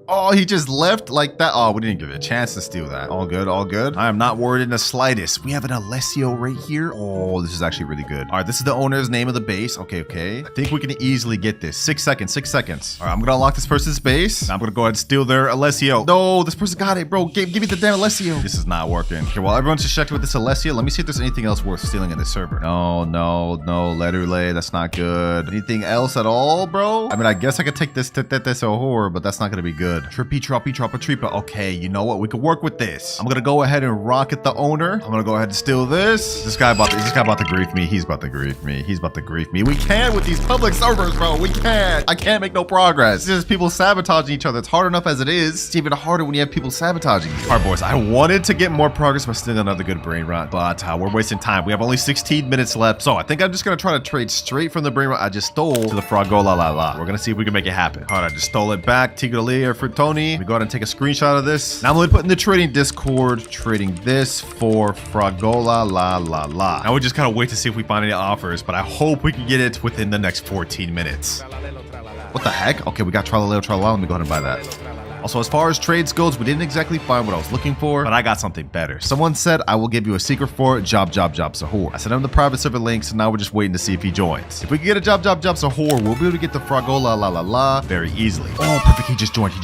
Oh, he just left like that. Oh, we didn't give it a chance to steal that. All good. I am not worried in the slightest. We have an Alessio right here. Oh, this is actually really good. All right, this is the owner's name of the base. Okay. I think we can easily get this. 6 seconds. All right, I'm gonna unlock this person's base. Now I'm gonna go ahead and steal their Alessio. No, this person got it, bro. Give me the damn Alessio. This is not working. Okay, while everyone's distracted with this Alessio, let me see if there's anything else worth stealing in this server. No. Letterlay, that's not good. Anything else at all, bro? I mean, I guess I could take this horror, but that's not gonna be good. Tripa. Okay, you know what? We could work with this. I'm gonna go ahead and rocket the owner. I'm gonna go ahead and steal this. This guy about to grief me. He's about to grief me. We can't with these public servers, bro. We can't. I can't make no progress. It's just people sabotaging each other. It's hard enough as it is. It's even harder when you have people sabotaging you. All right, boys. I wanted to get more progress by stealing another good Brainrot, but we're wasting time. We have only 16 minutes left, so I think I'm just gonna try to trade straight from the Brainrot I just stole to the Fragola la. We're gonna see if we can make it happen. All right, I just stole it back. Tigalia for Tony. Let me go ahead and take a screenshot of this. Now I'm going to put in the trading Discord, trading this for Fragola la. Now we just kind of wait to see if we find any offers, but I hope we can get it within the next 14 minutes. What the heck? Okay, we got Tralaleo Tralala. Let me go ahead and buy that. Also, as far as trades goes, we didn't exactly find what I was looking for, but I got something better. Someone said, I will give you a secret for job Sahur. I sent him the private server link, so now we're just waiting to see if he joins. If we can get a job Sahur, we'll be able to get the Fragola la very easily. Oh, perfect. He just joined.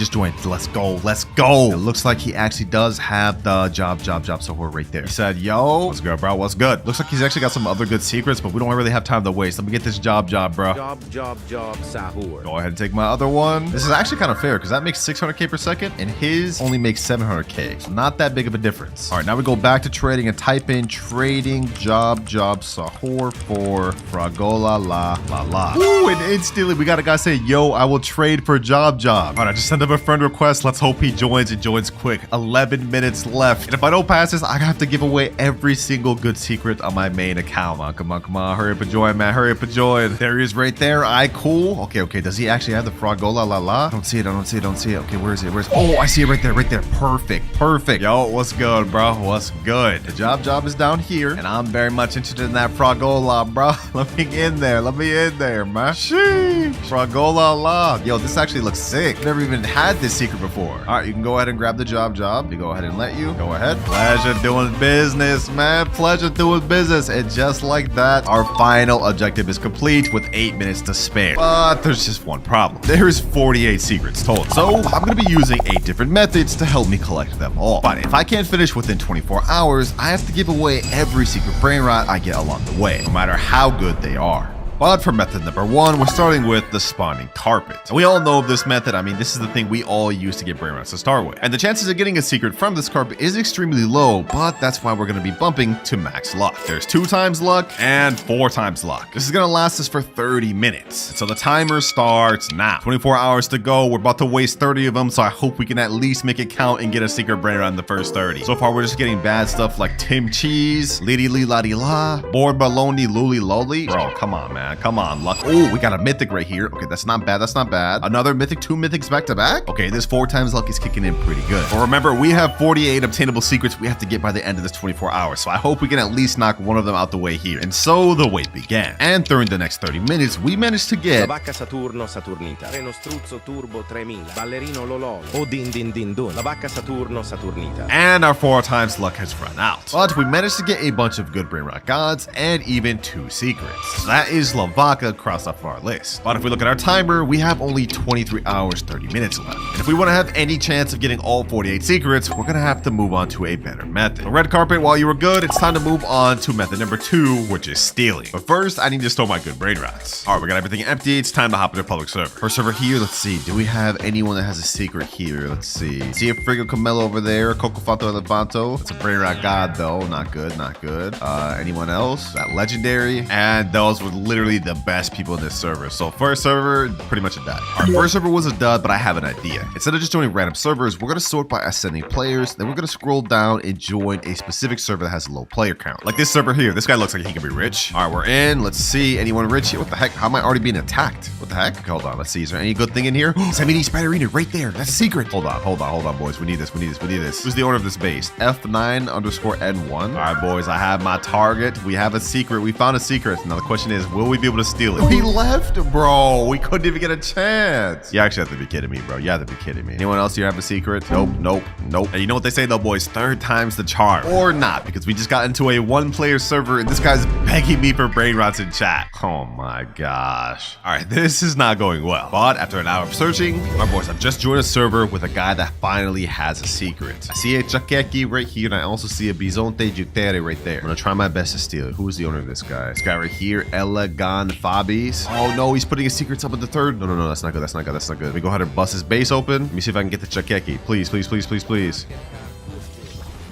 Let's go. It looks like he actually does have the job Sahur right there. He said, yo, what's good, bro? What's good? Looks like he's actually got some other good secrets, but we don't really have time to waste. Let me get this job, bro.
Job, Sahur.
Go ahead and take my other one. This is actually kind of fair because that makes 600k per second, and his only makes 700k. So not that big of a difference. All right, now we go back to trading and type in trading job Sahur for Fragola la. Ooh, and instantly we got a guy say, yo, I will trade for job. All right, I just sent him a friend request. Let's hope he joins and joins quick. 11 minutes left. And if I don't pass this, I have to give away every single good secret on my main account. Come on. Hurry up and join, man. There he is right there. Cool. Okay. Does he actually have the Fragola la? I don't see it. Okay, where is it? Oh, I see it right there. Perfect. Yo, what's good, bro? What's good? The job is down here, and I'm very much interested in that Fragola, bro. Let me in there, man. Sheesh. Fragola la. Yo, this actually looks sick. I've never even had this secret before. All right, you can go ahead and grab the job. We go ahead and let you. Go ahead. Pleasure doing business, man. And just like that, our final objective is complete with 8 minutes to spare. But there's just one problem. There's 48 secrets total. So I'm going to be using 8 different methods to help me collect them all. But if I can't finish within 24 hours, I have to give away every secret Brainrot I get along the way, no matter how good they are. But for method number 1, we're starting with the spawning carpet. And we all know of this method. I mean, this is the thing we all use to get Brainrots to start with. And the chances of getting a secret from this carpet is extremely low, but that's why we're going to be bumping to max luck. There's 2 times luck and 4 times luck. This is going to last us for 30 minutes. And so the timer starts now. 24 hours to go. We're about to waste 30 of them, so I hope we can at least make it count and get a secret Brainrot in the first 30. So far, we're just getting bad stuff like Tim Cheese, Liddy Lee La Di La, Board Baloney Luli Loli. Bro, come on, man. man. Come on, luck. Oh, we got a mythic right here. Okay, that's not bad. That's not bad. Another mythic, 2 mythics back to back. Okay, this 4 times luck is kicking in pretty good. But remember, we have 48 obtainable secrets we have to get by the end of this 24 hours. So I hope we can at least knock one of them out the way here. And so the wait began. And during the next 30 minutes, we managed to get
La vacca Saturno Saturnita, treno struzzo turbo 3000, ballerino lololo, o din din din dun. La vacca Saturno Saturnita.
and our 4 times luck has run out. But we managed to get a bunch of good Brainrot gods and even 2 secrets. So that is La Vaca crossed off our list. But if we look at our timer, we have only 23 hours, 30 minutes left. And if we want to have any chance of getting all 48 secrets, we're going to have to move on to a better method. The red carpet, while you were good, it's time to move on to method number 2, which is stealing. But first, I need to store my good Brainrots. All right, we got everything empty. It's time to hop into public server. First server here, let's see. Do we have anyone that has a secret here? Let's see. See a Frigo Camelo over there. Coco Fanto Elefanto. It's a Brainrot god, though. Not good, not good. Anyone else? That legendary. And those were literally the best people in this server. So first server, pretty much a dud. Our first server was a dud, but I have an idea. Instead of just joining random servers, we're going to sort by ascending players. Then we're going to scroll down and join a specific server that has a low player count. Like this server here. This guy looks like he can be rich. All right, we're in. Let's see. Anyone rich here? What the heck? How am I already being attacked? What the heck? Hold on. Let's see. Is there any good thing in here? Samini Spiderina right there. That's a secret. Hold on, boys. We need this. Who's the owner of this base? F9_N1. All right, boys. I have my target. We have a secret. We found a secret. Now the question is, will we be able to steal it? We left, bro. We couldn't even get a chance. You actually have to be kidding me, bro. You have to be kidding me. Anyone else here have a secret? Nope. And you know what they say though, boys? 3rd time's the charm. Or not, because we just got into a 1-player server and this guy's begging me for Brainrots in chat. Oh my gosh. All right, this is not going well. But after an hour of searching, my boys, I've just joined a server with a guy that finally has a secret. I see a Chakeki right here, and I also see a Bisonte Jutere right there. I'm gonna try my best to steal it. Who is the owner of this guy? This guy right here, Elegan Fabis. Oh no, he's putting his secrets up in the 3rd. No, that's not good. Let me go ahead and bust his base open. Let me see if I can get the Chakeki. Please.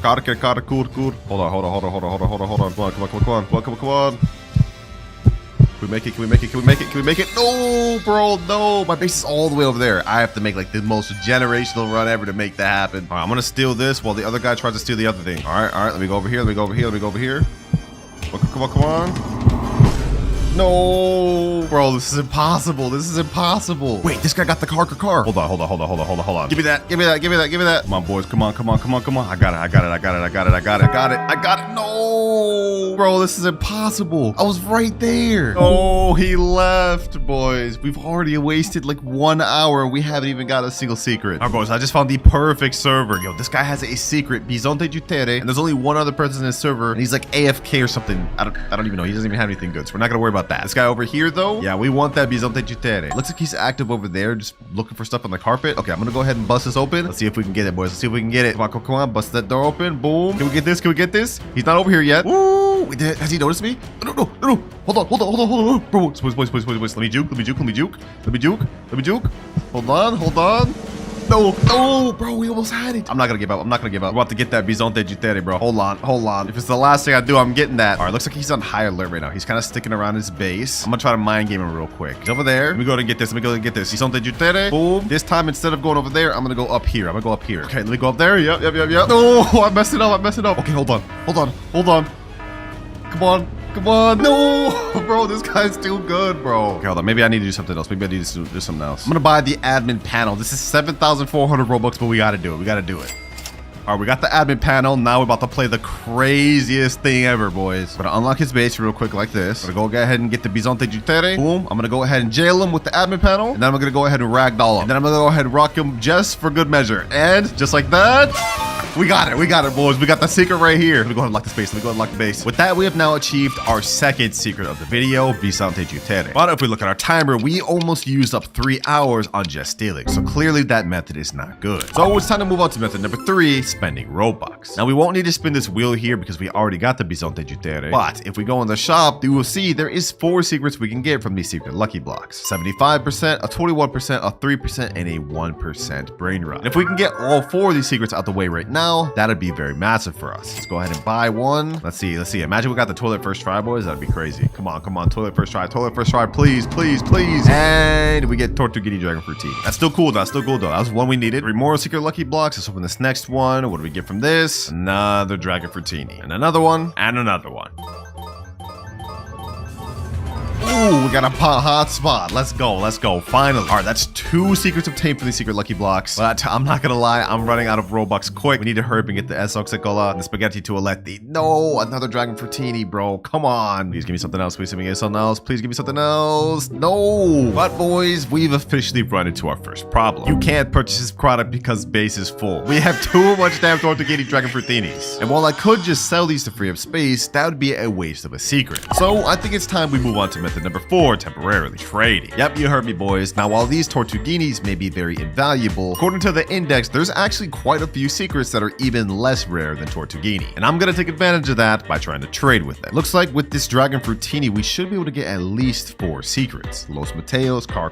Kara, cool. Hold on. Come on. Can we make it? No, bro, no. My base is all the way over there. I have to make like the most generational run ever to make that happen. All right, I'm gonna steal this while the other guy tries to steal the other thing. All right. Let me go over here. Come on. No, bro, this is impossible. Wait, this guy got the car. Hold on. Give me that. Come on, boys. Come on. I got it. No, bro, this is impossible. I was right there. Oh, he left, boys. We've already wasted like 1 hour. We haven't even got a single secret. All right, boys, I just found the perfect server. Yo, this guy has a secret, Bisonte Jutere, and there's only one other person in his server, and he's like AFK or something. I don't even know. He doesn't even have anything good, so we're not gonna worry about that. This guy over here, though, yeah, we want that Bisonte Jutere. Looks like he's active over there, just looking for stuff on the carpet. Okay, I'm gonna go ahead and bust this open. Let's see if we can get it, boys. Come on, bust that door open. Boom. Can we get this? He's not over here yet. Ooh, has he noticed me? No. Hold on. Bro, please. Let me juke. Hold on. No, bro, we almost had it. I'm not gonna give up. We're about to get that Bisonte Jutere, bro. Hold on. If it's the last thing I do, I'm getting that. All right, looks like he's on high alert right now. He's kind of sticking around his base. I'm gonna try to mind game him real quick. He's over there. Let me go and get this. Bisonte Jutere. Boom. This time, instead of going over there, I'm gonna go up here. Okay, let me go up there. Yep. No, I messed it up. Okay, hold on. Come on. No, bro, this guy's too good, bro. Okay, hold on. Maybe I need to do something else. I'm gonna buy the admin panel. This is 7,400 Robux, but we gotta do it. All right, we got the admin panel. Now we're about to play the craziest thing ever, boys. I'm gonna unlock his base real quick like this. I'm gonna go ahead and get the Bisonte Jutere. Boom. I'm gonna go ahead and jail him with the admin panel. And then I'm gonna go ahead and ragdoll him. And then I'm gonna go ahead and rock him just for good measure. And just like that, we got it, boys. We got the secret right here. Let me go ahead and lock the base. With that, we have now achieved our 2nd secret of the video, Bisonte Jutere. But if we look at our timer, we almost used up 3 hours on just stealing. So clearly that method is not good. So it's time to move on to method number 3, spending Robux. Now we won't need to spin this wheel here because we already got the Bisonte Jutere. But if we go in the shop, you will see there is 4 secrets we can get from these secret lucky blocks. 75%, a 21%, a 3%, and a 1% Brainrot. And if we can get all 4 of these secrets out the way right now, that'd be very massive for us. Let's go ahead and buy one. Let's see. Imagine we got the toilet first try, boys. That'd be crazy. Come on. Toilet first try, please. And we get Tortuguini Dragon Fruitini. That's still cool, though. That was one we needed. 3 more secret lucky blocks. Let's open this next one. What do we get from this? Another Dragon Fruitini. And another one. Ooh, we got a hotspot. Let's go. Let's go. Finally. All right, that's 2 secrets obtained for these secret lucky blocks. But I'm not gonna lie, I'm running out of Robux quick. We need to hurry up and get the Esoxicola and the Spaghetti Toaletti. No, another Dragon Fruitini, bro. Come on. Please give me something else. Please give me something else. Please give me something else. No. But boys, we've officially run into our first problem. You can't purchase this product because base is full. We have too much damn Tortuguini Dragon Fruitinis. And while I could just sell these to free up space, that would be a waste of a secret. So I think it's time we move on to method number 4, temporarily trading. Yep, you heard me, boys. Now, while these Tortuguinis may be very invaluable, according to the index, there's actually quite a few secrets that are even less rare than Tortuguini. And I'm gonna take advantage of that by trying to trade with them. Looks like with this Dragon Fruitini, we should be able to get at least 4 secrets. Los Mateos, Car,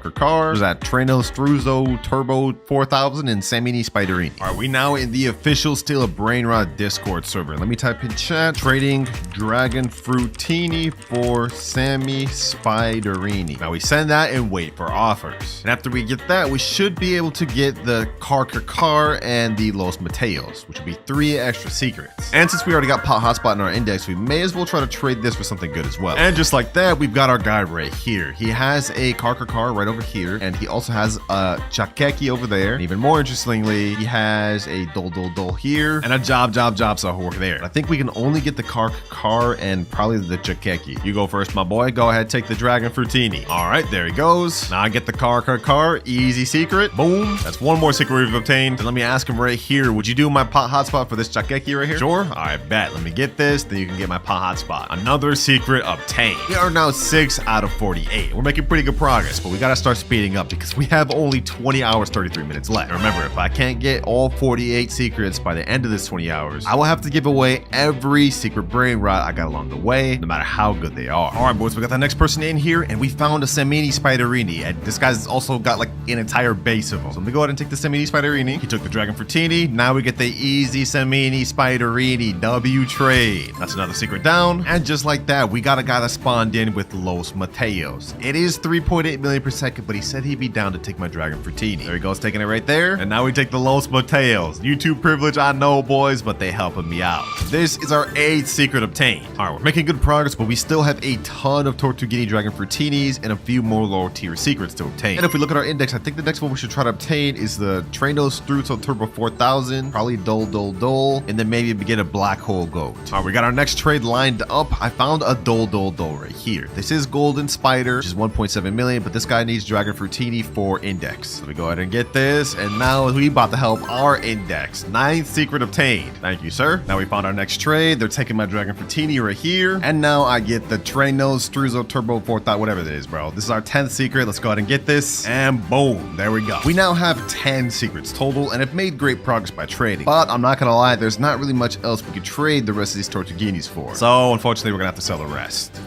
there's that Treno, Struzo, Turbo 4000, and Samini Spiderini. Are we now in the official Still a Brainrot Discord server? Let me type in chat, trading Dragon Fruitini for Sammy Spiderini. Now we send that and wait for offers. And after we get that, we should be able to get the Car and the Los Mateos, which will be 3 extra secrets. And since we already got Pot Hotspot in our index, we may as well try to trade this for something good as well. And just like that, we've got our guy right here. He has a Car right over here, and he also has a Chakeki over there. And even more interestingly, he has a Dol here and a Job over there. I think we can only get the Car and probably the Chakeki. You go first, my boy. Go ahead, take the Dragon Fruitini. All right, there he goes. Now I get the Car. Easy secret. Boom. That's 1 more secret we've obtained. And let me ask him right here. Would you do my Pot Hotspot for this Chakeki right here? Sure. All right, bet. Let me get this. Then you can get my Pot Hotspot. Another secret obtained. We are now 6 out of 48. We're making pretty good progress, but we gotta start speeding up because we have only 20 hours, 33 minutes left. And remember, if I can't get all 48 secrets by the end of this 20 hours, I will have to give away every secret Brainrot I got along the way, no matter how good they are. All right, boys, we got the next person in here, and we found a Samini Spiderini, and this guy's also got like an entire base of them. So let me go ahead and take the Samini Spiderini. He took the Dragon Fruitini. Now we get the easy Samini Spiderini W trade. That's another secret down, and just like that, we got a guy that spawned in with Los Mateos. It is 3.8 million per second, but he said he'd be down to take my Dragon Fruitini. There he goes, taking it right there. And now we take the Los Mateos. YouTube privilege, I know, boys, but they helping me out. This is our 8th secret obtained. All right, we're making good progress, but we still have a ton of Tortuguini Dragon Fruitinis and a few more lower tier secrets to obtain. And if we look at our index, I think the next one we should try to obtain is the Treno Struzzo Turbo 4000, probably Dol, and then maybe begin a Black Hole Goat. All right, we got our next trade lined up. I found a Dol right here. This is Golden Spider, which is 1.7 million, but this guy needs Dragon Fruitini for index. Let me go ahead and get this, and now we about to help our index. 9th secret obtained. Thank you, sir. Now we found our next trade. They're taking my Dragon Fruitini right here, and now I get the Treno Struzzo Turbo 4000, whatever it is, bro. This is our 10th secret. Let's go ahead and get this, and boom, there we go. We now have 10 secrets total, and have made great progress by trading, but I'm not gonna lie, there's not really much else we could trade the rest of these Tortuguinis for. So unfortunately, we're gonna have to sell the rest.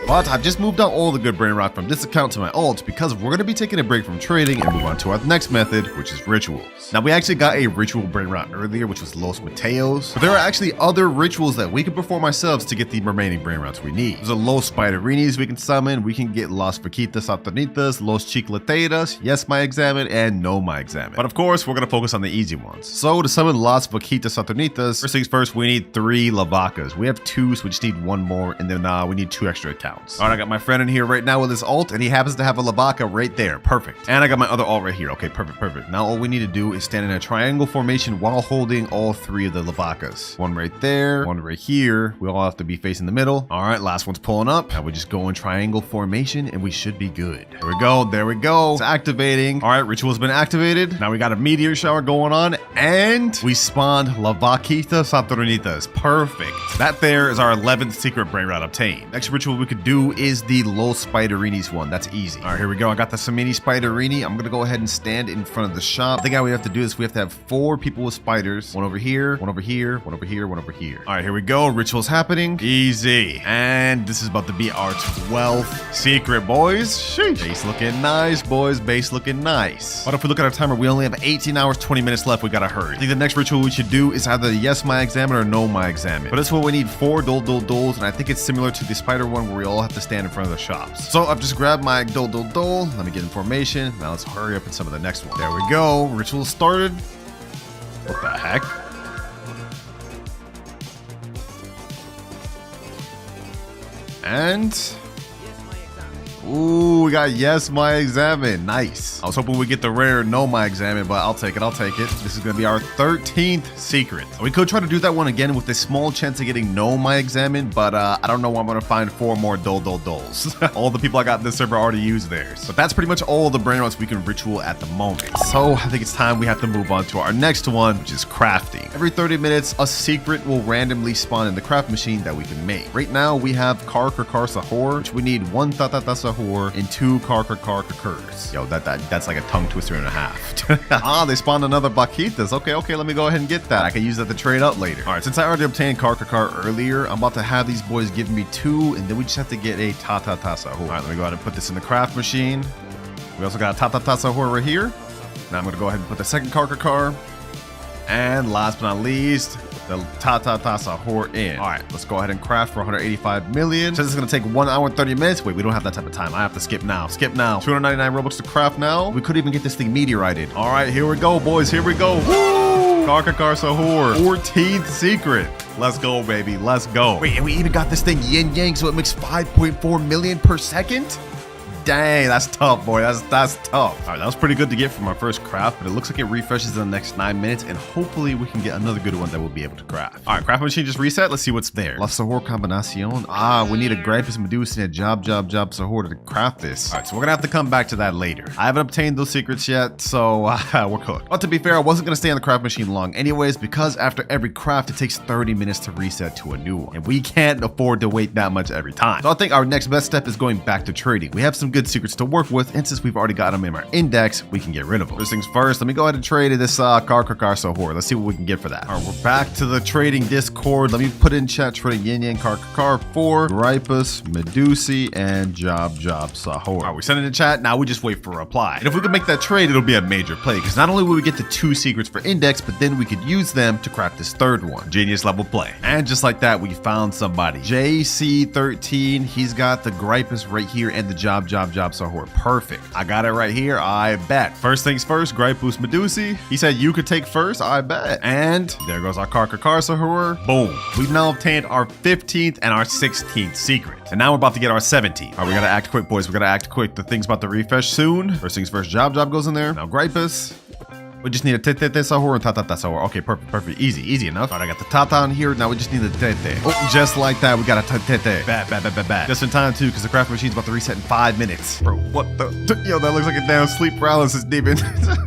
But I've just moved out all the good Brainrot from this account to my alt because we're going to be taking a break from trading and move on to our next method, which is rituals. Now, we actually got a ritual Brainrot earlier, which was Los Mateos. But there are actually other rituals that we can perform ourselves to get the remaining Brainrots we need. There's a Los Spiderinis we can summon. We can get Las Vaquitas Satanitas, Los Chicleteras, Yes My Examine, and No My Examine. But of course, we're going to focus on the easy ones. So to summon Las Vaquitas Satanitas, first things first, we need 3 Lavacas. We have 2, so we just need 1 more, and then we need 2 extra accounts. All right, I got my friend in here right now with his alt, and he happens to have a Lavaca right there. Perfect. And I got my other alt right here. Okay, perfect. Now all we need to do is stand in a triangle formation while holding all 3 of the Lavacas. 1 right there, 1 right here. We all have to be facing the middle. All right, last one's pulling up. Now we just go in triangle formation, and we should be good. There we go. It's activating. All right, ritual's been activated. Now we got a meteor shower going on, and we spawned Lavaquita Saturnitas. Perfect. That there is our 11th secret Brainrot obtained. Next ritual we could do is the Los Spiderinis one. That's easy. All right, here we go. I got the Samini Spiderini. I'm gonna go ahead and stand in front of the shop. I think how we have to do this, we have to have 4 people with spiders. 1 over here, 1 over here, 1 over here, 1 over here. All right, here we go. Ritual's happening. Easy. And this is about to be our 12th secret, boys. Sheesh. Base looking nice, boys. Base looking nice. But if we look at our timer, we only have 18 hours, 20 minutes left. We gotta hurry. I think the next ritual we should do is either Yes My Examine or No My Examine. But this one we need 4 Dols, and I think it's similar to the spider one where we all have to stand in front of the shops. So I've just grabbed my Dol. Let me get in formation. Now let's hurry up in some of the next one. There we go. Ritual started. What the heck? And ooh, we got yes, my examine. Nice. I was hoping we get the rare no, my examine, but I'll take it. I'll take it. This is going to be our 13th secret. We could try to do that one again with a small chance of getting no, my examine, but I don't know where I'm going to find 4 more dulls. All the people I got in this server already used theirs. But that's pretty much all the Brainrots we can ritual at the moment. So I think it's time we have to move on to our next one, which is crafting. Every 30 minutes, a secret will randomly spawn in the craft machine that we can make. Right now, we have Kar Sahur, which we need 1 Sahur and 2 Kurs. Yo, that's like a tongue twister and a half. They spawned another Baquitas. Okay, let me go ahead and get that. I can use that to trade up later. All right, since I already obtained Kar earlier, I'm about to have these boys give me 2, and then we just have to get a Sahur. All right, let me go ahead and put this in the craft machine. We also got a Sahur right here. Now I'm gonna go ahead and put the second Kar. And last but not least, the Sahur in. All right, let's go ahead and craft for 185 million. Since it's gonna take 1 hour and 30 minutes. Wait, we don't have that type of time. I have to skip now. 299 Robux to craft now. We could even get this thing meteorited. All right, here we go, boys. Here we go. Woo! Kar Sahur. 14th secret. Let's go, baby. Let's go. Wait, and we even got this thing yin yang, so it makes 5.4 million per second. Dang, that's tough, boy. That's tough. All right, that was pretty good to get from our first craft, but it looks like it refreshes in the next 9 minutes, and hopefully we can get another good one that we'll be able to craft. All right, craft machine just reset. Let's see what's there. La Sahur combinación. We need a Gripus Medusa and a job Sahur to craft this. All right, so we're gonna have to come back to that later. I haven't obtained those secrets yet, so we're cooked. But to be fair, I wasn't gonna stay on the craft machine long anyways, because after every craft, it takes 30 minutes to reset to a new one, and we can't afford to wait that much every time. So I think our next best step is going back to trading. We have some good secrets to work with, and since we've already got them in our index, we can get rid of them. First things first, let me go ahead and trade this Kar Sahur. Let's see what we can get for that. All right, we're back to the trading Discord. Let me put in chat trading yin yang Kar for Gripus Medusi and job Sahur. All right, we send it in chat. Now we just wait for a reply. And if we can make that trade, it'll be a major play, because not only will we get the 2 secrets for index, but then we could use them to craft this 3rd one. Genius level play. And just like that, we found somebody. JC13. He's got the Gripus right here and the job Sahur. Perfect. I got it right here. I bet. First things first, Gripus Medusi. He said you could take first. I bet. And there goes our Kar Sahur. Boom. We've now obtained our 15th and our 16th secret. And now we're about to get our 17th. All right, we gotta act quick, boys. We gotta act quick. The thing's about to refresh soon. First things first, job goes in there. Now Gripus. We just need a Tete Sahur and Tata Sahur. Okay, perfect. Easy enough. All right, I got the Tata on here. Now we just need the Tete. Oh, just like that, we got a Tete. Bad. Just in time, too, because the craft machine's about to reset in 5 minutes. Bro, what the? Yo, that looks like a damn sleep paralysis demon.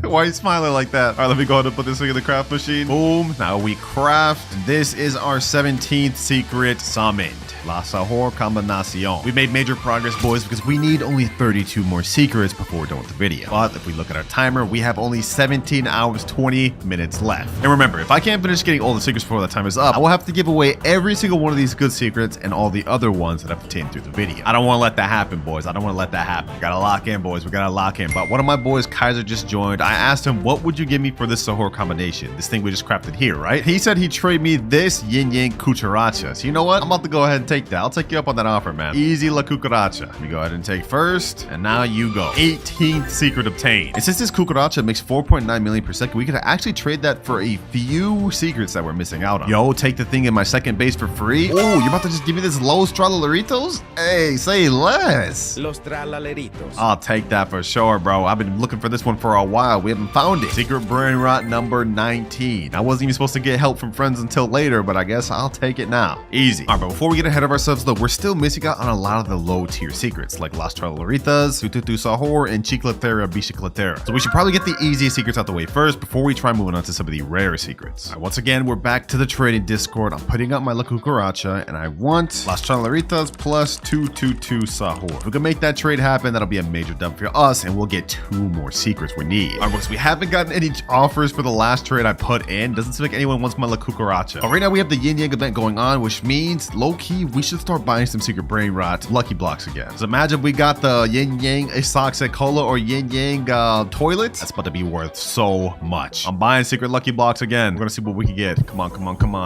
Why are you smiling like that? All right, let me go ahead and put this thing in the craft machine. Boom. Now we craft. This is our 17th secret summoned. La Sahur combinación. We made major progress, boys, because we need only 32 more secrets before we're done with the video. But if we look at our timer, we have only 17 hours, 20 minutes left. And remember, if I can't finish getting all the secrets before that time is up, I will have to give away every single one of these good secrets and all the other ones that I've obtained through the video. I don't want to let that happen, boys. I don't want to let that happen. We gotta lock in, boys. We gotta lock in. But one of my boys, Kaiser, just joined. I asked him, what would you give me for this Sahur combination? This thing we just crafted here, right? He said he'd trade me this yin yang cucaracha. So you know what? I'm about to go ahead and take that. I'll take you up on that offer, man. Easy la cucaracha. Let me go ahead and take first. And now you go. 18th secret obtained. And since this cucaracha makes 4.9 million per second, we could actually trade that for a few secrets that we're missing out on. Yo, take the thing in my second base for free. Oh, you're about to just give me this Los Tralaleritos? Hey, say less.
Los Tralaleritos.
I'll take that for sure, bro. I've been looking for this one for a while. We haven't found it. Secret Brainrot number 19. I wasn't even supposed to get help from friends until later, but I guess I'll take it now. Easy. All right, but before we get ahead of ourselves, though, we're still missing out on a lot of the low tier secrets, like Las Tralaleritas, Tututu Sahur, and Chiclatera Bicicletera. So we should probably get the easiest secrets out the way first before we try moving on to some of the rare secrets. All right, once again, we're back to the trading Discord. I'm putting up my La Cucaracha, and I want Las Tralaleritas plus 222 Sahur. If we can make that trade happen, that'll be a major dub for us, and we'll get 2 more secrets we need. All right, so we haven't gotten any offers for the last trade I put in. Doesn't seem like anyone wants my La Cucaracha. But right now we have the Yin Yang event going on, which means low-key we should start buying some secret Brainrot lucky blocks again. So imagine we got the Yin Yang Isoxic Cola or Yin Yang toilet. That's about to be worth so much. I'm buying secret lucky blocks again. We're gonna see what we can get. Come on.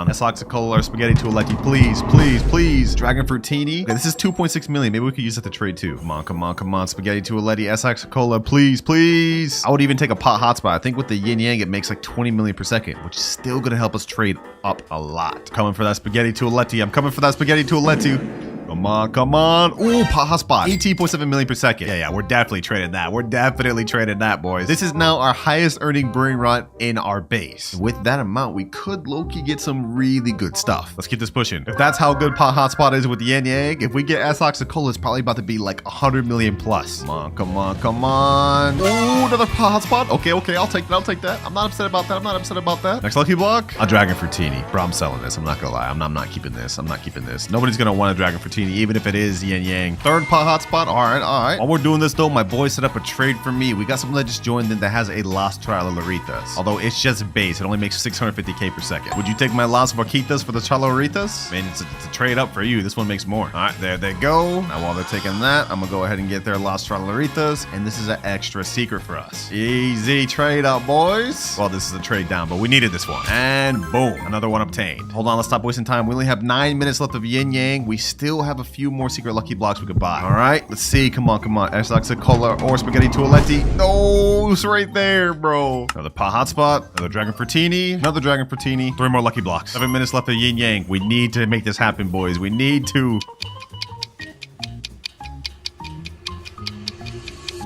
Isoxic Cola or Spaghetti Tualetti, please. Dragon Fruitini. Okay, this is 2.6 million. Maybe we could use that to trade too. Come on. Spaghetti Tualetti, Isoxic Cola, please. I would even take a pot hotspot. I think with the Yin Yang, it makes like 20 million per second, which is still gonna help us trade up a lot. Coming for that Spaghetti Tualetti. I'm coming for that Spaghetti Tualetti. Come on, come on. Ooh, hotspot. 18.7 million per second. Yeah, we're definitely trading that. We're definitely trading that, boys. This is now our highest earning Brainrot in our base. With that amount, we could low-key get some really good stuff. Let's keep this pushing. If that's how good pot hotspot is with the yin yang, if we get S-Oxycola, it's probably about to be like 100 million plus. Come on, come on, come on. Ooh, another pot hotspot. Okay, I'll take that. I'll take that. I'm not upset about that. I'm not upset about that. Next lucky block, a Dragon Fruitini. Bro, I'm selling this. I'm not gonna lie. I'm not keeping this. I'm not keeping this. Nobody's gonna want a Dragon Fruitini, even if it is yin yang. Third pot hotspot. All right. While we're doing this though, my boy set up a trade for me. We got someone that just joined in that has a Las Tralaritas. Although it's just base, it only makes 650k per second. Would you take my Las Vaquitas for the Tralaritas? Man, it's a trade up for you. This one makes more. All right, there they go. Now while they're taking that, I'm gonna go ahead and get their Las Tralaritas, and this is an extra secret for us. Easy trade up, boys. Well, this is a trade down, but we needed this one. And boom, another one obtained. Hold on, let's stop wasting time. We only have 9 minutes left of yin yang. We still have a few more secret lucky blocks we could buy. All right, let's see. Come on. S-Oxycola or Spaghetti Toaletti. No, it's right there, bro. Another pot hotspot, another Dragon Fruitini, another Dragon Fruitini. 3 more lucky blocks. 7 minutes left of yin yang. We need to make this happen, boys. We need to.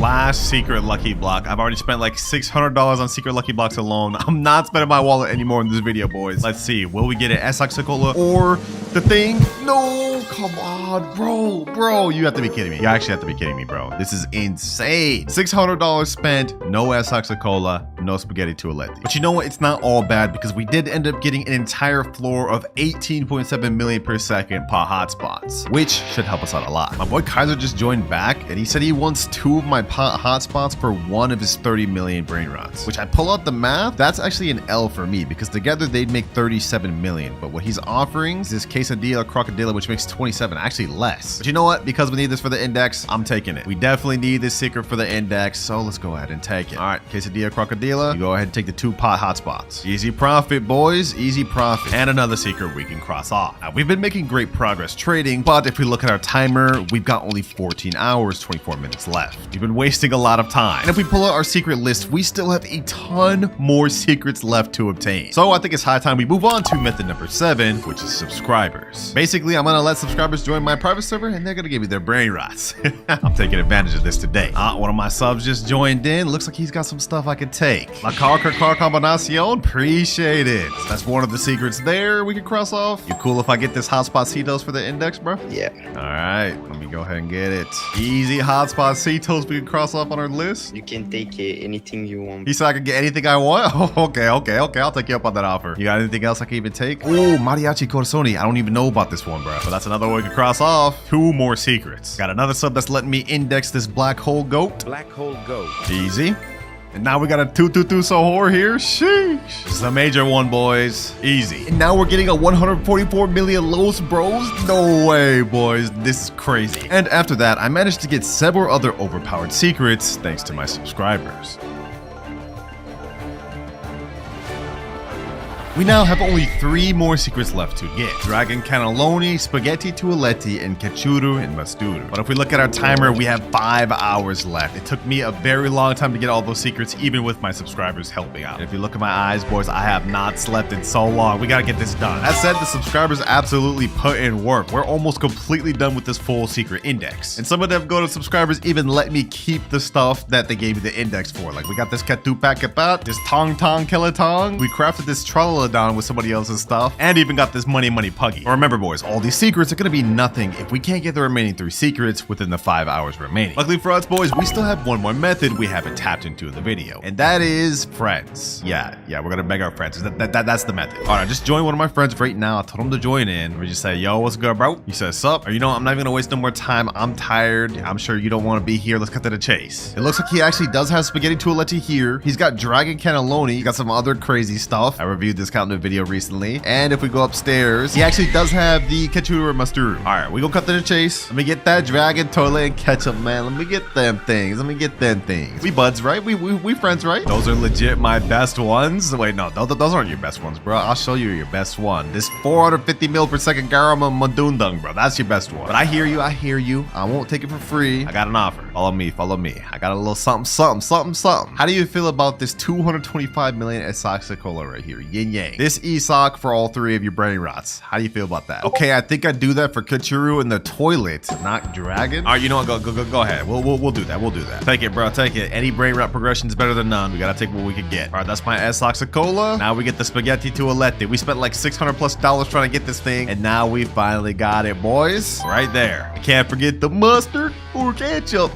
Last secret lucky block. I've already spent like $600 on secret lucky blocks alone. I'm not spending my wallet anymore in this video, boys. Let's see. Will we get an S-Oxycola or the thing? No, come on, bro. You have to be kidding me. You actually have to be kidding me, bro. This is insane. $600 spent, no S-Oxycola, no Spaghetti Toaletti. But you know what? It's not all bad because we did end up getting an entire floor of 18.7 million per second pot hotspots, which should help us out a lot. My boy Kaiser just joined back and he said he wants 2 of my pot hotspots for 1 of his 30 million Brainrots, which I pull out the math, that's actually an L for me because together they'd make 37 million. But what he's offering is this quesadilla crocodilla, which makes 27, actually less. But you know what? Because we need this for the index, I'm taking it. We definitely need this secret for the index, so let's go ahead and take it. All right, quesadilla crocodilla, you go ahead and take the 2 pot hotspots. Easy profit, boys, easy profit. And another secret we can cross off. Now, we've been making great progress trading, but if we look at our timer, we've got only 14 hours, 24 minutes left. We've been wasting a lot of time. And if we pull out our secret list, we still have a ton more secrets left to obtain. So I think it's high time we move on to method number 7, which is subscribers. Basically, I'm gonna let subscribers join my private server and they're gonna give me their Brainrots. I'm taking advantage of this today. One of my subs just joined in. Looks like he's got some stuff I could take. La car combinacion, appreciate it. So that's one of the secrets there we can cross off. You cool if I get this hotspot Cetos for the index, bro?
Yeah.
All right, let me go ahead and get it. Easy hotspot Cetos we can cross off on our list.
You can take anything you want.
He said I could get anything I want? Oh, okay. I'll take you up on that offer. You got anything else I can even take? Oh, Mariachi Corazoni. I don't even know about this one, bro. But that's another one we can cross off. 2 more secrets. Got another sub that's letting me index this black hole goat.
Black hole goat.
Easy. And now we got a 222 Sohor here. Sheesh. This is a major one, boys. Easy. And now we're getting a 144 million Los Bros. No way, boys. This is crazy. And after that, I managed to get several other overpowered secrets thanks to my subscribers. We now have only 3 more secrets left to get. Dragon Cannelloni, Spaghetti Toaletti, and Cachuru and Masturu. But if we look at our timer, we have 5 hours left. It took me a very long time to get all those secrets, even with my subscribers helping out. And if you look at my eyes, boys, I have not slept in so long. We gotta get this done. That said, the subscribers absolutely put in work. We're almost completely done with this full secret index. And some of them go to subscribers even let me keep the stuff that they gave me the index for. Like we got this Katu Pakepat, this Tong Tong Kelatong. We crafted this Tralala down with somebody else's stuff, and even got this money puggy. But remember, boys, all these secrets are gonna be nothing if we can't get the remaining 3 secrets within the 5 hours remaining. Luckily for us, boys, we still have one more method we haven't tapped into in the video, and that is friends. Yeah, we're gonna beg our friends. That's the method. All right, just join one of my friends right now. I told him to join in. We just say, yo, what's good, bro? He says, sup? Or you know, I'm not even gonna waste no more time. I'm tired. I'm sure you don't want to be here. Let's cut to the chase. It looks like he actually does have Spaghetti Toaletti here. He's got Dragon Cannelloni. He's got some other crazy stuff. I reviewed this count in a video recently. And if we go upstairs, he actually does have the Kachuru Masturu. All right, we go cut to the chase. Let me get that Dragon Toilet and Ketchup, man. Let me get them things. We buds, right? We friends, right? Those are legit my best ones. Wait, no, those aren't your best ones, bro. I'll show you your best one. This 450 mil per second Garama Mandundung, bro. That's your best one. But I hear you. I won't take it for free. I got an offer. Follow me, follow me. I got a little something. How do you feel about this 225 million Esoxicola right here? Yin yang. This ESOC for all three of your Brainrots. How do you feel about that? Okay, I think I'd do that for Kachuru in the toilet, not Dragon. All right, you know what? Go ahead. We'll do that. We'll do that. Take it, bro. Take it. Any Brainrot progression is better than none. We gotta take what we can get. All right, that's my Esoxicola. Now we get the spaghetti toilette. We spent like $600+ trying to get this thing, and now we finally got it, boys. Right there. I can't forget the mustard or ketchup.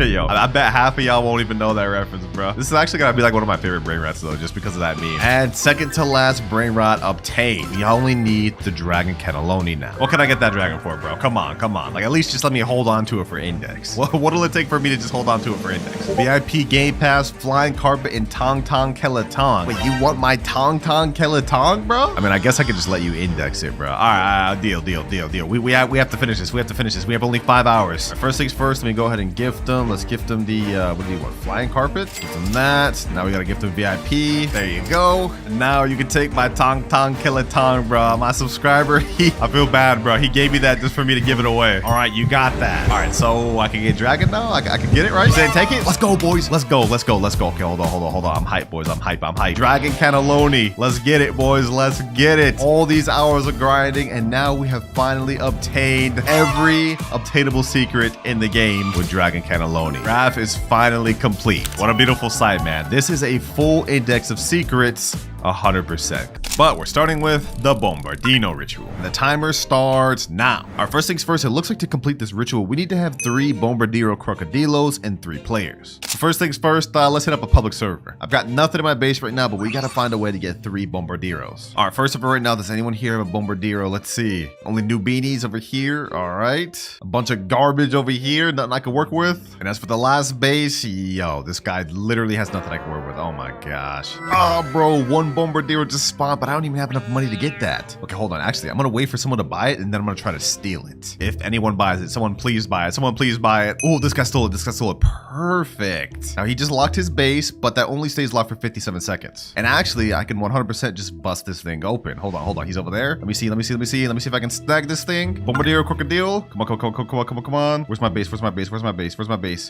Yo, I bet half of y'all won't even know that reference, bro. This is actually gonna be like one of my favorite Brainrots though, just because of that meme. And second to last Brainrot obtained. We only need the Dragon Cannelloni now. What can I get that dragon for, bro? Come on. Like at least just let me hold on to it for index. What'll it take for me to just hold on to it for index? VIP Game Pass, Flying Carpet, and Tong Tong Kelatong. Wait, you want my Tong Tong Kelatong, bro? I mean, I guess I could just let you index it, bro. All right, deal. We have to finish this. We have only 5 hours. Right, first things first, let me go ahead and gift them. Let's gift them the, what do you want? Flying Carpet? Give them that. Now we gotta gift them VIP. There you go. And now you can take my Tong Tong Kelatong, bro. My subscriber, I feel bad, bro. He gave me that just for me to give it away. All right, you got that. All right, so I can get Dragon now? I can get it, right? Saying take it? Let's go, boys. Let's go. Okay, hold on. I'm hyped, boys. I'm hyped. Dragon Cannelloni. Let's get it, boys. Let's get it. All these hours of grinding, and now we have finally obtained every obtainable secret in the game with Dragon Cannelloni. Graph is finally complete. What a beautiful sight, man. This is a full index of secrets, 100%. But we're starting with the Bombardino ritual. And the timer starts now. Our first things first, it looks like to complete this ritual, we need to have 3 Bombardiro Crocodilos and 3 players. So first things first, let's hit up a public server. I've got nothing in my base right now, but we gotta find a way to get 3 Bombardiros. All right, first of all, right now, does anyone here have a Bombardiro? Let's see. Only new beanies over here. All right. A bunch of garbage over here, nothing I can work with. And as for the last base, yo, this guy literally has nothing I can work with. Oh my gosh. Oh, bro, 1 Bombardiro just spawned, but I don't even have enough money to get that. Okay, hold on. Actually, I'm gonna wait for someone to buy it, and then I'm gonna try to steal it. If anyone buys it, someone please buy it. Someone please buy it. Oh, this guy stole it. Perfect. Now, he just locked his base, but that only stays locked for 57 seconds. And actually, I can 100% just bust this thing open. Hold on. He's over there. Let me see if I can snag this thing. Bombardiro Crocodile. Come on. Where's my base?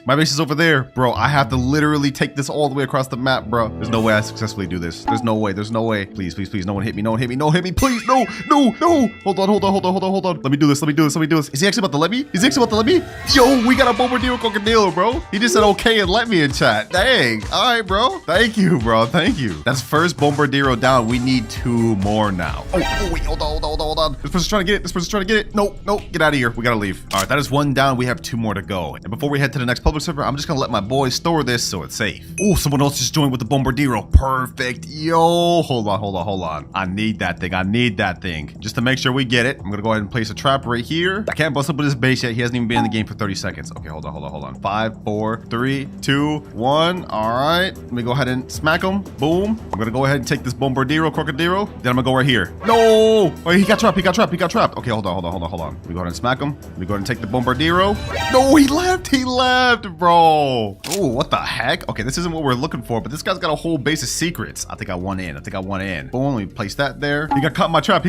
My base is over there. Bro, I have to literally take this all the way across the map, bro. There's no way I successfully do this. There's no way. Please. No one hit me. Please, no. Hold on. Let me do this. Is he actually about to let me? Yo, we got a Bombardiro Crocodile, bro. He just said okay and let me in chat. Dang. All right, bro. Thank you, bro. That's first Bombardiro down. We need 2 more now. Oh, wait. Hold on. This person's trying to get it. No. Get out of here. We gotta leave. All right, that is 1 down. We have 2 more to go. And before we head to the next public server, I'm just gonna let my boys store this so it's safe. Oh, someone else just joined with the Bombardiro. Perfect. Yo, hold on. I need that thing. Just to make sure we get it, I'm gonna go ahead and place a trap right here. I can't bust up with his base yet. He hasn't even been in the game for 30 seconds. Okay, hold on. 5, 4, 3, 2, 1. All right. Let me go ahead and smack him. Boom. I'm gonna go ahead and take this Bombardiro Crocodile. Then I'm gonna go right here. No! Oh, he got trapped. Okay, hold on. Let me go ahead and smack him. Let me go ahead and take the Bombardiro. No, he left, bro. Oh, what the heck? Okay, this isn't what we're looking for, but this guy's got a whole base of secrets. I think I won in. Boom, let me place that there. He got caught in my trap.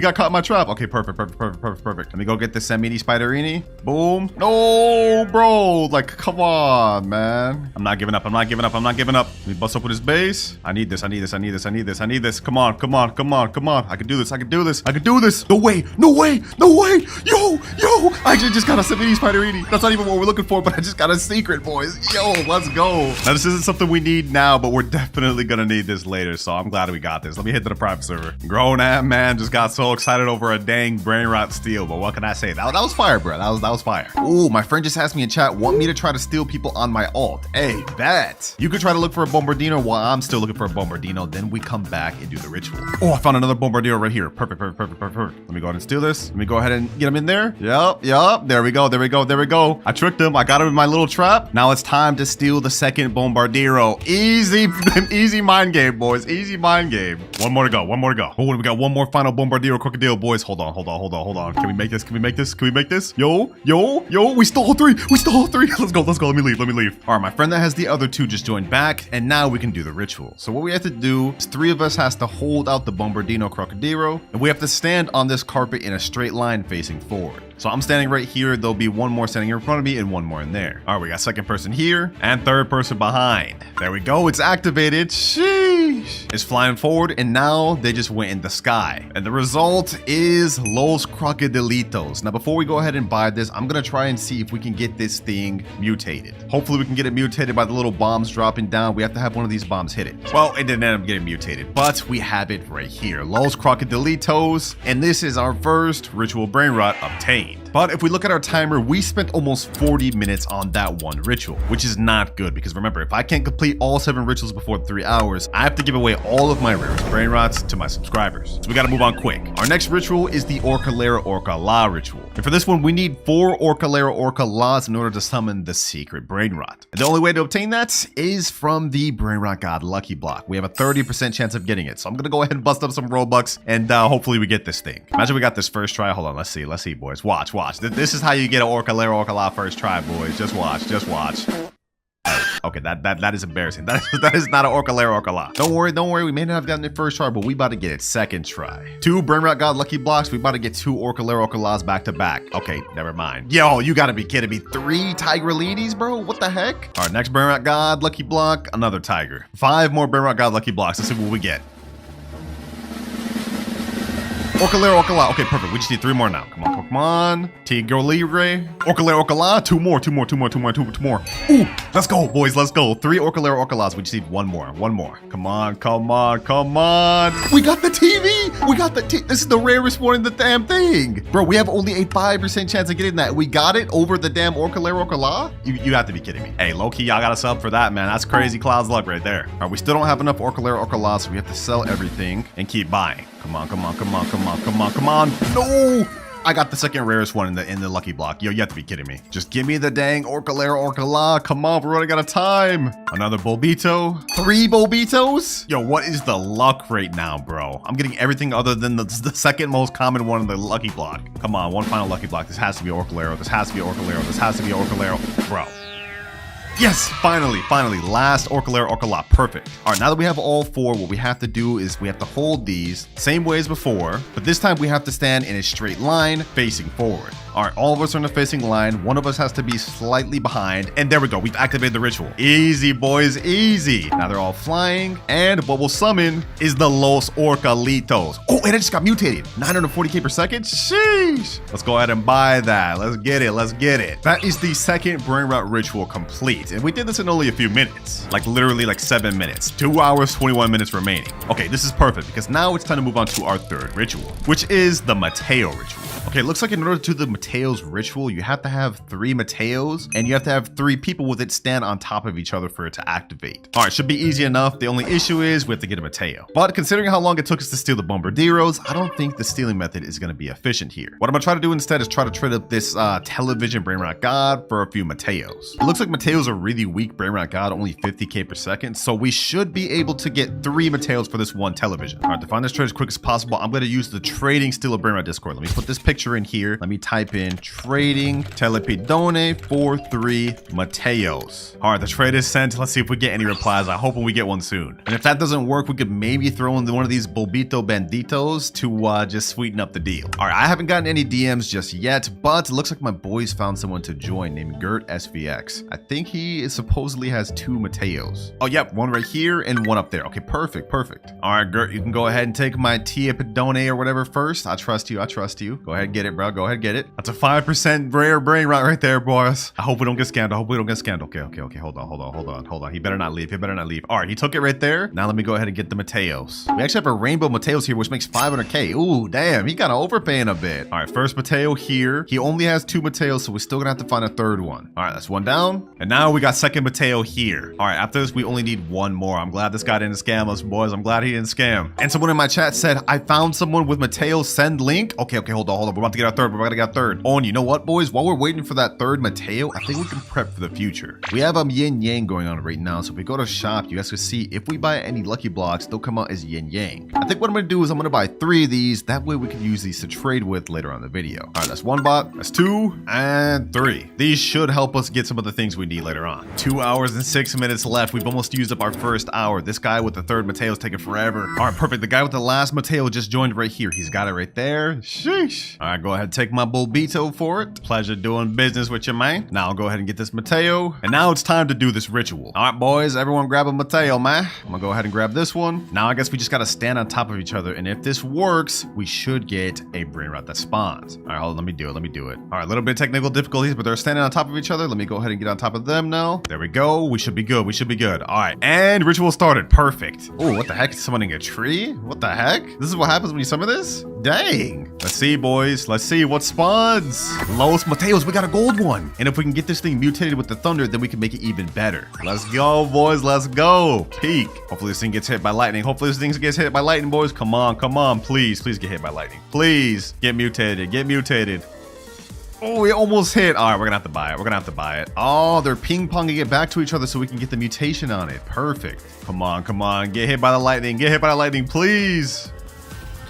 Okay, perfect. Let me go get the Samini Spiderini. Boom. No, bro. Like, come on, man. I'm not giving up. Let me bust up with his base. I need this. Come on. I can do this. No way. Yo. I actually just got a Samini Spiderini. That's not even what we're looking for, but I just got a secret, boys. Yo, let's go. Now, this isn't something we need now, but we're definitely gonna need this later, so I'm glad we got this. Let me hit to the private server. Grown-ass man just got so excited over a dang Brainrot steal, but what can I say? That was fire, bro. That was fire. Ooh, my friend just asked me in chat, want me to try to steal people on my alt? Hey, bet. You could try to look for a Bombardino while I'm still looking for a Bombardino, then we come back and do the ritual. Oh, I found another Bombardino right here. Perfect. Let me go ahead and steal this. Let me go ahead and get him in there. Yup. There we go. I tricked him. I got him in my little trap. Now it's time to steal the second Bombardiro. Easy mind game, boys. Easy mind game. One more to go. Oh, we got one more final Bombardiro Crocodile, boys. Hold on. Can we make this? Yo. We stole 3. Let's go. Let me leave. All right, my friend that has the other 2 just joined back, and now we can do the ritual. So what we have to do is 3 of us has to hold out the Bombardino Crocodile, and we have to stand on this carpet in a straight line facing forward. So I'm standing right here. There'll be one more standing here in front of me and one more in there. All right, we got second person here and third person behind. There we go. It's activated. Sheesh. It's flying forward, and now they just went in the sky. And the result is Los Crocodilitos. Now, before we go ahead and buy this, I'm going to try and see if we can get this thing mutated. Hopefully, we can get it mutated by the little bombs dropping down. We have to have one of these bombs hit it. Well, it didn't end up getting mutated, but we have it right here. Los Crocodilitos. And this is our first ritual Brainrot obtained. But if we look at our timer, we spent almost 40 minutes on that one ritual, which is not good because remember, if I can't complete all 7 rituals before 3 hours, I have to give away all of my rarest Brainrots to my subscribers. So we gotta move on quick. Our next ritual is the Orcalera Orcala ritual. And for this one, we need 4 Orcalera Orcalas in order to summon the secret Brainrot. And the only way to obtain that is from the Brainrot God Lucky Block. We have a 30% chance of getting it. So I'm gonna go ahead and bust up some Robux and hopefully we get this thing. Imagine we got this first try. Hold on, let's see, boys. Watch. This is how you get an Orcalera Orcala first try, boys. Just watch. Okay, that is embarrassing. That is not an Orcalera Orcala. Don't worry. We may not have gotten it first try, but we about to get it second try. 2 Brainrot God Lucky Blocks. We about to get 2 Orcalera Orcalas back to back. Okay, never mind. Yo, you gotta be kidding me. 3 Tigrelides, bro? What the heck? All right, next Brainrot God Lucky Block. Another Tiger. 5 more Brainrot God Lucky Blocks. Let's see what we get. Orcalera Orcala. Okay, perfect. We just need 3 more now. Come on. Tigro Libre. Orcalera Orcala. 2 more. Ooh, let's go, boys. Let's go. 3 Orcalera Orcalas. We just need 1 more. Come on. We got the TV. We got the This is the rarest one in the damn thing. Bro, we have only a 5% chance of getting that. We got it over the damn Orcalera Orcala? You have to be kidding me. Hey, low-key, y'all got a sub for that, man. That's crazy Cloud's luck right there. All right, we still don't have enough Orcalera Orcalas, so we have to sell everything and keep buying. Come on. No! I got the second rarest one in the lucky block. Yo, you have to be kidding me. Just give me the dang Orcalera Orcala. Come on, we're running out of time. Another Bulbito. 3 Bulbitos? Yo, what is the luck right now, bro? I'm getting everything other than the second most common one in the lucky block. Come on, one final lucky block. This has to be Orcalera. Bro. Yes, finally, last Orcalera Orcala, perfect. All right, now that we have all 4, what we have to do is we have to hold these same way as before, but this time we have to stand in a straight line facing forward. All right, all of us are in a facing line. One of us has to be slightly behind, and there we go. We've activated the ritual. Easy, boys, easy. Now they're all flying, and what we'll summon is the Los Orcalitos. Oh, and it just got mutated. 940k per second? Sheesh. Let's go ahead and buy that. Let's get it. That is the second Brainrot ritual complete, and we did this in only a few minutes. Like literally like 7 minutes. 2 hours, 21 minutes remaining. Okay, this is perfect because now it's time to move on to our third ritual, which is the Mateo ritual. Okay, looks like in order to do the Mateo's ritual, you have to have 3 Mateos, and you have to have 3 people with it stand on top of each other for it to activate. All right, should be easy enough. The only issue is we have to get a Mateo. But considering how long it took us to steal the Bombardieros, I don't think the stealing method is going to be efficient here. What I'm going to try to do instead is try to trade up this television Brainrot God for a few Mateos. It looks like Mateo's a really weak Brainrot God, only 50k per second, so we should be able to get 3 Mateos for this one television. All right, to find this trade as quick as possible, I'm going to use the Trading Stealer Brainrot Discord. Let me put this picture in here. Let me type in trading telepidone for 3 Mateos. All right, the trade is sent. Let's see if we get any replies. I hope we get one soon. And if that doesn't work, we could maybe throw in one of these Bulbito Banditos to just sweeten up the deal. All right, I haven't gotten any DMs just yet, but it looks like my boys found someone to join named Gert SVX. I think he supposedly has 2 Mateos. Oh, yep, one right here and one up there. Okay, perfect. All right, Gert, you can go ahead and take my Tia Pedone or whatever first. I trust you. Go ahead and get it, bro. Go ahead and get it. That's a 5% rare Brainrot right there, boys. I hope we don't get scammed. Okay. Hold on. He better not leave. All right, he took it right there. Now let me go ahead and get the Mateos. We actually have a rainbow Mateos here, which makes 500k. Ooh, damn, he kind of overpaying a bit. All right, first Mateo here. He only has 2 Mateos, so we're still gonna have to find a third one. All right, that's one down. And now we got second Mateo here. All right, after this, we only need 1 more. I'm glad this guy didn't scam us, boys. I'm glad he didn't scam. And someone in my chat said, I found someone with Mateo, send link. Okay, hold on. We're about to get our third. Oh, and you know what, boys? While we're waiting for that third Mateo, I think we can prep for the future. We have yin yang going on right now, so if we go to shop, you guys can see if we buy any lucky blocks, they'll come out as yin yang. I think what I'm gonna do is I'm gonna buy 3 of these. That way we can use these to trade with later on in the video. All right, that's 1 bot, that's 2, and 3. These should help us get some of the things we need later on. 2 hours and 6 minutes left. We've almost used up our first hour. This guy with the third Mateo's taking forever. All right, perfect. The guy with the last Mateo just joined right here. He's got it right there. Sheesh. All right, go ahead and take my Bulbito for it. Pleasure doing business with you, man. Now I'll go ahead and get this Mateo. And now it's time to do this ritual. All right, boys, everyone grab a Mateo, man. I'm gonna go ahead and grab this one. Now I guess we just gotta stand on top of each other. And if this works, we should get a Brainrot that spawns. All right, hold on, let me do it. All right, a little bit of technical difficulties, but they're standing on top of each other. Let me go ahead and get on top of them now. There we go. We should be good. All right, and ritual started. Perfect. Oh, what the heck? Summoning a tree? What the heck? This is what happens when you summon this? Dang. Let's see, boys. Let's see what spawns. Los Mateos, we got a gold one. And if we can get this thing mutated with the thunder, then we can make it even better. Let's go, boys. Let's go. Peak. Hopefully this thing gets hit by lightning. Boys. Come on. Please get hit by lightning. Please get mutated. Oh, it almost hit. All right, we're gonna have to buy it. Oh, they're ping-ponging it back to each other so we can get the mutation on it. Perfect. Come on. Get hit by the lightning, please.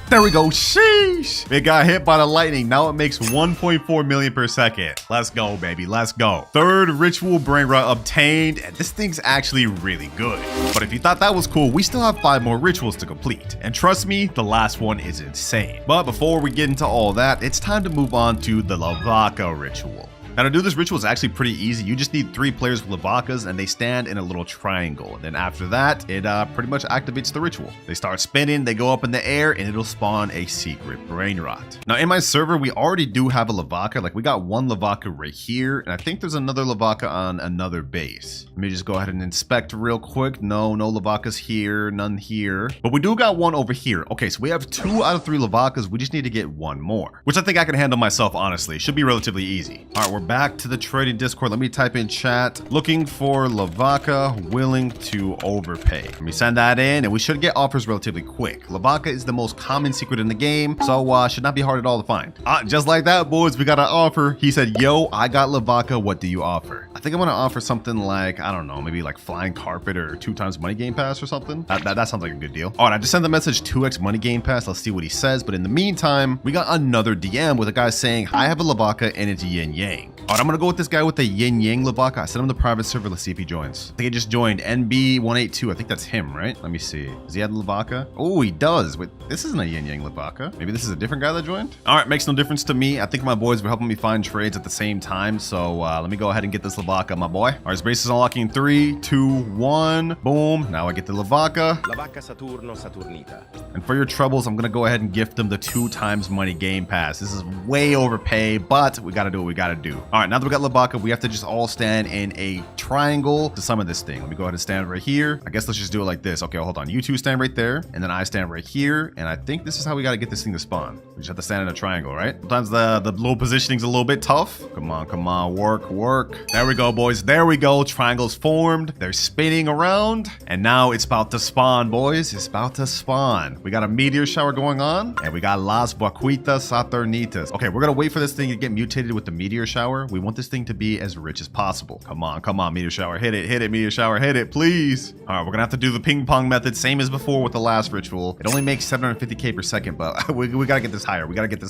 There we go. Sheesh. It got hit by the lightning. Now it makes 1.4 million per second. Let's go, baby. Let's go. Third ritual Brainrot obtained. And this thing's actually really good. But if you thought that was cool, we still have 5 more rituals to complete. And trust me, the last one is insane. But before we get into all that, it's time to move on to the Lavaca ritual. Now to do this ritual is actually pretty easy. You just need 3 players with Lavacas and they stand in a little triangle. And then after that, it pretty much activates the ritual. They start spinning, they go up in the air, and it'll spawn a secret Brainrot. Now in my server, we already do have a Lavaca. Like we got 1 Lavaca right here. And I think there's another Lavaca on another base. Let me just go ahead and inspect real quick. No Lavacas here, none here. But we do got 1 over here. Okay, so we have 2 out of 3 Lavacas. We just need to get 1 more, which I think I can handle myself, honestly. Should be relatively easy. All right, we're back to the trading Discord. Let me type in chat. Looking for Lavaca willing to overpay. Let me send that in and we should get offers relatively quick. Lavaca is the most common secret in the game, so should not be hard at all to find. Just like that, boys, we got an offer. He said, yo, I got Lavaca. What do you offer? I think I'm gonna offer something like, I don't know, maybe like flying carpet or 2 times money game pass or something. That sounds like a good deal. All right, I just sent the message 2x money game pass. Let's see what he says. But in the meantime, we got another DM with a guy saying, I have a Lavaca and it's yin yang. All right, I'm gonna go with this guy with the yin yang Lavaca. I sent him the private server. Let's see if he joins. I think he just joined. NB182. I think that's him, right? Let me see. Does he have Lavaca? Oh, he does. Wait, this isn't a yin yang Lavaca. Maybe this is a different guy that joined. All right, makes no difference to me. I think my boys were helping me find trades at the same time. So let me go ahead and get this Lavaca, my boy. All right, his base is unlocking 3, 2, 1. Boom. Now I get the Lavaca.
Lavaca Saturno Saturnita.
And for your troubles, I'm gonna go ahead and gift them the 2 times money game pass. This is way overpay, but we gotta do what we gotta do. All right, now that we got Lavaca, we have to just all stand in a triangle to summon this thing. Let me go ahead and stand right here. I guess let's just do it like this. Okay, hold on. You 2 stand right there, and then I stand right here. And I think this is how we gotta get this thing to spawn. We just have to stand in a triangle, right? Sometimes the little positioning's a little bit tough. Come on, work. There we go, boys. There we go. Triangles formed. They're spinning around, and now it's about to spawn, boys. It's about to spawn. We got a meteor shower going on, and we got Las Vaquitas Saturnitas. Okay, we're gonna wait for this thing to get mutated with the meteor shower. We want this thing to be as rich as possible. Come on, meteor shower. Hit it, meteor shower. Hit it, please. All right, we're gonna have to do the ping pong method, same as before with the last ritual. It only makes 750k per second, but we gotta get this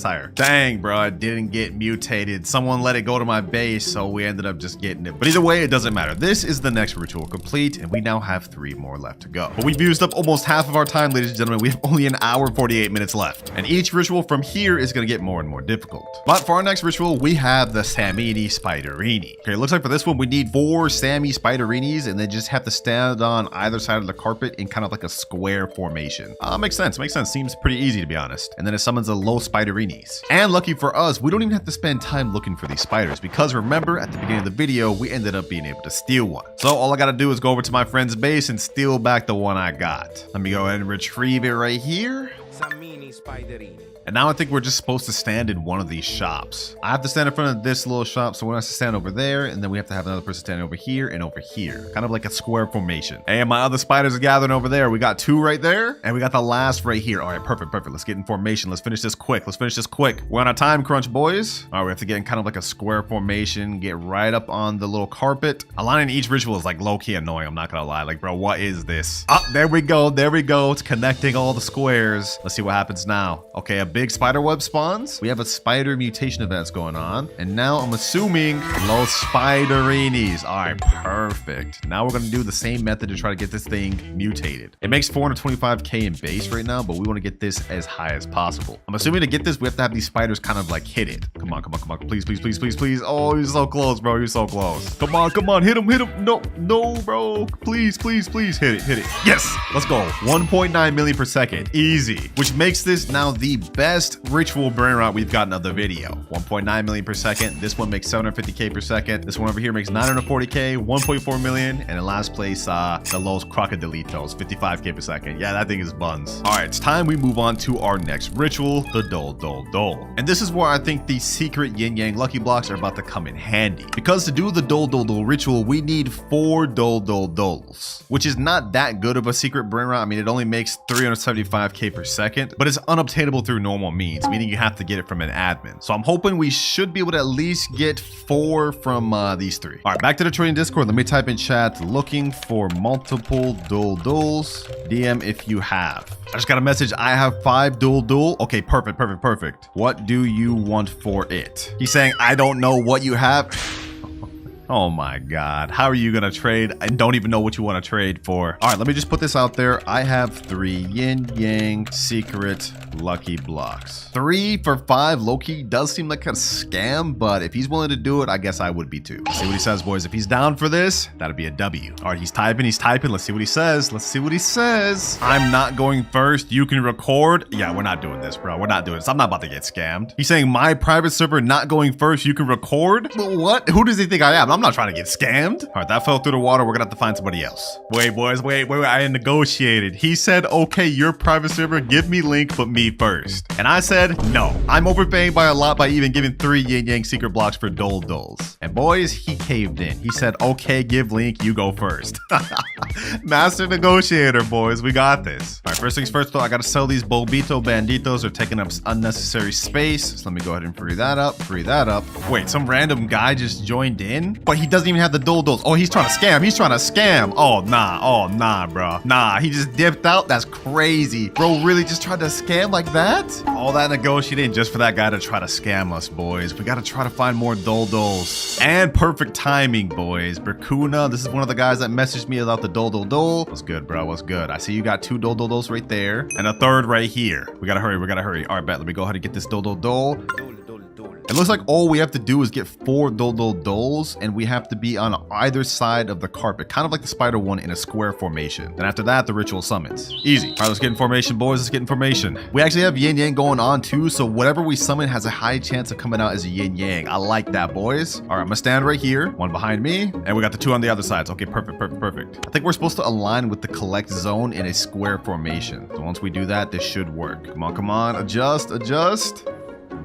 higher. Dang, bro, it didn't get mutated. Someone let it go to my base, so we ended up just getting it. But either way, it doesn't matter. This is the next ritual complete, and we now have 3 more left to go. But we've used up almost half of our time, ladies and gentlemen. We have only an hour and 48 minutes left. And each ritual from here is gonna get more and more difficult. But for our next ritual, we have the Samini Spiderini. Okay, it looks like for this one, we need 4 Sammy Spiderinis, and they just have to stand on either side of the carpet in kind of like a square formation. Makes sense. Seems pretty easy, to be honest. And then it summons a low Spiderinis. And lucky for us, we don't even have to spend time looking for these spiders, because remember, at the beginning of the video, we ended up being able to steal one. So all I gotta do is go over to my friend's base and steal back the one I got. Let me go ahead and retrieve it right here.
Sammini Spiderini.
And now I think we're just supposed to stand in one of these shops. I have to stand in front of this little shop, so one has to stand over there, and then we have to have another person standing over here and over here. Kind of like a square formation. And my other spiders are gathering over there. We got 2 right there, and we got the last right here. All right, perfect. Let's get in formation. Let's finish this quick. We're on a time crunch, boys. All right, we have to get in kind of like a square formation, get right up on the little carpet. Aligning each ritual is like low-key annoying, I'm not gonna lie. Like, bro, what is this? There we go. It's connecting all the squares. Let's see what happens now. Okay, a big spider web spawns. We have a spider mutation events going on. And now I'm assuming low spiderinis. All right, perfect. Now we're going to do the same method to try to get this thing mutated. It makes 425k in base right now, but we want to get this as high as possible. I'm assuming to get this, we have to have these spiders kind of like hit it. Come on, come on, come on. Please, please, please, please, please. Oh, you're so close, bro. You're so close. Come on, come on. Hit him, hit him. No, no, bro. Please, please, please hit it, hit it. Yes, let's go. 1.9 million per second. Easy. Which makes this now the best ritual Brainrot we've gotten of the video. 1.9 million per second. This one makes 750k per second. This one over here makes 940k, 1.4 million. And in last place, the Los Crocodilitos, 55k per second. Yeah, that thing is buns. All right, it's time we move on to our next ritual, the Dole Dole Dole. And this is where I think the secret yin yang lucky blocks are about to come in handy. Because to do the Dole Dole Dole ritual, we need 4 Dole Dole Doles, which is not that good of a secret Brainrot. I mean, it only makes 375k per second, but it's unobtainable through normal means, meaning you have to get it from an admin. So I'm hoping we should be able to at least get 4 from these 3. All right, back to the trading Discord. Let me type in chat, looking for multiple Dole Doles. DM if you have. I just got a message. I have 5 Dole Dole. Okay, perfect, perfect, perfect. What do you want for it? He's saying, I don't know what you have. Oh my God. How are you going to trade? I don't even know what you want to trade for. All right, let me just put this out there. I have 3 yin yang secret lucky blocks. 3 for 5 low-key does seem like a scam, but if he's willing to do it, I guess I would be too. Let's see what he says, boys. If he's down for this, that'd be a W. All right, he's typing, he's typing. Let's see what he says. Let's see what he says. I'm not going first. You can record. Yeah, we're not doing this, bro. We're not doing this. I'm not about to get scammed. He's saying my private server not going first. You can record. What? Who does he think I am? I'm not trying to get scammed. All right, that fell through the water. We're gonna have to find somebody else. Wait, boys, wait. I negotiated. He said, okay, your private server, give me link, but me first. And I said, no. I'm overpaying by a lot by even giving 3 yin yang secret blocks for Dole Doles. And boys, he caved in. He said, okay, give link, you go first. Master negotiator, boys. We got this. All right, first things first, though, I gotta sell these Bobito Banditos. They're taking up unnecessary space. So let me go ahead and free that up. Free that up. Wait, some random guy just joined in, but he doesn't even have the Dole Doles. Oh, he's trying to scam. He's trying to scam. Oh, nah, bro. Nah, he just dipped out. That's crazy. Bro really just tried to scam like that? All that negotiating just for that guy to try to scam us, boys. We gotta try to find more Dole Doles. And perfect timing, boys. Berkuna, this is one of the guys that messaged me about the Dole Dole Dole. What's good, bro? What's good? I see you got 2 Dole Dole Doles right there and a 3rd right here. We gotta hurry. We gotta hurry. All right, bet. Let me go ahead and get this Dole Dole Dole. It looks like all we have to do is get 4 Dole Dole Doles, and we have to be on either side of the carpet, kind of like the spider one in a square formation. Then after that, the ritual summons. Easy. All right, let's get in formation, boys. Let's get in formation. We actually have yin yang going on too, so whatever we summon has a high chance of coming out as a yin yang. I like that, boys. All right, I'm gonna stand right here, 1 behind me, and we got the 2 on the other sides. Okay, perfect, perfect, perfect. I think we're supposed to align with the collect zone in a square formation. So once we do that, this should work. Come on, adjust, adjust.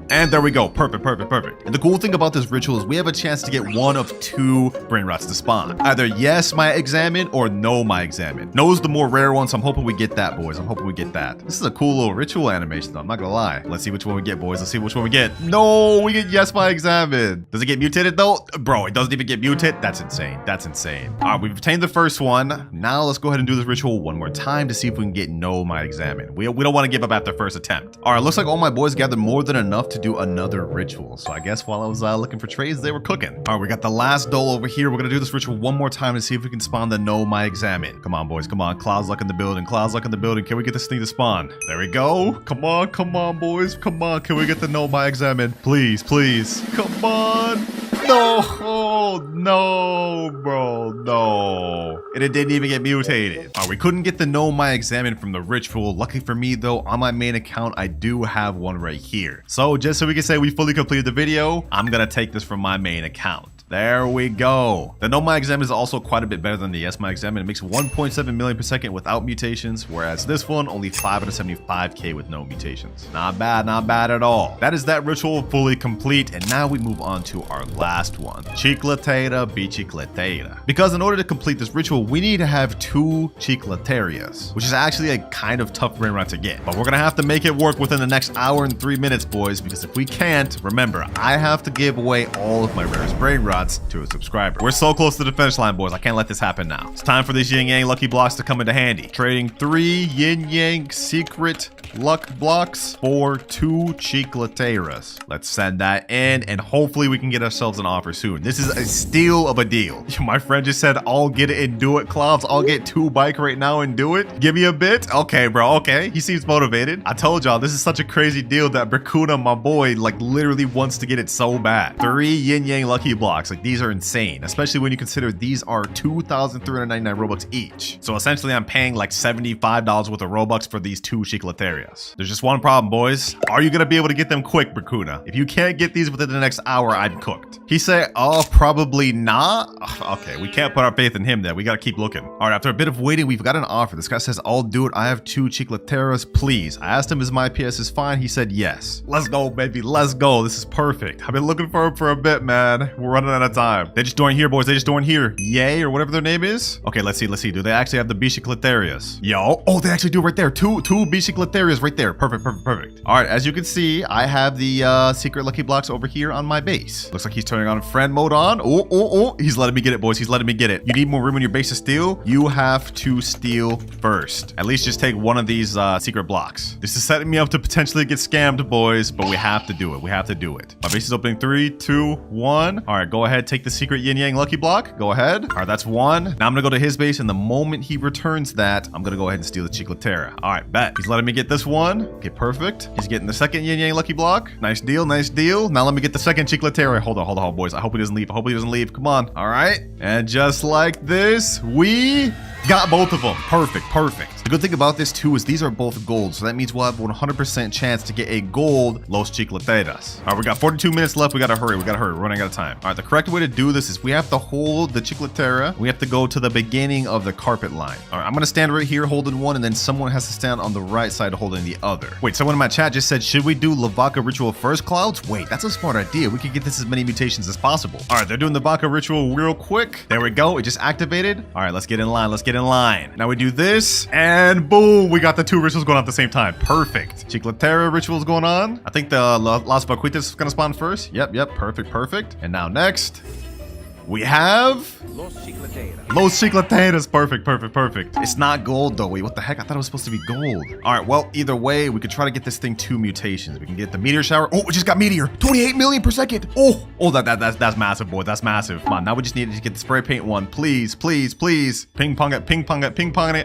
And there we go. Perfect, perfect, perfect. And the cool thing about this ritual is we have a chance to get 1 of 2 Brainrots to spawn. Either yes, my examine, or no, my examine. No is the more rare one, so I'm hoping we get that, boys. I'm hoping we get that. This is a cool little ritual animation, though. I'm not gonna lie. Let's see which one we get, boys. Let's see which one we get. No, we get yes, my examine. Does it get mutated, though? Bro, it doesn't even get mutated. That's insane. That's insane. All right, we've obtained the first one. Now let's go ahead and do this ritual one more time to see if we can get no, my examine. We don't want to give up after first attempt. All right, looks like all my boys gathered more than enough to do another ritual. So I guess while I was looking for trades, they were cooking. All right, we got the last Dole over here. We're gonna do this ritual one more time to see if we can spawn the no, my examine. Come on, boys. Come on. Cloud's luck in the building. Cloud's luck in the building. Can we get this thing to spawn? There we go. Come on, boys. Come on. Can we get the no, my examine? Please, please. Come on. No, oh, no, bro, no. And it didn't even get mutated. All right, we couldn't get the no, my examine from the ritual. Lucky for me, though, on my main account, I do have one right here. So just so we can say we fully completed the video, I'm gonna take this from my main account. There we go. The no, my examine is also quite a bit better than the yes, my examine. It makes 1.7 million per second without mutations, whereas this one only 575k with no mutations. Not bad at all. That is that ritual fully complete, and now we move on to our last one. Chicletera bicicletera. Because in order to complete this ritual, we need to have 2 chicleterias, which is actually a kind of tough Brainrot to get. But we're gonna have to make it work within the next hour and 3 minutes, boys, because if we can't, remember, I have to give away all of my rarest Brainrots Brainrots to a subscriber. We're so close to the finish line, boys. I can't let this happen now. It's time for these yin yang lucky blocks to come into handy. Trading 3 yin yang secret luck blocks for 2 chicleteras. Let's send that in, and hopefully we can get ourselves an offer soon. This is a steal of a deal. My friend just said, I'll get it and do it, Clouds. I'll get 2 bike right now and do it. Give me a bit. Okay, bro. Okay. He seems motivated. I told y'all, this is such a crazy deal that Bracuna, my boy, like literally wants to get it so bad. 3 yin yang lucky blocks. Like, these are insane, especially when you consider these are 2,399 Robux each. So essentially, I'm paying like $75 worth of Robux for these 2 chicleterias. There's just one problem, boys. Are you gonna be able to get them quick, Bracuna? If you can't get these within the next hour, I'm cooked. He said, oh, probably not. Okay, we can't put our faith in him then. We gotta keep looking. All right, after a bit of waiting, we've got an offer. This guy says, I'll do it. I have 2 chicleteras, please. I asked him, is my PS is fine? He said, yes. Let's go, baby. Let's go. This is perfect. I've been looking for him for a bit, man. We're running out of time. They just joined here, boys. They just joined here. Yay, or whatever their name is. Okay, let's see. Let's see. Do they actually have the bichicleterias? Yo. Oh, they actually do right there. Two bichicleterias right there. Perfect, perfect, perfect. All right, as you can see, I have the secret lucky blocks over here on my base. Looks like he's turning on friend mode on. Oh. He's letting me get it, boys. He's letting me get it. You need more room in your base to steal? You have to steal first. At least just take one of these secret blocks. This is setting me up to potentially get scammed, boys, but we have to do it. We have to do it. My base is opening 3, 2, 1. All right, go ahead. Take the secret yin yang lucky block. Go ahead. All right, that's 1. Now I'm gonna go to his base, and the moment he returns that, I'm gonna go ahead and steal the chicletera. All right, bet. He's letting me get this one. Okay, perfect. He's getting the second yin yang lucky block. Nice deal, nice deal. Now let me get the second chicletera. Hold on, boys. I hope he doesn't leave. I hope he doesn't leave. Come on. All right. And just like this, we got both of them. Perfect, perfect. The good thing about this too is these are both gold, so that means we'll have 100% chance to get a gold Los Chicleteras. All right, we got 42 minutes left. We gotta hurry. We're running out of time. All right, the correct way to do this is we have to hold the Chicletera. We have to go to the beginning of the carpet line. All right, I'm gonna stand right here holding one, and then someone has to stand on the right side holding the other. Wait, someone in my chat just said, should we do Lavaca ritual first, Clouds? Wait, that's a smart idea. We could get this as many mutations as possible. All right, they're doing the Lavaca ritual real quick. There we go. It just activated. All right, let's get in line. Let's get in line. Now we do this, and boom, we got the 2 rituals going on at the same time. Perfect. Chicletera rituals going on. I think the Las Vaquitas is gonna spawn first. Yep. Perfect. And now next, we have
Los Chicleteras.
Los Chicleteras. Perfect. It's not gold though. Wait, what the heck? I thought it was supposed to be gold. All right, well, either way, we could try to get this thing 2 mutations. We can get the meteor shower. Oh, we just got meteor. 28 million per second. Oh, that's massive, boy. That's massive. Come on, now we just need to get the spray paint one. Please. Ping pong it.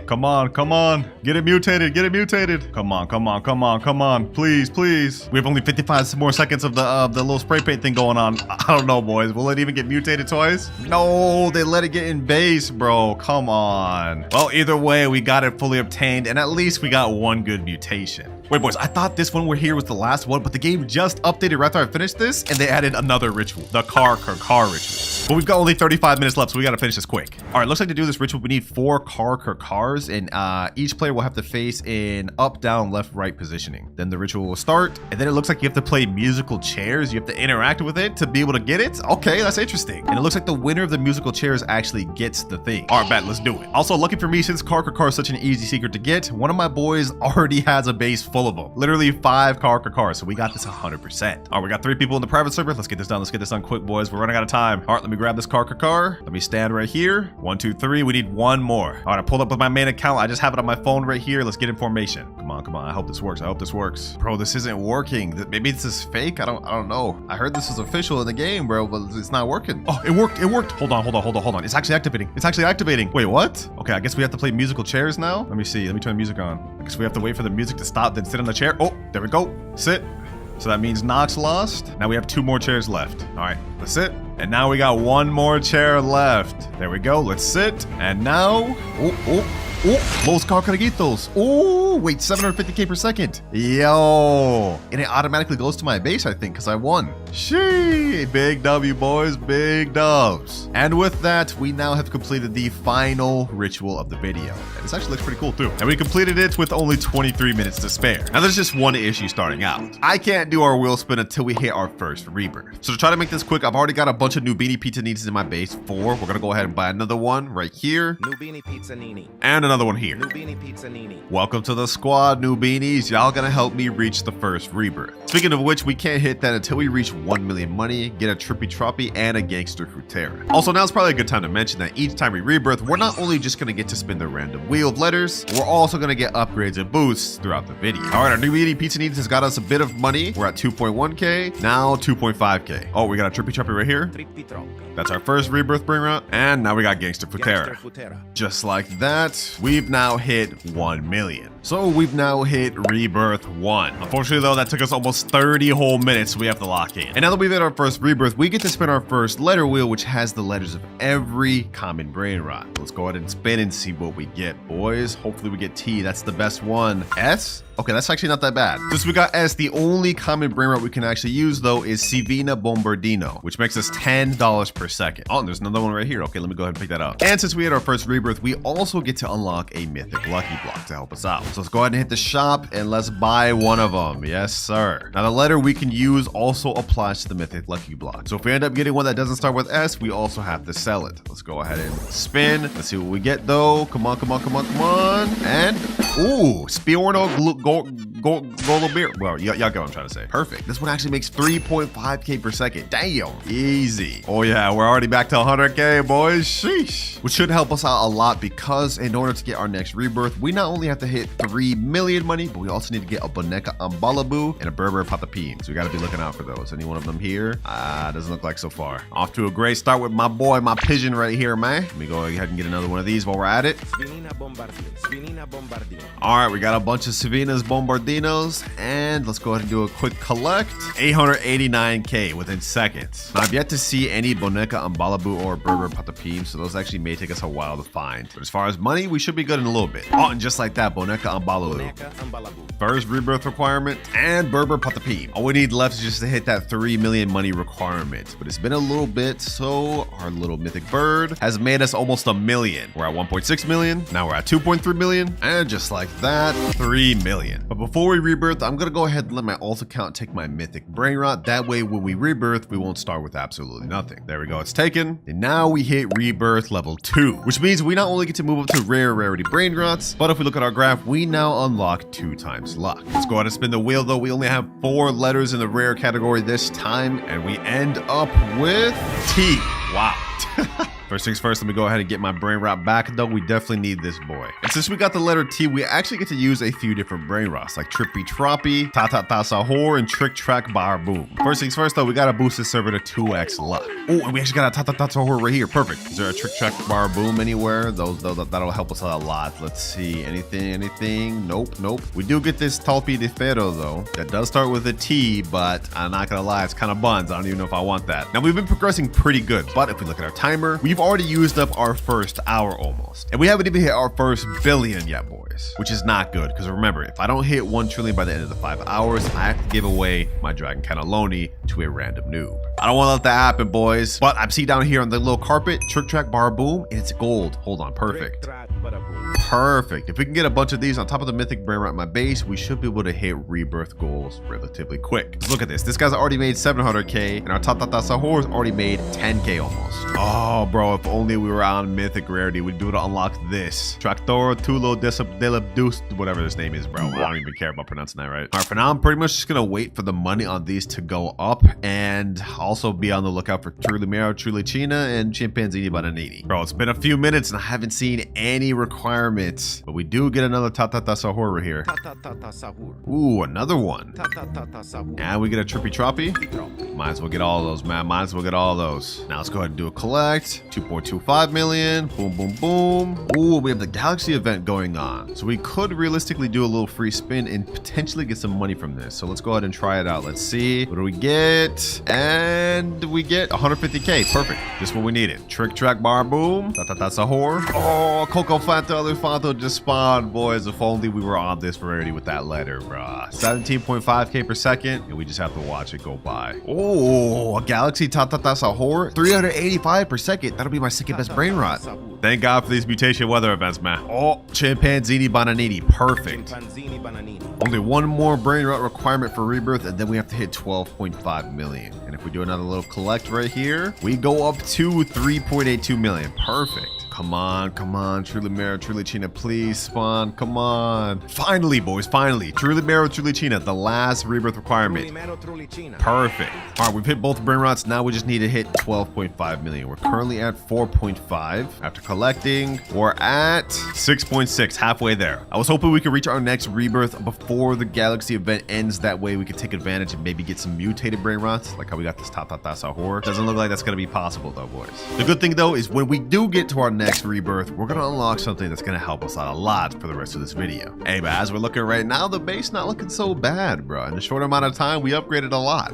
Come on. Get it mutated. Come on. Please. We have only 55 more seconds of the little spray paint thing going on. I don't know, boys. Will it even get mutated twice? No, they let it get in base, bro. Come on. Well, either way, we got it fully obtained, and at least we got 1 good mutation. Wait, boys, I thought this one here was the last one, but the game just updated right after I finished this, and they added another ritual, the car ritual. But we've got only 35 minutes left, so we gotta finish this quick. All right, looks like to do this ritual, we need 4 cars, and each player will have to face in up, down, left, right positioning. Then the ritual will start, and then it looks like you have to play musical chairs. You have to interact with it to be able to get it. Okay, that's interesting. And it looks like the winner of the musical chairs actually gets the thing. All right, bet, let's do it. Also, lucky for me, since car is such an easy secret to get, one of my boys already has a base full of them. Literally 5 cars, so we got this 100%. All right, we got 3 people in the private server. Let's get this done quick, boys. We're running out of time. All right, let me grab this car. Let me stand right here. 1, 2, 3. We need 1 more. All right, I pulled up with my main account. I just have it on my phone right here. Let's get in formation. Come on. I hope this works. Bro, this isn't working. Maybe this is fake. I don't know. I heard this was official in the game, bro, but it's not working. Oh, it worked. Hold on. It's actually activating. Wait, what? Okay, I guess we have to play musical chairs now. Let me see. Let me turn the music on. I guess we have to wait for the music to stop, then sit on the chair. Oh, there we go. Sit. So that means Nox lost. Now we have 2 more chairs left. All right, let's sit. And now we got 1 more chair left. There we go. Let's sit. And now, Los Carcaraguitos. Oh, wait, 750k per second. Yo. And it automatically goes to my base, I think, because I won. Shee. Big W, boys. Big dubs. And with that, we now have completed the final ritual of the video. And this actually looks pretty cool, too. And we completed it with only 23 minutes to spare. Now, there's just one issue starting out. I can't do our wheel spin until we hit our first rebirth. So to try to make this quick, I've already got a bunch of Nubini Pizza Needs in my base. 4. We're going to go ahead and buy another one right here.
Nubini Pizza Nini.
And another one here.
Nubini Pizzanini.
Welcome to the squad, new beanies. Y'all gonna help me reach the first rebirth. Speaking of which, we can't hit that until we reach 1 million money, get a Trippy Troppy, and a Gangster Frutera. Also, now's probably a good time to mention that each time we rebirth, we're not only just gonna get to spin the random wheel of letters, we're also gonna get upgrades and boosts throughout the video. All right, our new beanie Pizza Needs has got us a bit of money. We're at 2.1k, now 2.5k. Oh, we got a Trippy Troppy right here.
Trippi Troppi.
That's our first rebirth Brainrot, and now we got Gangster
Gangster
Frutera.
Futera.
Just like that, we've now hit 1 million. So we've now hit rebirth 1. Unfortunately though, that took us almost 30 whole minutes, so we have to lock in. And now that we've hit our first rebirth, we get to spin our first letter wheel, which has the letters of every common Brainrot. Let's go ahead and spin and see what we get, boys. Hopefully we get T, that's the best one. S? Okay, that's actually not that bad. Since we got S, the only common Brainrot we can actually use though is Sivina Bombardino, which makes us $10 per second. Oh, and there's another one right here. Okay, let me go ahead and pick that up. And since we had our first rebirth, we also get to unlock a mythic lucky block to help us out. So let's go ahead and hit the shop and let's buy one of them. Yes, sir. Now the letter we can use also applies to the mythic lucky block. So if we end up getting one that doesn't start with S, we also have to sell it. Let's go ahead and spin. Let's see what we get though. Come on, come on, come on, come on. And ooh, Spiorno Golobir. Well, y'all get what I'm trying to say. Perfect. This one actually makes 3.5k per second. Damn. Easy. Oh yeah, we're already back to 100k, boys. Sheesh. Which should help us out a lot because in order to get our next rebirth, we not only have to hit 3 million money, but we also need to get a Boneca Ambalabu and a Berber Patapim. So we got to be looking out for those. Any one of them here? Doesn't look like so far. Off to a great start with my boy, my pigeon right here, man. Let me go ahead and get another one of these while we're at it.
Svinina Bombardino. Svinina Bombardino.
All right, we got a bunch of Savinas Bombardinos, and let's go ahead and do a quick collect. 889k within seconds. Now, I've yet to see any Boneca Ambalabu or Berber Patapim, so those actually may take us a while to find. But as far as money, we should be good in a little bit. Oh, and just like that, Boneca Ambalabu.
Boneca Ambalabu.
First rebirth requirement, and Berber Patapim. All we need left is just to hit that 3 million money requirement. But it's been a little bit, so our little mythic bird has made us almost a million. We're at 1.6 million, now we're at 2.3 million, and just like that, 3 million. But before we rebirth, I'm gonna go ahead and let my alt account take my mythic Brainrot. That way, when we rebirth, we won't start with absolutely nothing. There we go, it's taken. And now we hit rebirth level 2, which means we not only get to move up to rare rarity Brainrots, but if we look at our graph, we now unlock 2 times luck. Let's go ahead and spin the wheel though. We only have 4 letters in the rare category this time, and we end up with T. Wow. First things first, let me go ahead and get my Brainrot back though. We definitely need this boy. And since we got the letter T, we actually get to use a few different Brainrots like Trippy Troppy, Ta Sahur, and Trick Track Bar Boom. First things first though, we gotta boost this server to 2x luck. Oh, and we actually got a Ta Sahur right here. Perfect. Is there a Trick Track Bar Boom anywhere? That'll help us out a lot. Let's see. Anything? Nope. We do get this Talpi de Ferro though. That does start with a T, but I'm not gonna lie, it's kind of buns. I don't even know if I want that. Now we've been progressing pretty good, but if we look at our timer, we've already used up our first hour almost. And we haven't even hit our first billion yet, boys, which is not good. Because remember, if I don't hit 1 trillion by the end of the 5 hours, I have to give away my Dragon Cannelloni to a random noob. I don't want to let that happen, boys. But I see down here on the little carpet, Trick Track Bar Boom, and it's gold. Hold on, perfect.
Trick Track Baraboom.
Perfect. If we can get a bunch of these on top of the mythic Brainrot in my base, we should be able to hit rebirth goals relatively quick. Let's look at this. This guy's already made 700k, and our Ta Sahur's already made 10k almost. Oh, bro, if only we were on mythic rarity, we'd be able to unlock this. Tractor Tulo Delabdus, whatever this name is, bro. I don't even care about pronouncing that right. All right, for now, I'm pretty much just gonna wait for the money on these to go up, and also be on the lookout for Trulimero, Trulicina, and Chimpanzini Bananini. Bro, it's been a few minutes, and I haven't seen any requirements, but we do get another Ta Sahur right here.
Ta Sahur.
Ooh, another one.
Ta Sahur.
And we get a Trippy Troppy. Might as well get all of those, man. Might as well get all of those. Now let's go ahead and do a collect. 2.25 million. Boom, boom, boom. Ooh, we have the Galaxy event going on. So we could realistically do a little free spin and potentially get some money from this. So let's go ahead and try it out. Let's see. What do we get? And we get 150k. Perfect. Just what we needed. Trick Track Bar Boom. Ta Sahur. Oh, Coco Fanta Elefanto just spawned, boys. If only we were on this rarity with that letter, bruh. 17.5k per second. And we just have to watch it go by. Oh, a Galaxy Ta Sahur. 385 per second. That'll be my second best Brainrot. Thank God for these mutation weather events, man. Oh, Chimpanzini Bananini. Perfect.
Chimpanzini Bananini.
Only one more Brainrot requirement for rebirth, and then we have to hit 12.5 million. And if we do another little collect right here, we go up to 3.82 million. Perfect. Come on. Truly Mero, Truly China, please spawn. Come on. Finally, boys, finally. Truly Mero, Truly China, the last rebirth requirement.
Trulimero, Trulicina.
Perfect. All right, we've hit both Brainrots. Now we just need to hit 12.5 million. We're currently at 4.5. After collecting, we're at 6.6, halfway there. I was hoping we could reach our next rebirth before the Galaxy event ends. That way we could take advantage and maybe get some mutated Brainrots, like how we got this Top Sahur. Doesn't look like that's going to be possible though, boys. The good thing though is when we do get to our next rebirth, we're going to unlock something that's going to help us out a lot for the rest of this video. Hey, but as we're looking right now, the base not looking so bad, bro. In a short amount of time, we upgraded a lot.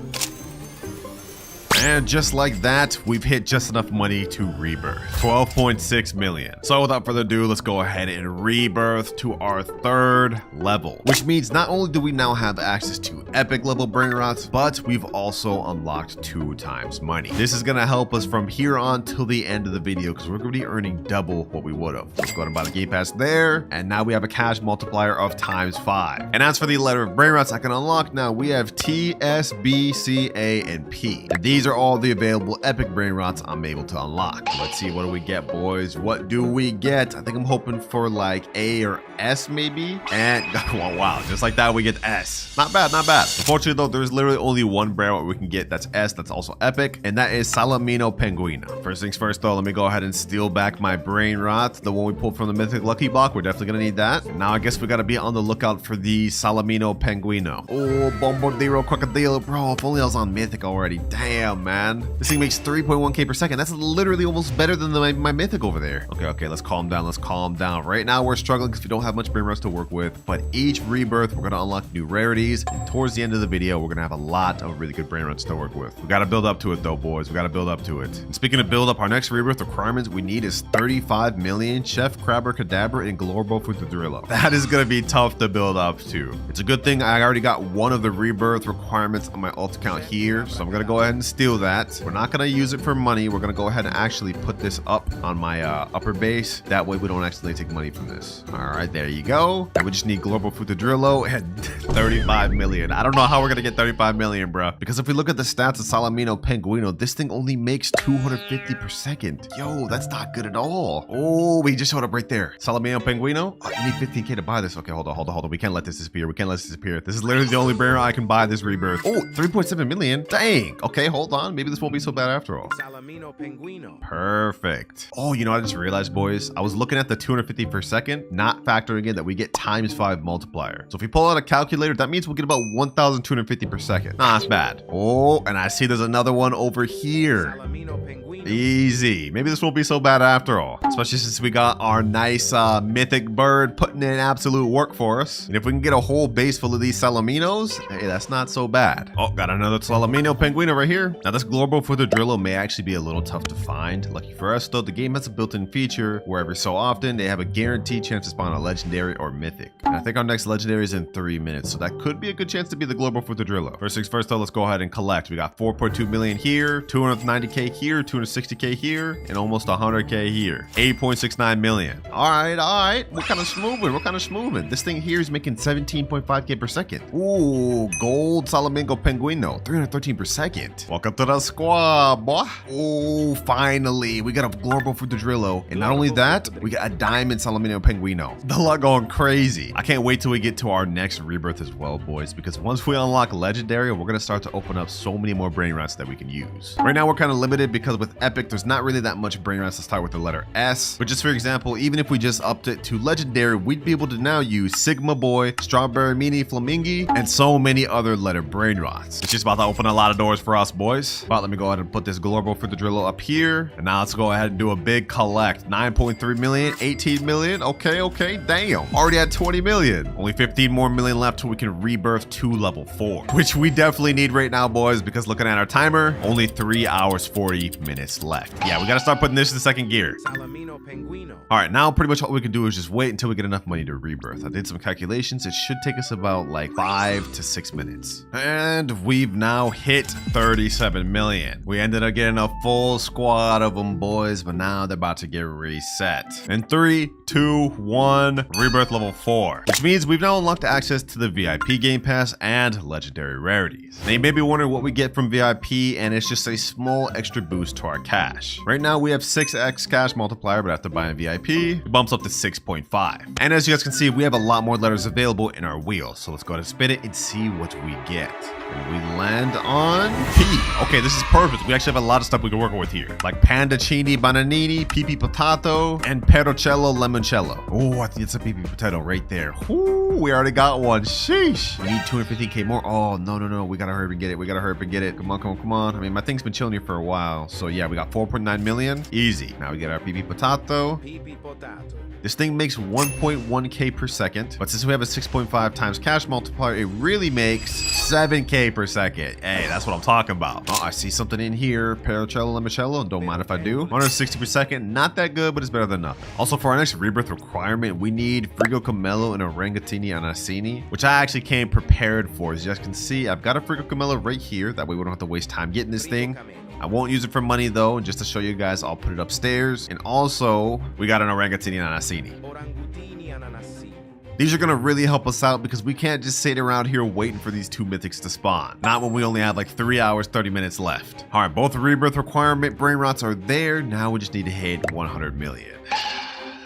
And just like that, we've hit just enough money to rebirth. 12.6 million. So without further ado, let's go ahead and rebirth to our third level. Which means not only do we now have access to epic level Brainrots, but we've also unlocked 2 times money. This is gonna help us from here on till the end of the video because we're gonna be earning double what we would have. Let's go ahead and buy the game pass there. And now we have a cash multiplier of ×5. And as for the letter of Brainrots I can unlock now, we have T, S, B, C, A, and P. And these are all the available epic Brainrots I'm able to unlock. Let's see, what do we get, boys? What do we get? I think I'm hoping for like A or S maybe. And oh, wow, just like that we get S. Not bad, not bad. Unfortunately though, there's literally only one Brainrot we can get that's S, that's also epic, and that is Salamino Penguino. First things first though, let me go ahead and steal back my Brainrot, the one we pulled from the Mythic Lucky Block. We're definitely gonna need that. Now I guess we gotta be on the lookout for the Salamino Penguino. Oh, Bombardiro Crocodile, bro. If only I was on Mythic already. Damn, man. This thing makes 3.1k per second. That's literally almost better than my Mythic over there. Okay, let's calm down. Let's calm down. Right now, we're struggling because we don't have much Brainrots to work with, but each rebirth, we're gonna unlock new rarities, and towards the end of the video, we're gonna have a lot of really good Brainrots to work with. We gotta build up to it though, boys. We gotta build up to it. And speaking of build up, our next rebirth requirements we need is 35 million Chef Crabber Cadabra and Glorbo Futadrillo. That is gonna be tough to build up to. It's a good thing I already got one of the rebirth requirements on my alt account here, so I'm gonna go ahead and steal that. We're not gonna use it for money. We're gonna go ahead and actually put this up on my upper base. That way we don't accidentally take money from this. All right, there you go. And we just need Global Futadrillo and 35 million. I don't know how we're gonna get 35 million, bro. Because if we look at the stats of Salamino Penguino, this thing only makes 250 per second. Yo, that's not good at all. Oh, we just showed up right there. Salamino Penguino. Oh, you need 15k to buy this. Okay, hold on. We can't let this disappear. This is literally the only Brainrot I can buy this rebirth. Oh, 3.7 million. Dang. Okay, hold on. Maybe this won't be so bad after all.
Salamino Penguino.
Perfect. Oh, you know what I just realized, boys? I was looking at the 250 per second, not factoring in that we get ×5 multiplier. So if we pull out a calculator, that means we'll get about 1,250 per second. Nah, that's bad. Oh, and I see there's another one over here.
Salamino Penguino.
Easy. Maybe this won't be so bad after all. Especially since we got our nice mythic bird putting in absolute work for us. And if we can get a whole base full of these Salaminos, hey, that's not so bad. Oh, got another Salamino Penguino right here. Now this Glorbo Futadrillo may actually be a little tough to find. Lucky for us though, the game has a built-in feature where every so often they have a guaranteed chance to spawn a legendary or mythic. And I think our next legendary is in 3 minutes, so that could be a good chance to be the Glorbo Futadrillo. First things first though, let's go ahead and collect. We got 4.2 million here, 290k here, 260k here, and almost 100k here. 8.69 million. All right. We're kind of smoothing. This thing here is making 17.5k per second. Ooh, gold Salamingo Penguino, 313 per second. Welcome to the squad, boy. Oh, finally, we got a Glorbo Futadrillo, and not only that, we got a diamond Salamino Penguino. The luck going crazy. I can't wait till we get to our next rebirth as well, boys, because once we unlock legendary, we're gonna start to open up so many more Brainrots that we can use. Right now, we're kind of limited because with epic, there's not really that much Brainrots to start with the letter S. But just for example, even if we just upped it to legendary, we'd be able to now use Sigma Boy, Strawberry Mini Flamingi, and so many other letter Brainrots. It's just about to open a lot of doors for us, boys. But let me go ahead and put this Glorbo Futadrillo up here. And now let's go ahead and do a big collect. 9.3 million, 18 million. Okay, damn. Already at 20 million. Only 15 more million left till we can rebirth to level 4, which we definitely need right now, boys, because looking at our timer, only 3 hours, 40 minutes left. Yeah, we gotta start putting this in second gear.
Salamino Penguino.
All right, now pretty much all we can do is just wait until we get enough money to rebirth. I did some calculations. It should take us about like 5 to 6 minutes. And we've now hit 37 million. We ended up getting a full squad of them, boys, but now they're about to get reset. In 3, 2, 1, rebirth level 4, which means we've now unlocked access to the VIP game pass and legendary rarities. Now you may be wondering what we get from VIP, and it's just a small extra boost to our our cash. Right now we have 6x cash multiplier, but after buying VIP, it bumps up to 6.5. And as you guys can see, we have a lot more letters available in our wheel. So let's go ahead and spin it and see what we get. And we land on P. Okay, this is perfect. We actually have a lot of stuff we can work with here. Like Pandacini, Bananini, PP Potato, and Perocello Limoncello. Oh, I think it's a PP Potato right there. Ooh, we already got one. Sheesh. We need 215k more. Oh, no. We gotta hurry and get it. We gotta hurry up and get it. Come on. I mean, my thing's been chilling here for a while. So yeah, we got 4.9 million. Easy. Now we get our PP Potato.
Pipi potato.
This thing makes 1.1k per second, but since we have a 6.5 times cash multiplier, it really makes 7k per second. Hey, that's what I'm talking about. Oh, I see something in here. Perocello Limoncello. Don't mind if I do. 160 per second. Not that good, but it's better than nothing. Also, for our next rebirth requirement, we need Frigo Camello and Orangatini Anassini, which I actually came prepared for. As you guys can see, I've got a Frigo Camello right here. That way we don't have to waste time getting this thing. I won't use it for money though, just to show you guys, I'll put it upstairs. And also, we got an Orangatini Anassini.
Orangutini ananassini.
These are gonna really help us out because we can't just sit around here waiting for these two mythics to spawn. Not when we only have like 3 hours, 30 minutes left. All right, both rebirth requirement Brainrots are there. Now we just need to hit 100 million.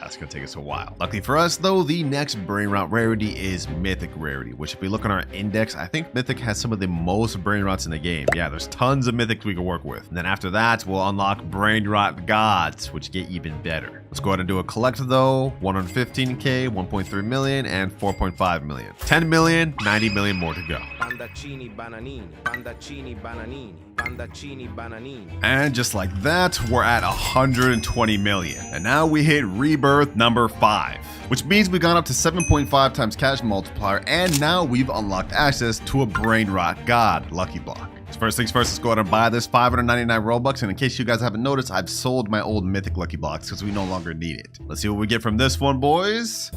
That's gonna take us a while. Luckily for us though, the next Brainrot rarity is Mythic rarity, which if we look on our index, I think Mythic has some of the most Brainrots in the game. Yeah, there's tons of Mythics we can work with. And then after that, we'll unlock Brainrot Gods, which get even better. Let's go ahead and do a collect though. 115k, 1.3 million, and 4.5 million. 10 million, 90 million more to go.
Pandaccini bananini. Pandaccini bananini. Pandaccini bananini.
And just like that, we're at 120 million. And now we hit rebirth number 5, which means we got up to 7.5 times cash multiplier, and now we've unlocked access to a Brainrot God lucky block. So first things first, let's go ahead and buy this 599 Robux. And in case you guys haven't noticed, I've sold my old mythic lucky blocks because we no longer need it. Let's see what we get from this one, boys.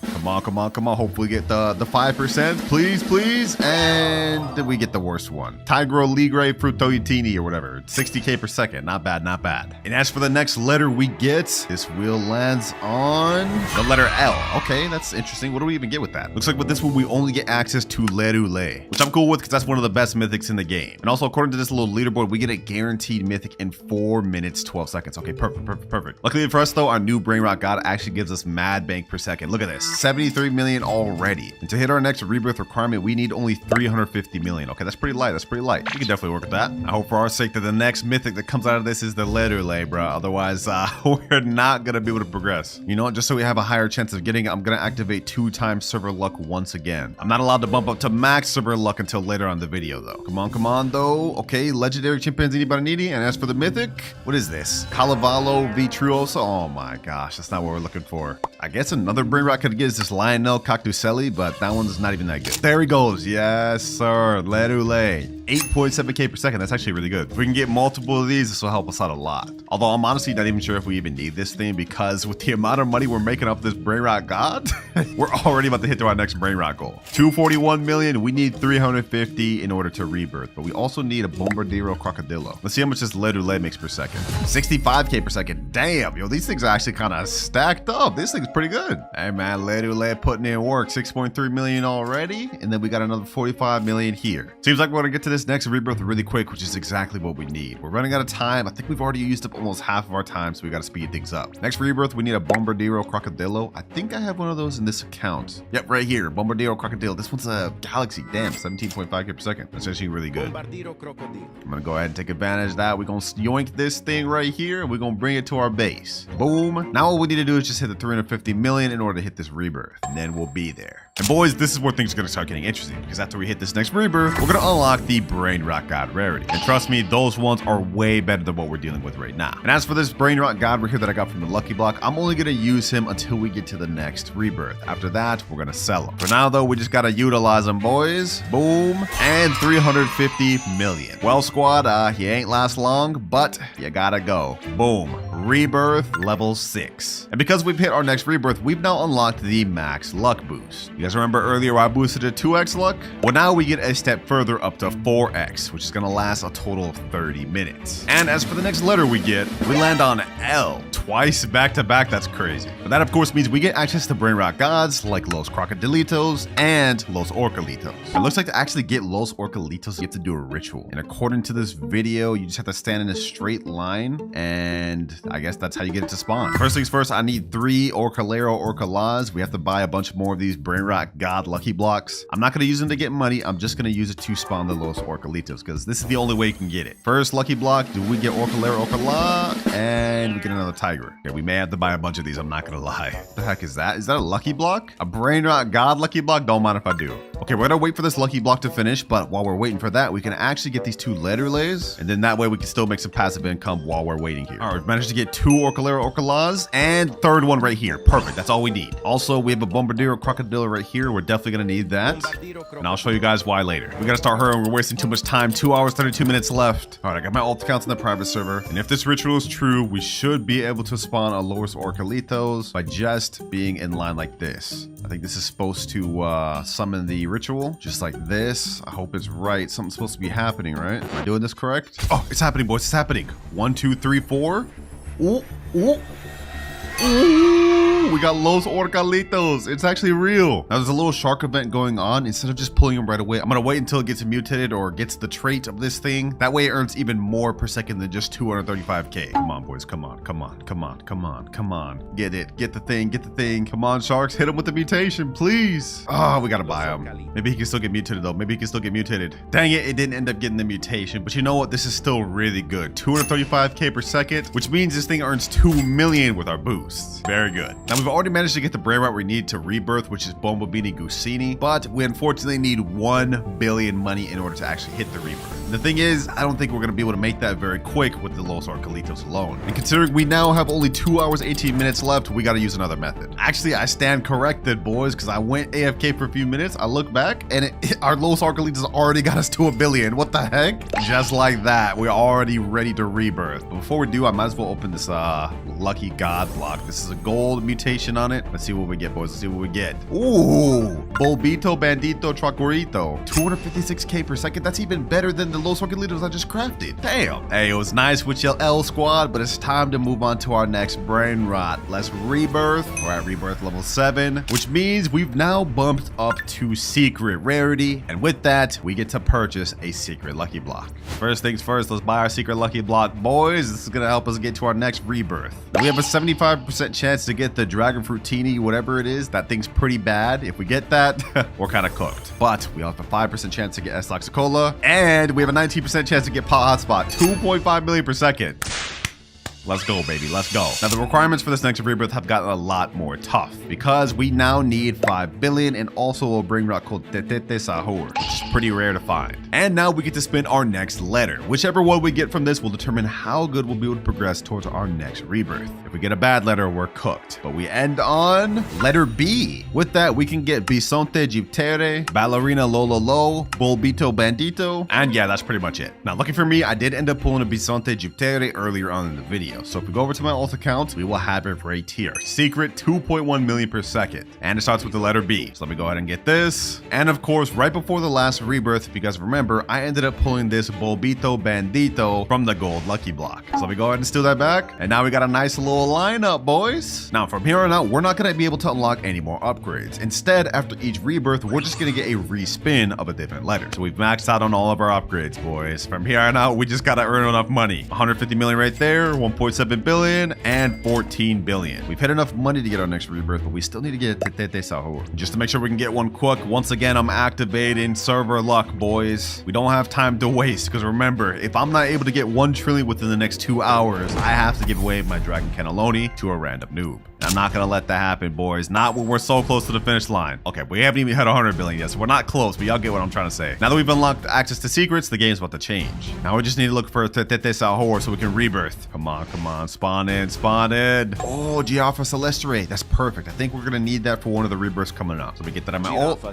Come on. Hopefully get the 5%. Please. And did we get the worst one? Tigro Ligre Frutoitini or whatever. 60k per second. Not bad. And as for the next letter we get, this wheel lands on the letter L. Okay, that's interesting. What do we even get with that? Looks like with this one, we only get access to Lerule, which I'm cool with because that's one of the best mythics in the game. And also, according to this little leaderboard, we get a guaranteed mythic in 4 minutes, 12 seconds. Okay, perfect. Luckily for us though, our new Brainrot God actually gives us mad bank per second. Look at this. 73 million already. And to hit our next rebirth requirement, we need only 350 million. Okay, that's pretty light. We can definitely work with that. I hope for our sake that the next mythic that comes out of this is the Lerule, bro. Otherwise, we're not gonna be able to progress. You know what? Just so we have a higher chance of getting it, I'm gonna activate 2 times server luck once again. I'm not allowed to bump up to max server luck until later on the video, though. Come on, though. Okay, legendary Chimpanzini Bananini. And as for the mythic, what is this? Calavalo Vitruoso. Oh my gosh, that's not what we're looking for. I guess another Brainrot could get is this Lionel Cactuselli, but that one's not even that good. There he goes. Yes, sir. Lerule. 8.7k per second. That's actually really good. If we can get multiple of these, this will help us out a lot. Although I'm honestly not even sure if we even need this thing, because with the amount of money we're making off this Brainrot God, we're already about to hit to our next Brainrot goal. 241 million. We need 350 in order to rebirth, but we also need a Bombardiro Crocodilo. Let's see how much this Lerule makes per second. 65k per second. Damn, yo, these things are actually kind of stacked up. This thing's pretty good. Hey man, Lerule putting in work. 6.3 million already, and then we got another 45 million here. Seems like we're gonna get to this next rebirth really quick, which is exactly what we need. We're running out of time. I think we've already used up almost half of our time, so we gotta speed things up. Next rebirth, we need a Bombardiro Crocodilo. I think I have one of those in this account. Yep, right here, Bombardiro Crocodilo. This one's a Galaxy. Damn, 17.5k per second. That's actually really good.
Bombardiro crocodilo.
I'm gonna go ahead and take advantage of that. We're gonna yoink this thing right here, and we're gonna bring it to our base. Boom. Now what we need to do is just hit the 350 million in order to hit this rebirth, and then we'll be there. And boys, this is where things are gonna start getting interesting, because after we hit this next rebirth, we're gonna unlock the Brainrot God rarity. And trust me, those ones are way better than what we're dealing with right now. And as for this Brainrot God right here that I got from the lucky block, I'm only gonna use him until we get to the next rebirth. After that, we're gonna sell him. For now though, we just gotta utilize him, boys. Boom. And 350 million. Well, squad, he ain't last long, but you gotta go. Boom. rebirth level 6. And because we've hit our next rebirth, we've now unlocked the max luck boost. You guys remember earlier I boosted to 2x luck? Well, now we get a step further up to 4x, which is gonna last a total of 30 minutes. And as for the next letter we get, we land on L twice back to back. That's crazy. But that of course means we get access to Brainrot gods like Los Crocodilitos and Los Orcalitos. It looks like to actually get Los Orcalitos, you have to do a ritual. And according to this video, you just have to stand in a straight line, and I guess that's how you get it to spawn. First things first, I need 3 WinterKloudz. We have to buy a bunch more of these Brainrot god lucky blocks. I'm not going to use them to get money. I'm just going to use it to spawn the Los Orcalitos because this is the only way you can get it. First lucky block, do we get Orcala, and we get another tiger. Okay, we may have to buy a bunch of these. I'm not going to lie. What the heck is that? Is that a lucky block? A Brainrot god lucky block? Don't mind if I do. Okay, we're going to wait for this lucky block to finish, but while we're waiting for that, we can actually get these 2 letter lays, and then that way we can still make some passive income while we're waiting here. All right, we've managed to get 2 WinterKloudz and third one right here. Perfect. That's all we need. Also, we have a Bombardiro Crocodile right here. We're definitely going to need that, and I'll show you guys why later. We got to start hurrying. We're wasting too much time. 2 hours, 32 minutes left. All right, I got my alt accounts in the private server, and if this ritual is true, we should be able to spawn a Los Orcalitos by just being in line like this. I think this is supposed to summon the ritual, just like this. I hope it's right. Something's supposed to be happening, right? Am I doing this correct? Oh, it's happening, boys. It's happening. 1, 2, 3, 4. Ooh, ooh. Ooh, we got Los Orcalitos. It's actually real. Now there's a little shark event going on. Instead of just pulling them right away, I'm gonna wait until it gets mutated or gets the trait of this thing. That way it earns even more per second than just 235k. Come on, boys. Come on. Come on. Come on. Come on. Come on. Get it. Get the thing. Get the thing. Come on, sharks. Hit him with the mutation, please. Oh, we gotta buy him. Maybe he can still get mutated though. Maybe he can still get mutated. Dang it. It didn't end up getting the mutation. But you know what? This is still really good. 235k per second, which means this thing earns 2 million with our boost. Very good. Now we've already managed to get the Brainrot we need to rebirth, which is Bombobini Gusini, but we unfortunately need 1 billion money in order to actually hit the rebirth. The thing is, I don't think we're going to be able to make that very quick with the Los Orcalitos alone. And considering we now have only 2 hours, 18 minutes left, we got to use another method. Actually, I stand corrected, boys, because I went AFK for a few minutes. I look back and our Los Orcalitos already got us to 1 billion. What the heck? Just like that, we're already ready to rebirth. But before we do, I might as well open this lucky god block. This is a gold mutation on it. Let's see what we get, boys. Let's see what we get. Ooh, Bulbito Bandito Tracorito. 256k per second. That's even better than the Los Orcalitos I just crafted. Damn. Hey, it was nice with your L squad, but it's time to move on to our next Brainrot. Let's rebirth. We're at rebirth level 7, which means we've now bumped up to secret rarity. And with that, we get to purchase a secret lucky block. First things first, let's buy our secret lucky block, boys. This is going to help us get to our next rebirth. We have a 75% chance to get the Dragon Fruitini, whatever it is. That thing's pretty bad. If we get that, we're kind of cooked. But we have a 5% chance to get S Laxicola, and we have a 19% chance to get Pot Hotspot. 2.5 million per second. Let's go, baby. Let's go. Now, the requirements for this next rebirth have gotten a lot more tough because we now need 5 billion and also a Brainrot called Tetete Sahur, which is pretty rare to find. And now we get to spin our next letter. Whichever one we get from this will determine how good we'll be able to progress towards our next rebirth. If we get a bad letter, we're cooked. But we end on letter B. With that, we can get Bisonte Giptere, Ballerina Lololo, Bulbito Bandito, and yeah, that's pretty much it. Now, lucky for me, I did end up pulling a Bisonte Giptere earlier on in the video. So if we go over to my alt account, we will have it right here. Secret 2.1 million per second. And it starts with the letter B. So let me go ahead and get this. And of course, right before the last rebirth, if you guys remember, I ended up pulling this Bulbito Bandito from the gold lucky block. So let me go ahead and steal that back. And now we got a nice little lineup, boys. Now from here on out, we're not going to be able to unlock any more upgrades. Instead, after each rebirth, we're just going to get a respin of a different letter. So we've maxed out on all of our upgrades, boys. From here on out, we just got to earn enough money. 150 million right there, 1.7 billion, and 14 billion. We've hit enough money to get our next rebirth, but we still need to get Tetete Sahur. Just to make sure we can get one quick, once again, I'm activating server luck, boys. We don't have time to waste, because remember, if I'm not able to get 1 trillion within the next 2 hours, I have to give away my Dragon Cannelloni to a random noob. I'm not gonna let that happen, boys. Not when we're so close to the finish line. Okay, we haven't even hit 100 billion yet, so we're not close, but y'all get what I'm trying to say. Now that we've unlocked access to secrets, the game's about to change. Now we just need to look for Tete Sahur so we can rebirth. Come on, spawn in, spawn in. Oh, Giaffa Celestre, that's perfect. I think we're gonna need that for one of the rebirths coming up. So we get that on my ult,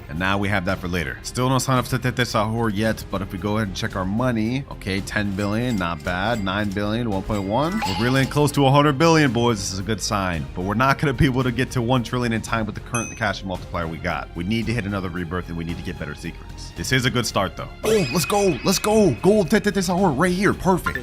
and now we have that for later. Still no sign of Tete Sahur yet, but if we go ahead and check our money, okay, 10 billion, not bad. 9 billion, 1.1. We're really close to 100 billion, boys. This is a good sign, but we're not gonna be able to get to 1 trillion in time with the current cash multiplier we got. We need to hit another rebirth, and we need to get better secrets. This is a good start, though. Oh, let's go, let's go. Gold Tete Sahur right here, perfect.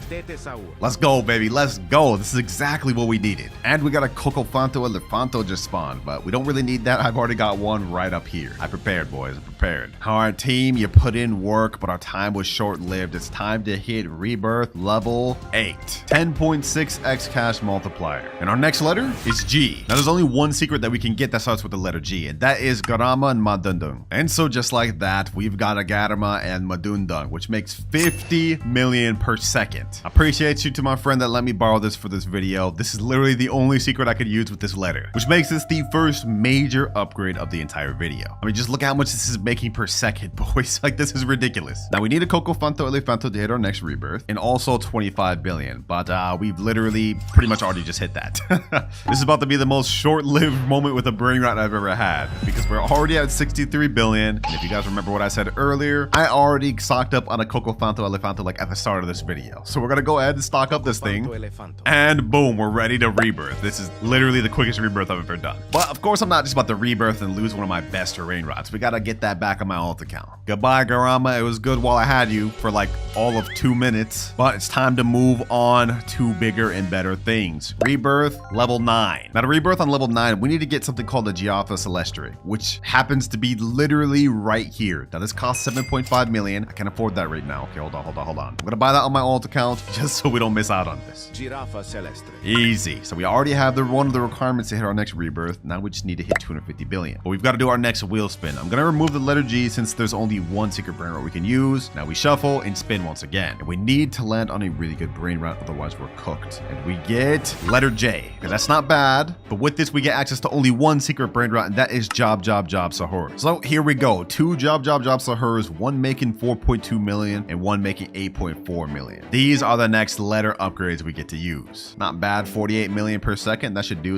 Let's go, baby, let's go. This is exactly what we needed. And we got a Coco Fanto Elefanto just spawned, but we don't really need that. I've already got one right up here. I prepared, boys, I prepared. All right, team, you put in work, but our time was short-lived. It's time to hit rebirth level 8. 10.6x cash multiplier. And our next letter is G. Now, there's only one secret that we can get that starts with the letter G, and that is Garama and Madundung. And so just like that, we've got a Garama and Madundung, which makes 50 million per second. I appreciate you to my friend that let me borrow this for this video. This is literally the only secret I could use with this letter, which makes this the first major upgrade of the entire video. I mean, just look at how much this is making per second, boys. Like, this is ridiculous. Now, we need a Coco Fanto Elefanto to hit our next rebirth, and also 25 billion, but we've literally pretty much already just hit that. This is about to be the most short-lived moment with a Brainrot I've ever had, because we're already at 63 billion, and if you guys remember what I said earlier, I already stocked up on a Coco Fanto Elefanto like at the start of this video. So we're gonna go ahead and stock up this thing, and boom, we're ready to rebirth. This is literally the quickest rebirth I've ever done. But of course, I'm not just about to rebirth and lose one of my best Brainrots. We gotta get that back on my alt account. Goodbye, Garama. It was good while I had you for like all of 2 minutes, but it's time to move on to bigger and better things. Rebirth level 9. Now, to rebirth on level 9, we need to get something called the Giaffa Celestre, which happens to be literally right here. Now, this costs 7.5 million. I can't afford that right now. Okay, hold on. I'm gonna buy that on my alt account just so we don't miss out on this.
Giraffa Celestre.
Easy. So we already have one of the requirements to hit our next rebirth. Now we just need to hit 250 billion. But we've got to do our next wheel spin. I'm gonna remove the letter G since there's only one secret Brainrot we can use. Now we shuffle and spin once again. And we need to land on a really good Brainrot, otherwise we're cooked. And we get letter J. Okay, that's not bad. But with this, we get access to only one secret Brainrot, and that is Job Sahur. So here we go. 2 Job Sahurs, one making 4.2 million and one making 8.4 million. These are the next letter upgrades we get to use. Not bad, 48 million per second. That should do.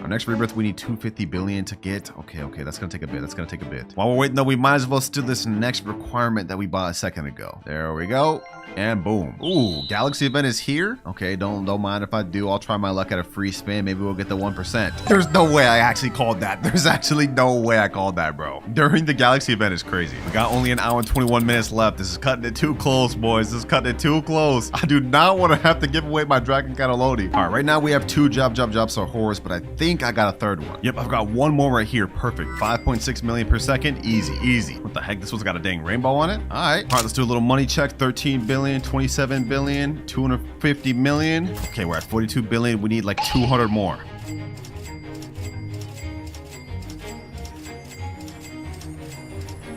Our next rebirth, we need 250 billion to get. Okay, that's gonna take a bit. While we're waiting though, we might as well do this next requirement that we bought a second ago. There we go. And boom. Ooh, Galaxy event is here. Okay, don't mind if I do. I'll try my luck at a free spin. Maybe we'll get the 1%. There's no way I actually called that. There's actually no way I called that, bro. During the Galaxy event is crazy. We got only an hour and 21 minutes left. This is cutting it too close, boys. This is cutting it too close. I do not want to have to give away my Dragon Cannelloni. All right, right now we have 2 Job Sahurs, but I think I got a third one. Yep, I've got one more right here. Perfect. 5.6 million per second. Easy. What the heck? This one's got a dang rainbow on it. All right, let's do a little money check. 13 billion. 27 billion, 250 million. Okay, we're at 42 billion. We need like 200 more.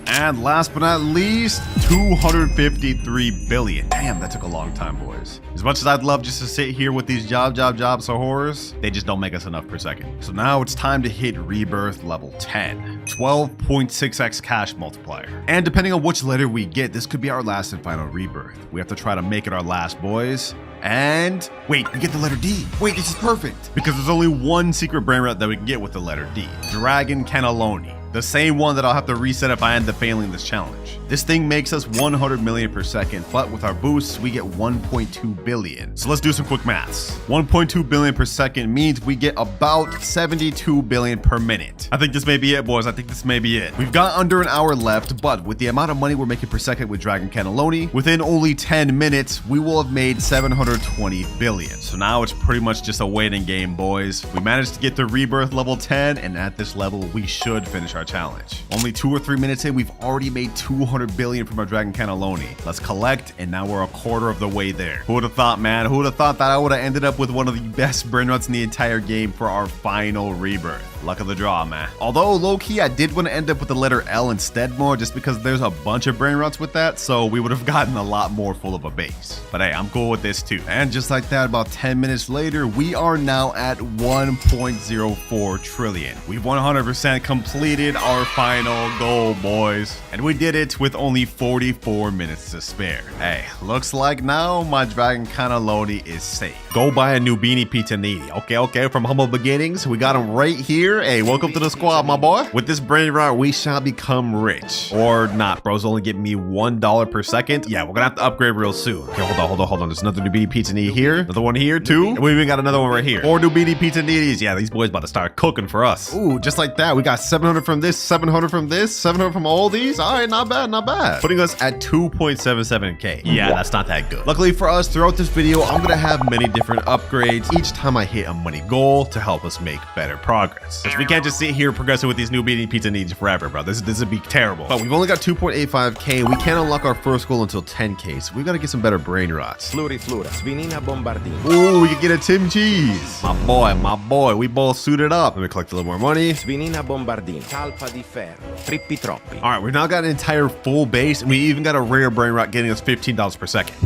And last but not least, 253 billion. Damn, that took a long time, boys. As much as I'd love just to sit here with these Job Sahurs, they just don't make us enough per second. So now it's time to hit rebirth level 10. 12.6x cash multiplier. And depending on which letter we get, this could be our last and final rebirth. We have to try to make it our last, boys. And wait, we get the letter D. Wait, this is perfect. Because there's only one secret Brainrot that we can get with the letter D. Dragon Cannelloni. The same one that I'll have to reset if I end up failing this challenge. This thing makes us 100 million per second, but with our boosts, we get 1.2 billion. So let's do some quick maths. 1.2 billion per second means we get about 72 billion per minute. I think this may be it, boys. I think this may be it. We've got under an hour left, but with the amount of money we're making per second with Dragon Cannelloni, within only 10 minutes, we will have made 720 billion. So now it's pretty much just a waiting game, boys. We managed to get to rebirth level 10, and at this level, we should finish our challenge. Only 2 or 3 minutes in, we've already made 200 billion from our Dragon Cannelloni. Let's collect, and now we're a quarter of the way there. Who would have thought, man? Who would have thought that I would have ended up with one of the best Brainrots in the entire game for our final rebirth? luck of the draw, man. Although low-key, I did want to end up with the letter L instead more, just because there's a bunch of Brainrots with that, so we would have gotten a lot more full of a base. But hey, I'm cool with this too. And just like that, about 10 minutes later, we are now at 1.04 trillion. We've 100% completed our final goal, boys. And we did it with only 44 minutes to spare. Hey, looks like now my Dragon Cannelloni is safe. Go buy a new Beanie Pizza Needy. Okay, from humble beginnings, we got him right here. Hey, welcome to the squad, my boy. With this Brainrot, we shall become rich. Or not, bro's only getting me $1 per second. Yeah, we're gonna have to upgrade real soon. Okay, hold on. There's another new Beanie Pizza Needy here. Another one here, too. And we even got another one right here. 4 new Beanie Pizza Needies. Yeah, these boys about to start cooking for us. Ooh, just like that. We got 700 from this, 700 from this, 700 from all these. All right, not bad. Putting us at 2.77K. Yeah, that's not that good. Luckily for us, throughout this video, I'm gonna have many different upgrades each time I hit a money goal to help us make better progress. Because we can't just sit here progressing with these new Beanie Pizza Needs forever, bro. This would be terrible. But we've only got 2.85K. We can't unlock our first goal until 10K, so we gotta get some better Brainrots.
Fluriflura, Svinina Bombardino.
Ooh, we can get a Tim Cheese. My boy, we both suited up. Let me collect a little more money.
Svinina Bombardino, Talpa di Ferro, Trippi Troppi.
All right, we've now got an entire full base, and we even got a rare Brainrot getting us $15 per second.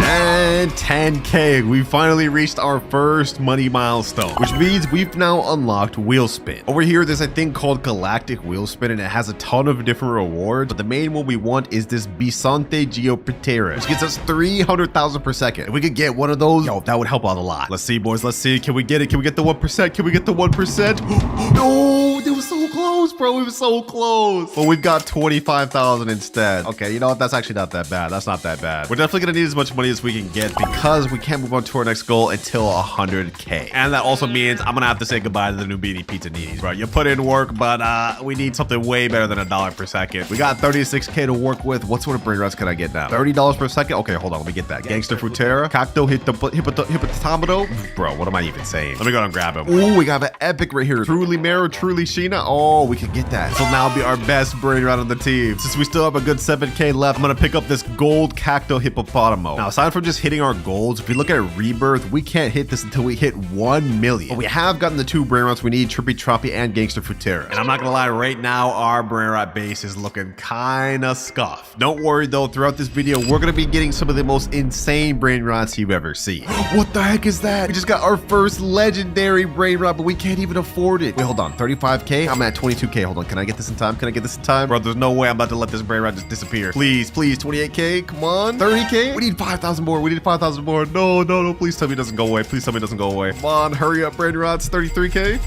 And 10K, we finally reached our first money milestone, which means we've now unlocked Wheel Spin. Over here, there's a thing called Galactic Wheel Spin, and it has a ton of different rewards, but the main one we want is this Bisonte Geoptera, which gets us 300,000 per second. If we could get one of those, yo, that would help out a lot. Let's see, boys, let's see. Can we get it? Can we get the 1%? Can we get the 1%? No, it was so close, bro. It was so close. But we've got 25,000 instead. Okay, you know what? That's actually not that bad. That's not that bad. We're definitely gonna need as much money as we can get because we can't move on to our next goal until 100K. And that also means I'm gonna have to say goodbye to the new Beanie Pizza Needies, bro. You put in work, but we need something way better than $1 per second. We got 36K to work with. What sort of Brainrots can I get now? $30 per second? Okay, hold on. Let me get that. Gangster Frutera, Cacto Hippopotamodo. Bro, what am I even saying? Let me go and grab him. Ooh, we got an epic right here. Truly Mero, Truly Sheena. Oh, we can get that. So now be our best Brainrot on the team. Since we still have a good 7K left, I'm gonna pick up this gold Cacto Hippopotamo. Now, aside from just hitting our goals, if we look at Rebirth, we can't hit this until we hit 1 million. But we have gotten the 2 Brainrots we need, Trippy Troppy and Gangster Frutera. And I'm not gonna lie, right now, our Brainrot base is looking kinda scuffed. Don't worry though, throughout this video, we're gonna be getting some of the most insane Brainrots you've ever seen. What the heck is that? We just got our first legendary Brainrot, but we can't even afford it. Wait, hold on, 35K? I'm at 22K. Hold on, can I get this in time? Can I get this in time? Bro, there's no way I'm about to let this Brainrot just disappear. Please, 28K, come on. 30K? We need 5,000 more. We need 5,000 more. No, please tell me it doesn't go away. Please tell me it doesn't go away. Come on, hurry up, Brainrots. 33K.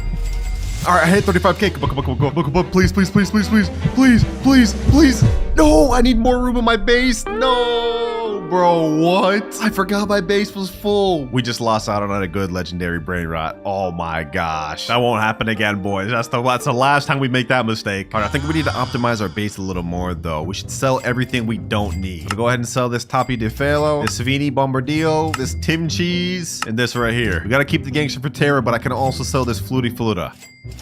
All right, I hit 35K. Come on. Please. No, I need more room in my base. No, bro, what? I forgot my base was full. We just lost out on a good legendary Brainrot. Oh my gosh. That won't happen again, boys. That's the last time we make that mistake. All right, I think we need to optimize our base a little more, though. We should sell everything we don't need. We'll go ahead and sell this Tapi de Felo, this Svini Bombardillo, this Tim Cheese, and this right here. We got to keep the Gangster Frutera, but I can also sell this Fluty Fluta.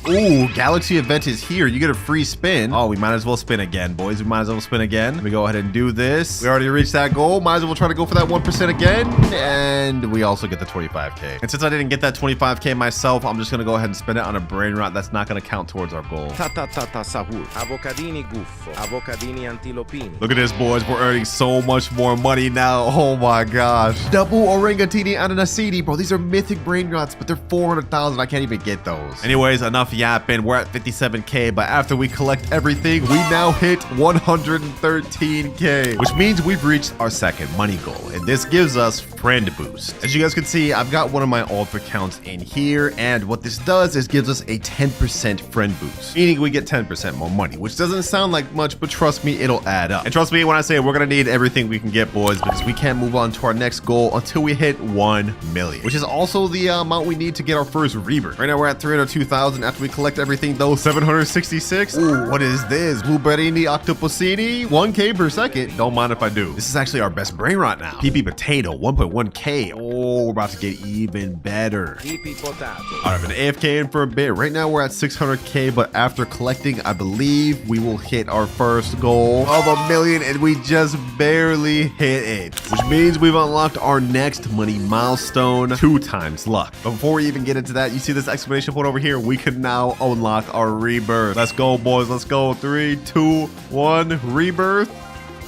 Ooh, Galaxy Event is here. You get a free spin. Oh, we might as well spin again, boys. We might as well spin again. Let me go ahead and do this. We already reached that goal. Might as well try to go for that 1% again. And we also get the 25K. And since I didn't get that 25K myself, I'm just going to go ahead and spend it on a Brainrot. That's not going to count towards our goal.
Sahur, Avocadini Guffo, Avocadini Antilopini.
Look at this, boys. We're earning so much more money now. Oh my gosh. Double Orangatini Ananasini, bro. These are mythic Brainrots, but they're 400,000. I can't even get those. Anyways, enough yapping. We're at 57K, but after we collect everything, we now hit 113K, which means we've reached our second money goal, and this gives us friend boost. As you guys can see, I've got one of my alt accounts in here, and what this does is gives us a 10% friend boost, meaning we get 10% more money, which doesn't sound like much, but trust me, it'll add up. And trust me when I say we're gonna need everything we can get, boys, because we can't move on to our next goal until we hit 1 million, which is also the amount we need to get our first rebirth. Right now we're at 302,000. After we collect everything though, 766. Ooh, what is this? Blueberrini Octopusini, 1K per second. Don't mind if I do. This is actually our best Brainrot now. PP Potato, 1.1K. Oh, we're about to get even better.
Hippie potato.
All right, I've been AFK in for a bit. Right now we're at 600K, but after collecting, I believe we will hit our first goal of 1 million, and we just barely hit it, which means we've unlocked our next money milestone, 2 times luck. But before we even get into that, you see this exclamation point over here? We can now unlock our rebirth. Let's go, boys. Let's go. 3, 2, 1, rebirth.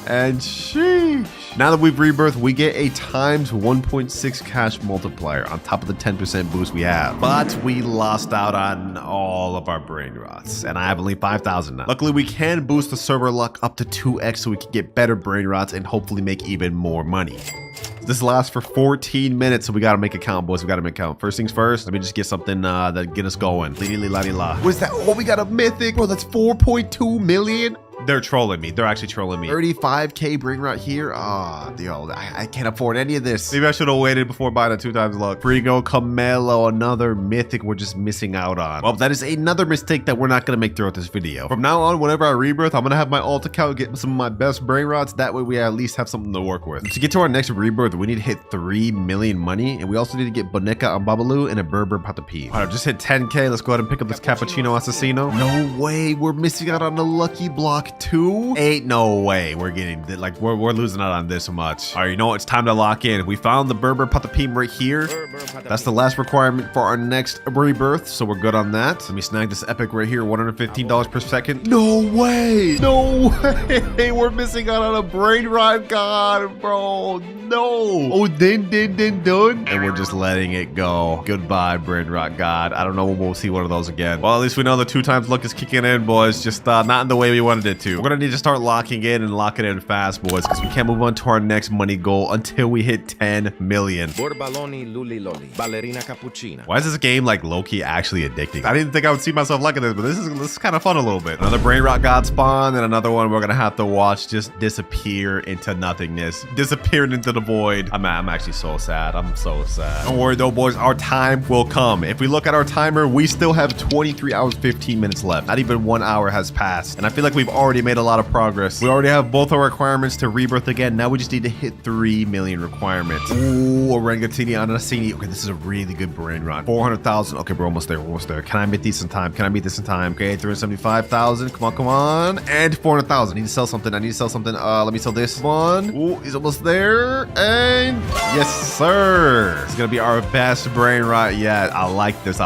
And sheesh. Now that we've rebirthed, we get a times 1.6 cash multiplier on top of the 10% boost we have. But we lost out on all of our Brainrots, and I have only 5,000 now. Luckily, we can boost the server luck up to 2x so we can get better Brainrots and hopefully make even more money. This lasts for 14 minutes, so we gotta make a count, boys. We gotta make a count. First things first, let me just get something that get us going. La. What is that? Oh, we got a mythic, bro. That's 4.2 million. They're trolling me. They're actually trolling me. 35K Brainrot here. Ah, yo, I can't afford any of this. Maybe I should have waited before buying a 2 times luck. Frigo Camelo, another mythic we're just missing out on. Well, that is another mistake that we're not gonna make throughout this video. From now on, whenever I rebirth, I'm gonna have my alt account get some of my best Brainrots. That way we at least have something to work with. To get to our next rebirth, we need to hit 3 million money, and we also need to get Boneka on Babalu and a Berber Patapim. All right, just hit 10K. Let's go ahead and pick up this Cappuccino Assassino. No way, we're missing out on the lucky block 2. Ain't no way we're getting we're losing out on this much. All right, you know what? It's time to lock in. We found the Berber Patapim right here. That's the last requirement for our next rebirth, so we're good on that. Let me snag this epic right here, $115 per second. No way! No way! We're missing out on a Brainrot god, bro. No! Oh, dun. And we're just letting it go. Goodbye, Brainrot god. I don't know when we'll see one of those again. Well, at least we know the 2 times luck is kicking in, boys. Just not in the way we wanted it to. We're gonna need to start locking in and locking in fast, boys, because we can't move on to our next money goal until we hit 10 million.
Borbaloni luliloli. Ballerina cappuccina.
Why is this game like low-key actually addicting? I didn't think I would see myself liking this, but this is kind of fun a little bit. Another Brainrot god spawn, and another one we're gonna have to watch just disappear into nothingness, disappearing into the void. I'm actually so sad. I'm so sad. Don't worry though, boys. Our time will come. If we look at our timer, we still have 23 hours 15 minutes left. Not even 1 hour has passed, and I feel like we've already made a lot of progress. We already have both our requirements to rebirth again. Now we just need to hit 3 million requirements. Ooh, Orangatini Anasini. Okay, this is a really good Brainrot. 400,000. Okay, we're almost there. We're almost there. Can I meet these in time? Can I meet this in time? Okay, 375,000. Come on. And 400,000. I need to sell something. Let me sell this one. Ooh, he's almost there. And yes, sir. It's gonna be our best Brainrot yet. I like this.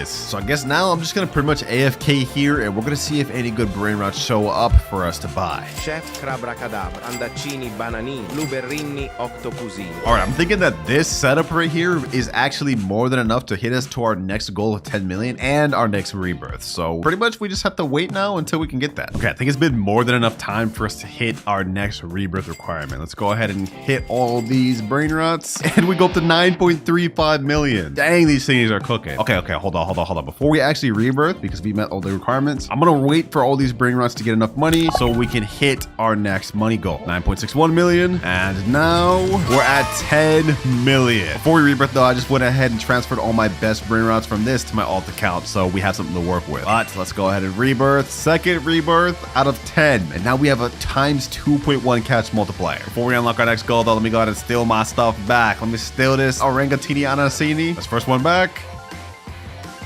So I guess now I'm just gonna pretty much AFK here, and we're gonna see if any good Brainrots show up for us to buy.
Chef Crabracadabra. Andaccini bananini. Luberrini octocusini.
All right, I'm thinking that this setup right here is actually more than enough to hit us to our next goal of 10 million and our next rebirth. So pretty much we just have to wait now until we can get that. Okay, I think it's been more than enough time for us to hit our next rebirth requirement. Let's go ahead and hit all these Brainrots, and we go up to 9.35 million. Dang, these things are cooking. Okay, hold on. Before we actually rebirth, because we met all the requirements, I'm gonna wait for all these Brainrots to get enough money so we can hit our next money goal. 9.61 million, and now we're at 10 million. Before we rebirth though, I just went ahead and transferred all my best Brainrots from this to my alt account, so we have something to work with. But let's go ahead and rebirth. Second rebirth out of 10, and now we have a times 2.1 cash multiplier. Before we unlock our next goal though, let me go ahead and steal my stuff back. Let me steal this Orangatini Anasini. That's first one back.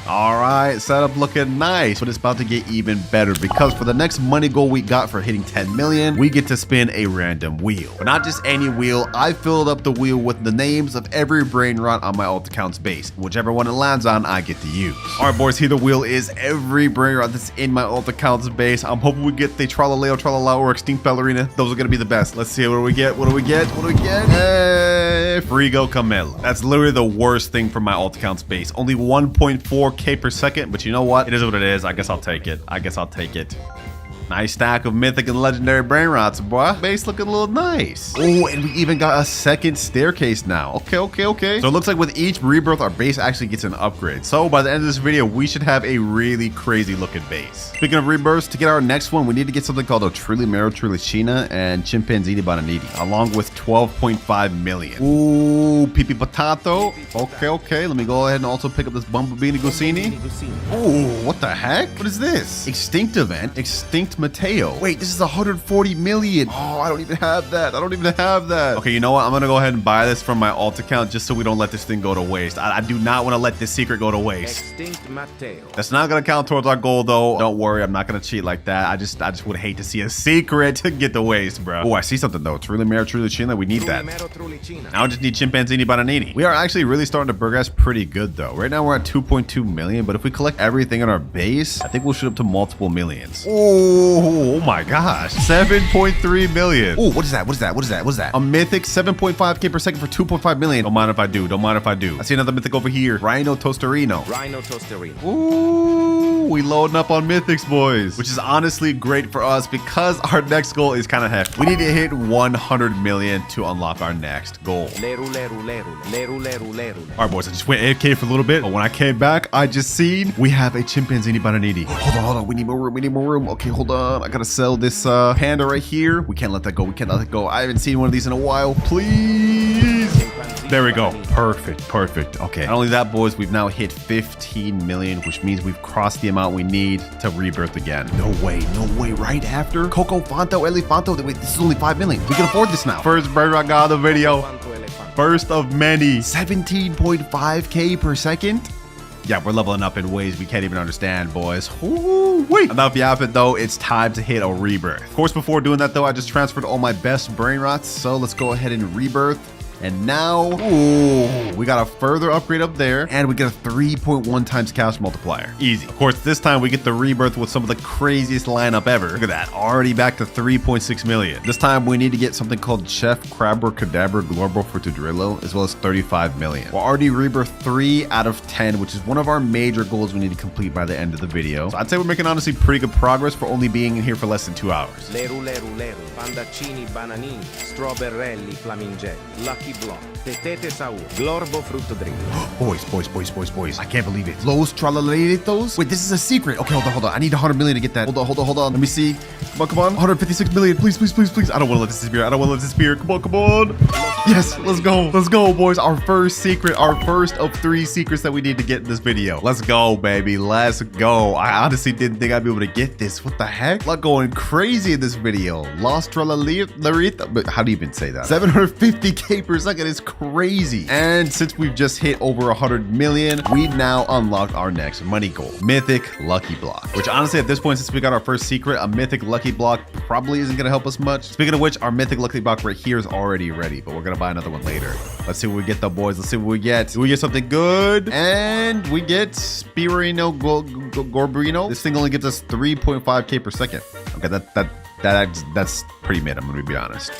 All right, setup looking nice, but it's about to get even better because for the next money goal we got for hitting 10 million, we get to spin a random wheel. But not just any wheel, I filled up the wheel with the names of every Brainrot on my alt account's base. Whichever one it lands on, I get to use. All right, boys, here the wheel is every Brainrot that's in my alt account's base. I'm hoping we get the Tralaleo, Tralala, or Extinct Ballerina. Those are gonna be the best. Let's see, what do we get? Hey, Frigo Camelo. That's literally the worst thing from my alt account's base. Only 1.4K per second, but you know what? It is what it is. I guess I'll take it. Nice stack of mythic and legendary Brainrots, boy. Base looking a little nice. Oh, and we even got a second staircase now. Okay. So it looks like with each rebirth, our base actually gets an upgrade. So by the end of this video, we should have a really crazy looking base. Speaking of rebirths, to get our next one, we need to get something called a Trilimero Trilicina and Chimpanzini Bananiti, along with 12.5 million. Ooh, Pipi Potato. Okay. Let me go ahead and also pick up this Bumblebee Gusini. Ooh, what the heck? What is this? Extinct event. Extinct Mateo. Wait, this is 140 million. Oh, I don't even have that. I don't even have that. Okay, you know what? I'm gonna go ahead and buy this from my alt account just so we don't let this thing go to waste. I do not want to let this secret go to waste.
Extinct Matteo.
That's not gonna count towards our goal though. Don't worry, I'm not gonna cheat like that. I just would hate to see a secret get to waste, bro. Oh, I see something though. Truly Mero, Truly China. We need that.
Trulimero Trulicina.
Now I just need Chimpanzini Bananini. We are actually really starting to progress pretty good though. Right now we're at 2.2 million, but if we collect everything in our base, I think we'll shoot up to multiple millions. Oh my gosh. 7.3 million. Oh, what is that? What is that? What is that? What is that? A mythic 7.5k per second for 2.5 million. Don't mind if I do. Don't mind if I do. I see another mythic over here. Rhino Toasterino.
Rhino Toasterino.
Ooh, we loading up on mythics, boys, which is honestly great for us because our next goal is kind of hefty. We need to hit 100 million to unlock our next goal.
Leru, leru, leru. Leru, leru, leru.
All right, boys, I just went AFK for a little bit, but when I came back, I just seen we have a Chimpanzini Bananini. Hold on. We need more room. We need more room. Okay, hold on. I gotta sell this panda right here. We can't let that go. We can't let that go. I haven't seen one of these in a while. Please. There we go. Perfect. Okay. Not only that, boys, we've now hit 15 million, which means we've crossed the amount we need to rebirth again. No way. Right after Coco Fanto, Elefanto. Wait, this is only 5 million. We can afford this now. First Brainrot got the video. First of many. 17.5k per second. Yeah, we're leveling up in ways we can't even understand, boys. Wait. Enough yapping, though. It's time to hit a rebirth. Of course, before doing that, though, I just transferred all my best Brainrots. So let's go ahead and rebirth. And now, ooh, we got a further upgrade up there, and we get a 3.1 times cash multiplier. Easy. Of course, this time we get the rebirth with some of the craziest lineup ever. Look at that, already back to 3.6 million. This time we need to get something called Chef Crabber Cadabra Glorbo Frutadrillo, as well as 35 million. We're already rebirth 3 out of 10, which is one of our major goals we need to complete by the end of the video. So I'd say we're making honestly pretty good progress for only being in here for less than 2 hours.
Leru, leru, leru. Pandaccini, bananini. Strawberrelli, flamingelli. Lucky Block, Tetete Saur, Glorbo Frutodrillo.
Boys. I can't believe it. Los Tralaleritos? Wait, this is a secret. Okay, hold on. I need 100 million to get that. Hold on. Let me see. Come on. 156 million. Please. I don't want to let this disappear. Come on. Yes, let's go, boys. Our first secret, our first of 3 secrets that we need to get in this video. Let's go, baby. Let's go. I honestly didn't think I'd be able to get this. What the heck? Like going crazy in this video. Los Tralaleritos. But how do you even say that? 750k per second is crazy. And since we've just hit over 100 million, we now unlocked our next money goal, Mythic Lucky Block, which honestly at this point, since we got our first secret, a Mythic Lucky Block probably isn't going to help us much. Speaking of which, our Mythic Lucky Block right here is already ready, but we're going to buy another one later. Let's see what we get though, boys. Let's see what we get. Do we get something good? And we get Spirino Gorbrino. This thing only gives us 3.5k per second. Okay, that's pretty mid, I'm going to be honest.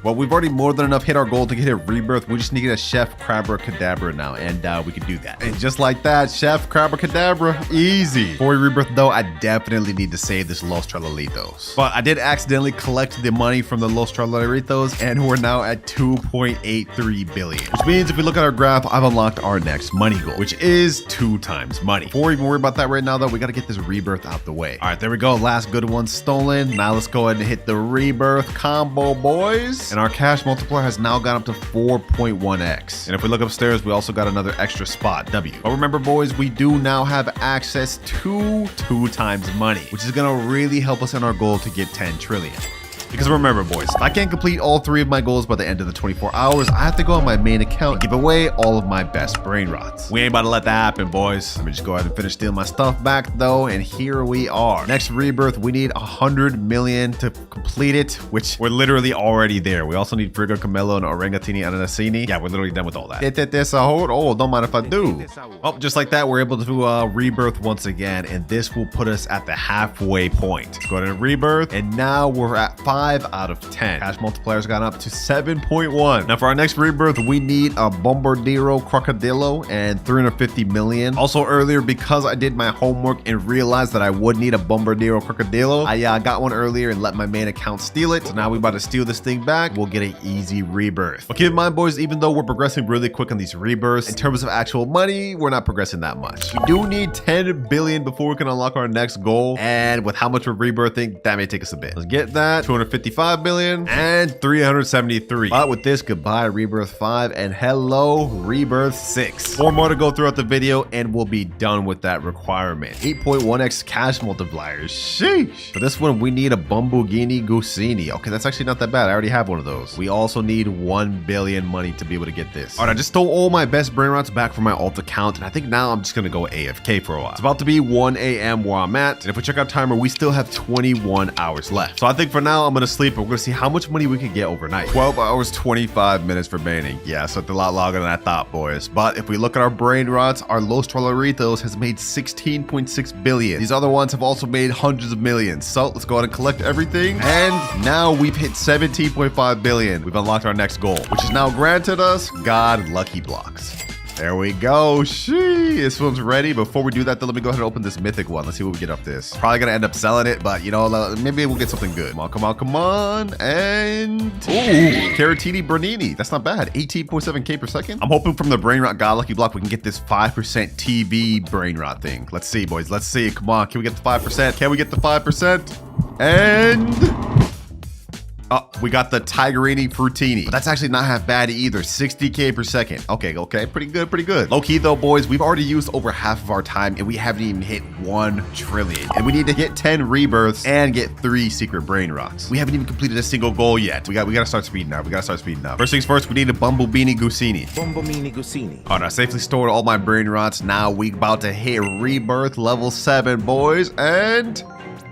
Well, we've already more than enough hit our goal to get a rebirth. We just need to get a Chef Crabber Cadabra now, and we can do that. And just like that, Chef Crabber Cadabra, easy. Before we rebirth, though, I definitely need to save this Los Tralalitos. But I did accidentally collect the money from the Los Tralalitos, and we're now at 2.83 billion. Which means if we look at our graph, I've unlocked our next money goal, which is 2 times money. Before we even worry about that right now, though, we got to get this rebirth out the way. All right, there we go. Last good one stolen. Now let's go ahead and hit the rebirth combo, boys. And our cash multiplier has now gone up to 4.1x. And if we look upstairs, we also got another extra spot, W. But remember, boys, we do now have access to 2 times money, which is gonna really help us in our goal to get 10 trillion. Because remember, boys, if I can't complete all 3 of my goals by the end of the 24 hours, I have to go on my main account and give away all of my best Brainrots. We ain't about to let that happen, boys. Let me just go ahead and finish stealing my stuff back, though, and here we are. Next rebirth, we need 100 million to complete it, which we're literally already there. We also need Frigo, Camelo, and Orangatini Ananasini. Yeah, we're literally done with all that. Oh, don't mind if I do. Oh, just like that, we're able to do a rebirth once again, and this will put us at the halfway point. Go ahead and rebirth, and now we're at 5 out of 10. Cash multipier's gone up to 7.1. Now for our next rebirth, we need a Bombardiro Crocodilo and 350 million. Also earlier, because I did my homework and realized that I would need a Bombardiro Crocodilo, I got one earlier and let my main account steal it. So now we're about to steal this thing back. We'll get an easy rebirth. But keep in mind, boys, even though we're progressing really quick on these rebirths, in terms of actual money, we're not progressing that much. We do need 10 billion before we can unlock our next goal. And with how much we're rebirthing, that may take us a bit. Let's get that. 250 355 billion, and 373. But with this, goodbye Rebirth 5 and hello Rebirth 6. 4 more to go throughout the video and we'll be done with that requirement. 8.1x cash multipliers. Sheesh. For this one, we need a Bumblebee Gusini. Okay, that's actually not that bad. I already have one of those. We also need 1 billion money to be able to get this. All right, I just stole all my best Brainrots back from my alt account, and I think now I'm just gonna go AFK for a while. It's about to be 1 a.m. where I'm at, and if we check our timer, we still have 21 hours left. So I think for now, I'm gonna sleep, and we're gonna see how much money we can get overnight. 12 hours, 25 minutes for banning. Yeah, so it's a lot longer than I thought, boys. But if we look at our Brainrots, our Los Trolleritos has made 16.6 billion. These other ones have also made hundreds of millions. So let's go ahead and collect everything. And now we've hit 17.5 billion. We've unlocked our next goal, which is now granted us God Lucky Blocks. There we go. Shee, this one's ready. Before we do that, though, let me go ahead and open this mythic one. Let's see what we get up this. Probably gonna end up selling it, but you know, maybe we'll get something good. Come on, come on, come on. And ooh, Caratini Bernini. That's not bad. 18.7k per second. I'm hoping from the Brainrot God Lucky Block we can get this 5% TV Brainrot thing. Let's see, boys. Let's see. Come on. Can we get the 5%? Can we get the 5%? And oh, we got the Tigerini Frutini. But that's actually not half bad either. 60k per second. Okay, okay. Pretty good, pretty good. Low key though, boys, we've already used over half of our time and we haven't even hit 1 trillion. And we need to get 10 rebirths and get 3 secret Brainrots. We haven't even completed a single goal yet. We gotta start speeding up. We gotta start speeding up. First things first, we need a Bumblebee Gusini.
Bombomini Gusini.
All right, I safely stored all my Brainrots. Now we about to hit rebirth level 7, boys. And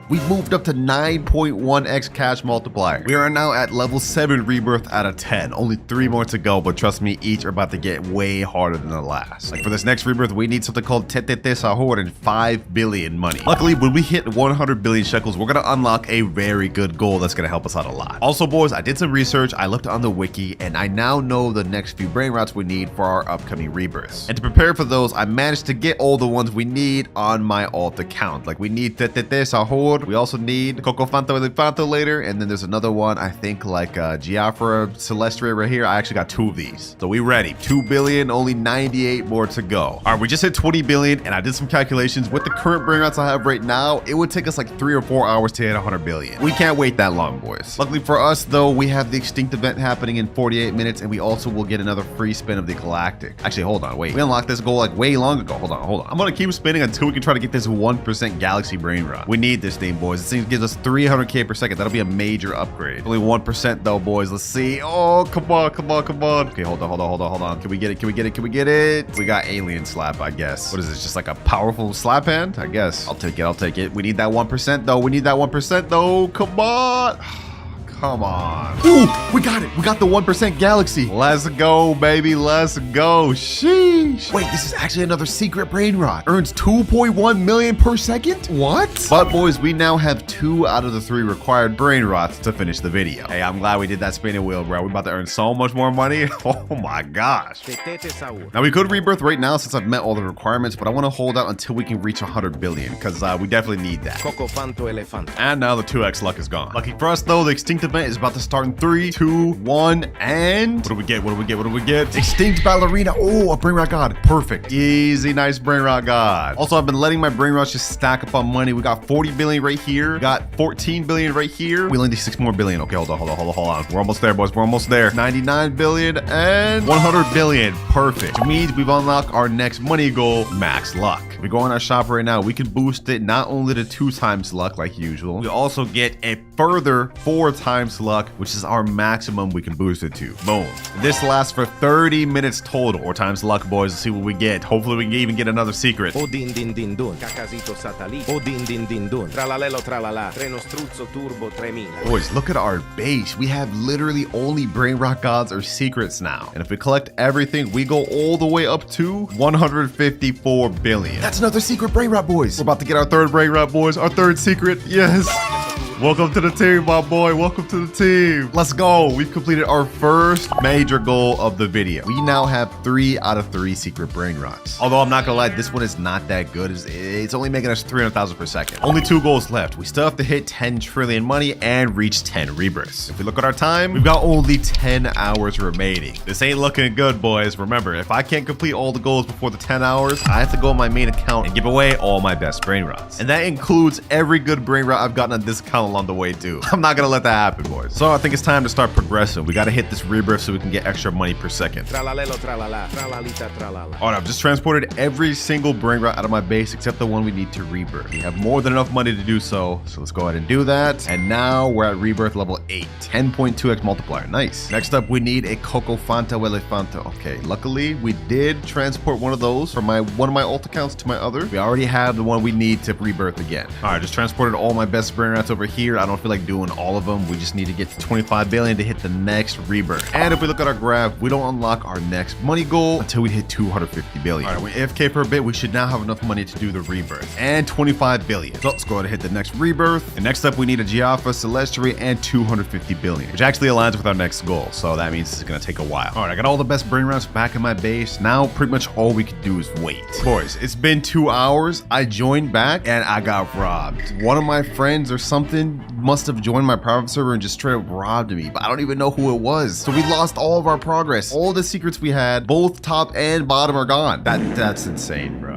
we've moved up to 9.1x cash multiplier. We are now at level 7 rebirth out of 10. Only 3 more to go, but trust me, each are about to get way harder than the last. Like for this next rebirth, we need something called Tetete Sahur and 5 billion money. Luckily, when we hit 100 billion shekels, we're gonna unlock a very good goal that's gonna help us out a lot. Also, boys, I did some research. I looked on the wiki, and I now know the next few Brainrots we need for our upcoming rebirths. And to prepare for those, I managed to get all the ones we need on my alt account. Like we need Tetete Sahur. We also need Coco Fanta Elefanto later, and then there's another one, I think like Giafra Celestria right here. I actually got 2 of these. So we ready. 2 billion, only 98 more to go. All right, we just hit 20 billion, and I did some calculations. With the current Brainrots I have right now, it would take us like 3 or 4 hours to hit 100 billion. We can't wait that long, boys. Luckily for us, though, we have the Extinct event happening in 48 minutes, and we also will get another free spin of the Galactic. Actually, hold on, wait. We unlocked this goal like way long ago. Hold on, hold on. I'm gonna keep spinning until we can try to get this 1% Galaxy Brainrot. We need this thing, boys. This thing gives us 300k per second. That'll be a major upgrade. Only 1% though, boys. Let's see. Oh, come on, come on, come on. Okay, hold on, hold on, hold on, hold on. Can we get it? Can we get it? Can we get it? We got Alien Slap, I guess. What is this? Just like a powerful slap hand? I guess. I'll take it. I'll take it. We need that 1% though. We need that 1% though. Come on. Come on. Ooh, we got it. We got the 1% Galaxy. Let's go, baby. Let's go. Sheesh. Wait, this is actually another secret Brainrot. Earns 2.1 million per second? What? But boys, we now have 2 out of the 3 required Brainrots to finish the video. Hey, I'm glad we did that spinning wheel, bro. We're about to earn so much more money. Oh my gosh.
Tetete Saur.
Now we could rebirth right now since I've met all the requirements, but I want to hold out until we can reach 100 billion because we definitely need that.
Coco Fanto Elefanto.
And now the 2x luck is gone. Lucky for us though, the Extinct event is about to start in 3, 2, 1, and what do we get? What do we get? What do we get? Extinct Ballerina. Oh, a Brainrot God. Perfect. Easy, nice Brainrot God. Also, I've been letting my Brainrots just stack up on money. We got 40 billion right here. We got 14 billion right here. We only need 6 more billion. Okay, hold on, hold on, hold on, hold on. We're almost there, boys. We're almost there. 99 billion and 100 billion. Perfect. Which means we've unlocked our next money goal, max luck. If we go on our shop right now, we can boost it not only to 2 times luck like usual, we also get a further 4 times luck, which is our maximum we can boost it to. Boom. This lasts for 30 minutes total, or times luck, boys. Let's see what we get. Hopefully we can even get another secret.
O din din din dun. Cacasito satali. O din din din dun. Tralalelo tralala. Treno struzzo turbo 3000.
Boys, look at our base. We have literally only Brainrot Gods or secrets now. And if we collect everything, we go all the way up to 154 billion. That's another secret Brainrot, boys. We're about to get our 3rd Brainrot, boys. Our 3rd secret. Yes. Welcome to the team, my boy. Welcome to the team. Let's go. We've completed our first major goal of the video. We now have 3 out of 3 secret Brainrots. Although I'm not gonna lie, this one is not that good. It's only making us 300,000 per second. Only 2 goals left. We still have to hit 10 trillion money and reach 10 rebirths. If we look at our time, we've got only 10 hours remaining. This ain't looking good, boys. Remember, if I can't complete all the goals before the 10 hours, I have to go on my main account and give away all my best Brainrots. And that includes every good Brainrot I've gotten on this account along the way too. I'm not gonna let that happen, boys. So I think it's time to start progressing. We gotta hit this rebirth so we can get extra money per second.
Tralalelo tralala, tralalita tralala.
All right, I've just transported every single Brainrot out of my base except the one we need to rebirth. We have more than enough money to do so, so let's go ahead and do that. And now we're at rebirth level 8. 10.2x multiplier. Nice. Next up, we need a Coco Fanta Elefanta. Okay, luckily we did transport one of those from one of my alt accounts to my other. We already have the one we need to rebirth again. All right, just transported all my best Brainrots over here. I don't feel like doing all of them. We just need to get to 25 billion to hit the next rebirth. And if we look at our graph, we don't unlock our next money goal until we hit 250 billion. All right, we AFK for a bit. We should now have enough money to do the rebirth and 25 billion. So let's go ahead and hit the next rebirth. And next up, we need a Giaffa, Celestri, and 250 billion, which actually aligns with our next goal. So that means it's gonna take a while. All right, I got all the best Brainrots back in my base. Now pretty much all we can do is wait. Boys, it's been 2 hours. I joined back and I got robbed. One of my friends or something must have joined my private server and just straight up robbed me, but I don't even know who it was. So we lost all of our progress. All the secrets we had, both top and bottom, are gone. That's insane, bro.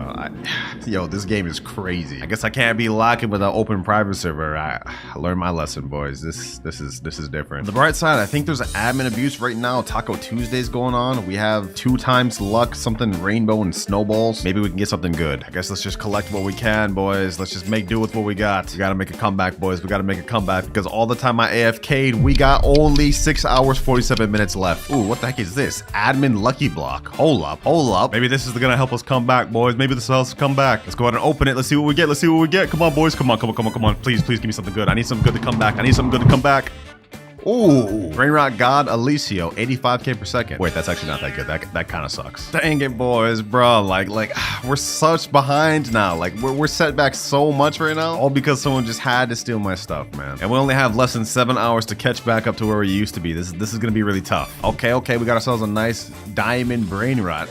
Yo, this game is crazy. I guess I can't be locking with an open private server. I learned my lesson, boys. This is different. On the bright side, I think there's an admin abuse right now. Taco Tuesday's going on. We have 2 times luck, something rainbow and snowballs. Maybe we can get something good. I guess let's just collect what we can, boys. Let's just make do with what we got. We gotta make a comeback, boys. We gotta make a comeback because all the time I AFK'd, we got only 6 hours, 47 minutes left. Ooh, what the heck is this? Admin lucky block. Hold up. Maybe this is gonna help us come back, boys. Maybe this will help us come back. Let's go ahead and open it. Let's see what we get. Come on, boys. Come on. Please give me something good. I need something good to come back. Ooh, Brainrot God Alicio, 85k per second. Wait, that's actually not that good. That kind of sucks. Dang it, boys, bro. Like we're such behind now. Like we're set back so much right now, all because someone just had to steal my stuff, man. And we only have less than 7 hours to catch back up to where we used to be. This is gonna be really tough. Okay, we got ourselves a nice diamond Brainrot.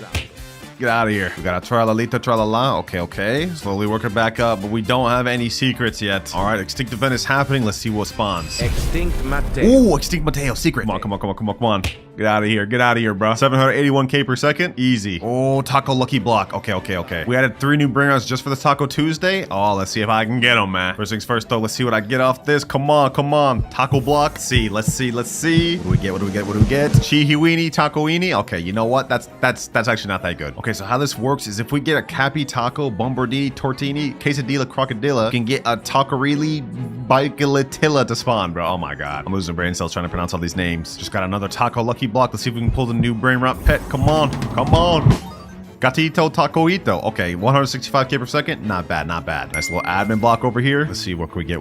Get out of here. We got a tralalita tralala. Okay. Slowly working back up, but we don't have any secrets yet. All right, extinct event is happening. Let's see what spawns.
Extinct Matteo.
Ooh, extinct Mateo secret. Come on. Get out of here, bro. 781k per second. Easy. Oh, taco lucky block. Okay. We added 3 new Brainrots just for the Taco Tuesday. Oh, let's see if I can get them, man. First things first, though. Let's see what I get off this. Come on. Taco block. Let's see. What do we get? Chihiwini, tacoini. Okay, you know what? That's actually not that good. Okay, so how this works is if we get a Cappy Taco, Bombardini, Tortini, Quesadilla, Crocodilla, we can get a Tacorini, Bicalatilla to spawn, bro. Oh my god. I'm losing brain cells trying to pronounce all these names. Just got another Taco lucky block. Let's see if we can pull the new Brainrot pet. Come on. Gatito Tacoito. Okay, 165k per second. Not bad. Nice little admin block over here. Let's see, what can we get?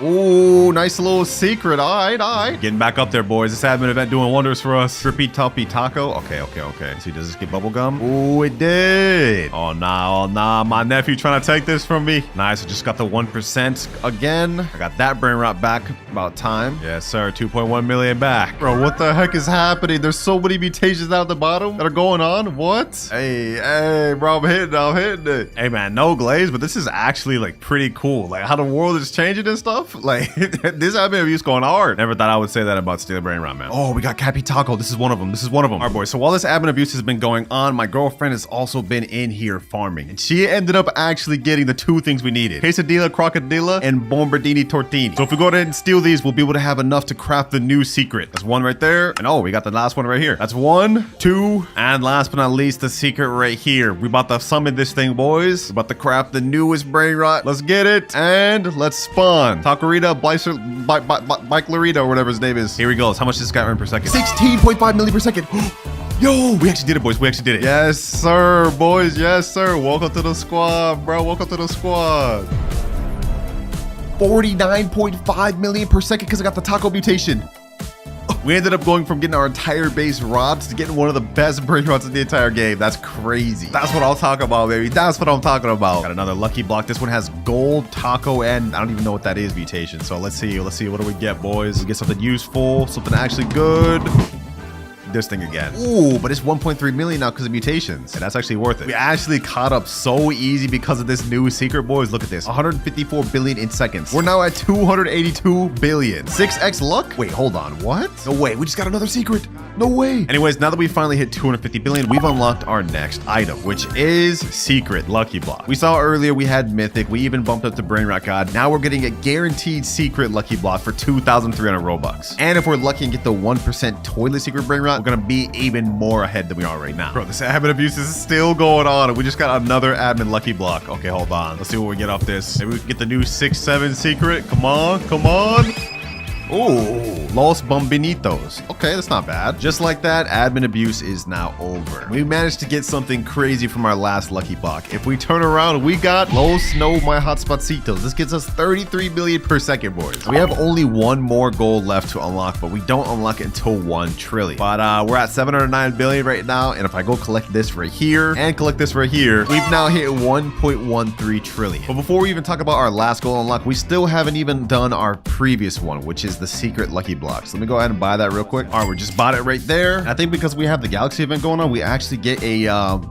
Ooh, nice little secret. All right. Getting back up there, boys. This admin event doing wonders for us. Trippy Toppy Taco. Okay. Let's see, does this get bubblegum? Ooh, it did. Oh, nah. My nephew trying to take this from me. Nice. I just got the 1% again. I got that Brainrot back. About time. Yes, sir. 2.1 million back. Bro, what the heck is happening? There's so many mutations down at the bottom that are going on. What? Hey, bro, I'm hitting it. Hey, man, no glaze, but this is actually like pretty cool. Like how the world is changing and stuff. Like this admin abuse going hard. Never thought I would say that about stealing Brainrot, man. Oh, we got Cappy Taco. This is one of them. All right, boys. So while this admin abuse has been going on, my girlfriend has also been in here farming, and she ended up actually getting the 2 things we needed: Quesadilla, Crocodilla, and Bombardini Tortini. So if we go ahead and steal these, we'll be able to have enough to craft the new secret. That's 1 right there, and oh, we got the last one right here. That's 1, 2, and last but not least, the secret right here. We about to summon this thing, boys. We're about to craft the newest Brainrot. Let's get it, and let's spawn Tacorita, Bike Larita, or whatever his name is. Here we go. How much does this guy earn per second? 16.5 million per second. Yo, we actually did it, boys. We actually did it. Yes, sir, boys. Yes, sir. Welcome to the squad, bro. 49.5 million per second because I got the taco mutation. We ended up going from getting our entire base robbed to getting one of the best Brainrots in the entire game. That's crazy. That's what I'll talk about, baby. That's what I'm talking about. Got another lucky block. This one has gold, taco, and I don't even know what that is, mutation. So let's see. What do we get, boys? We get something useful, something actually good. This thing again. Ooh, but it's 1.3 million now because of mutations. And that's actually worth it. We actually caught up so easy because of this new secret, boys. Look at this. 154 billion in seconds. We're now at 282 billion. 6x luck? Wait, hold on. What? No way. We just got another secret. No way. Anyways, now that we finally hit 250 billion, we've unlocked our next item, which is secret lucky block. We saw earlier we had mythic. We even bumped up to Brainrot God. Now we're getting a guaranteed secret lucky block for 2,300 Robux. And if we're lucky and get the 1% toilet secret Brainrot, we're gonna be even more ahead than we are right now. Bro, this admin abuse is still going on. And we just got another admin lucky block. Okay, hold on. Let's see what we get off this. Maybe we can get the new 6-7 secret. Come on, come on. Ooh, Los Bombinitos. Okay, that's not bad. Just like that, admin abuse is now over. We managed to get something crazy from our last lucky block. If we turn around, we got Los No My Hotspotsitos. This gets us 33 million per second, boys. We have only one more goal left to unlock, but we don't unlock it until 1 trillion. But we're at 709 billion right now, and if I go collect this right here and collect this right here, we've now hit 1.13 trillion. But before we even talk about our last goal unlock, we still haven't even done our previous one, which is the secret lucky blocks. Let me go ahead and buy that real quick. All right, we just bought it right there. I think because we have the galaxy event going on, we actually get a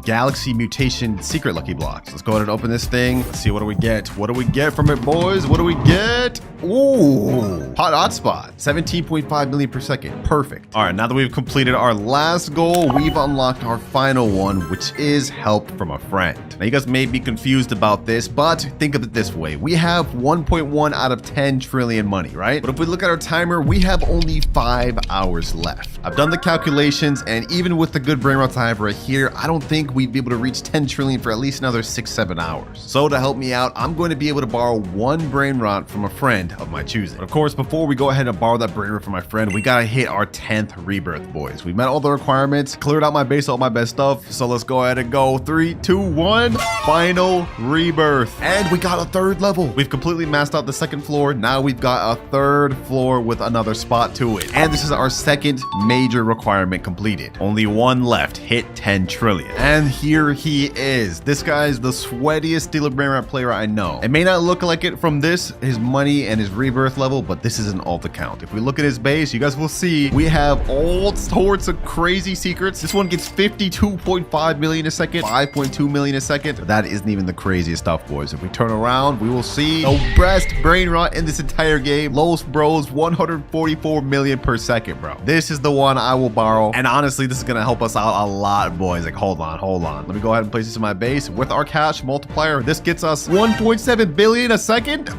galaxy mutation secret lucky blocks. Let's go ahead and open this thing. Let's see, what do we get? What do we get from it, boys? What do we get? Ooh, hotspot, 17.5 million per second. Perfect. All right, now that we've completed our last goal, we've unlocked our final one, which is help from a friend. Now, you guys may be confused about this, but think of it this way. We have 1.1 out of 10 trillion money, right? But if we look at our timer, we have only 5 hours left. I've done the calculations, and even with the good Brainrots I have right here, I don't think we'd be able to reach 10 trillion for at least another 6-7 hours. So to help me out, I'm going to be able to borrow one Brainrot from a friend of my choosing. But of course, before we go ahead and borrow that Brainrot from my friend, we gotta hit our 10th rebirth, boys. We met all the requirements, cleared out my base, all my best stuff. So let's go ahead and go 3, 2, 1, final rebirth. And we got a 3rd level. We've completely maxed out the 2nd floor. Now we've got a 3rd floor with another spot to it. And this is our 2nd major requirement completed. Only one left, hit 10 trillion. And here he is. This guy is the sweatiest Dealer Brainrot player I know. It may not look like it from this, his money and his rebirth level, but this is an alt account. If we look at his base, you guys will see we have all sorts of crazy secrets. This one gets 52.5 million a second, 5.2 million a second. That isn't even the craziest stuff, boys. If we turn around, we will see the best Brainrot in this entire game. Los Bros, 144 million per second, bro. This is the one I will borrow. And honestly, this is gonna help us out a lot, boys. Like, hold on. Let me go ahead and place this in my base. With our cash multiplier, this gets us 1.7 billion a second.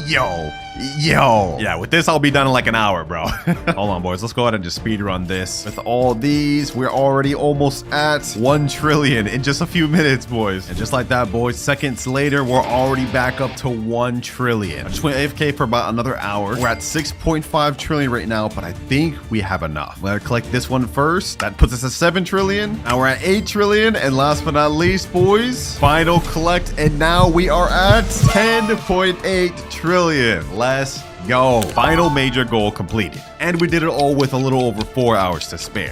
Yo. Yeah, with this, I'll be done in like an hour, bro. Hold on, boys. Let's go ahead and just speed run this. With all these, we're already almost at 1 trillion in just a few minutes, boys. And just like that, boys, seconds later, we're already back up to 1 trillion. I just went AFK for about another hour. We're at 6.5 trillion right now, but I think we have enough. I'm gonna collect this one first. That puts us at 7 trillion. Now we're at 8 trillion. And last but not least, boys, final collect. And now we are at 10.8 trillion. Let's go. Final major goal completed. And we did it all with a little over 4 hours to spare.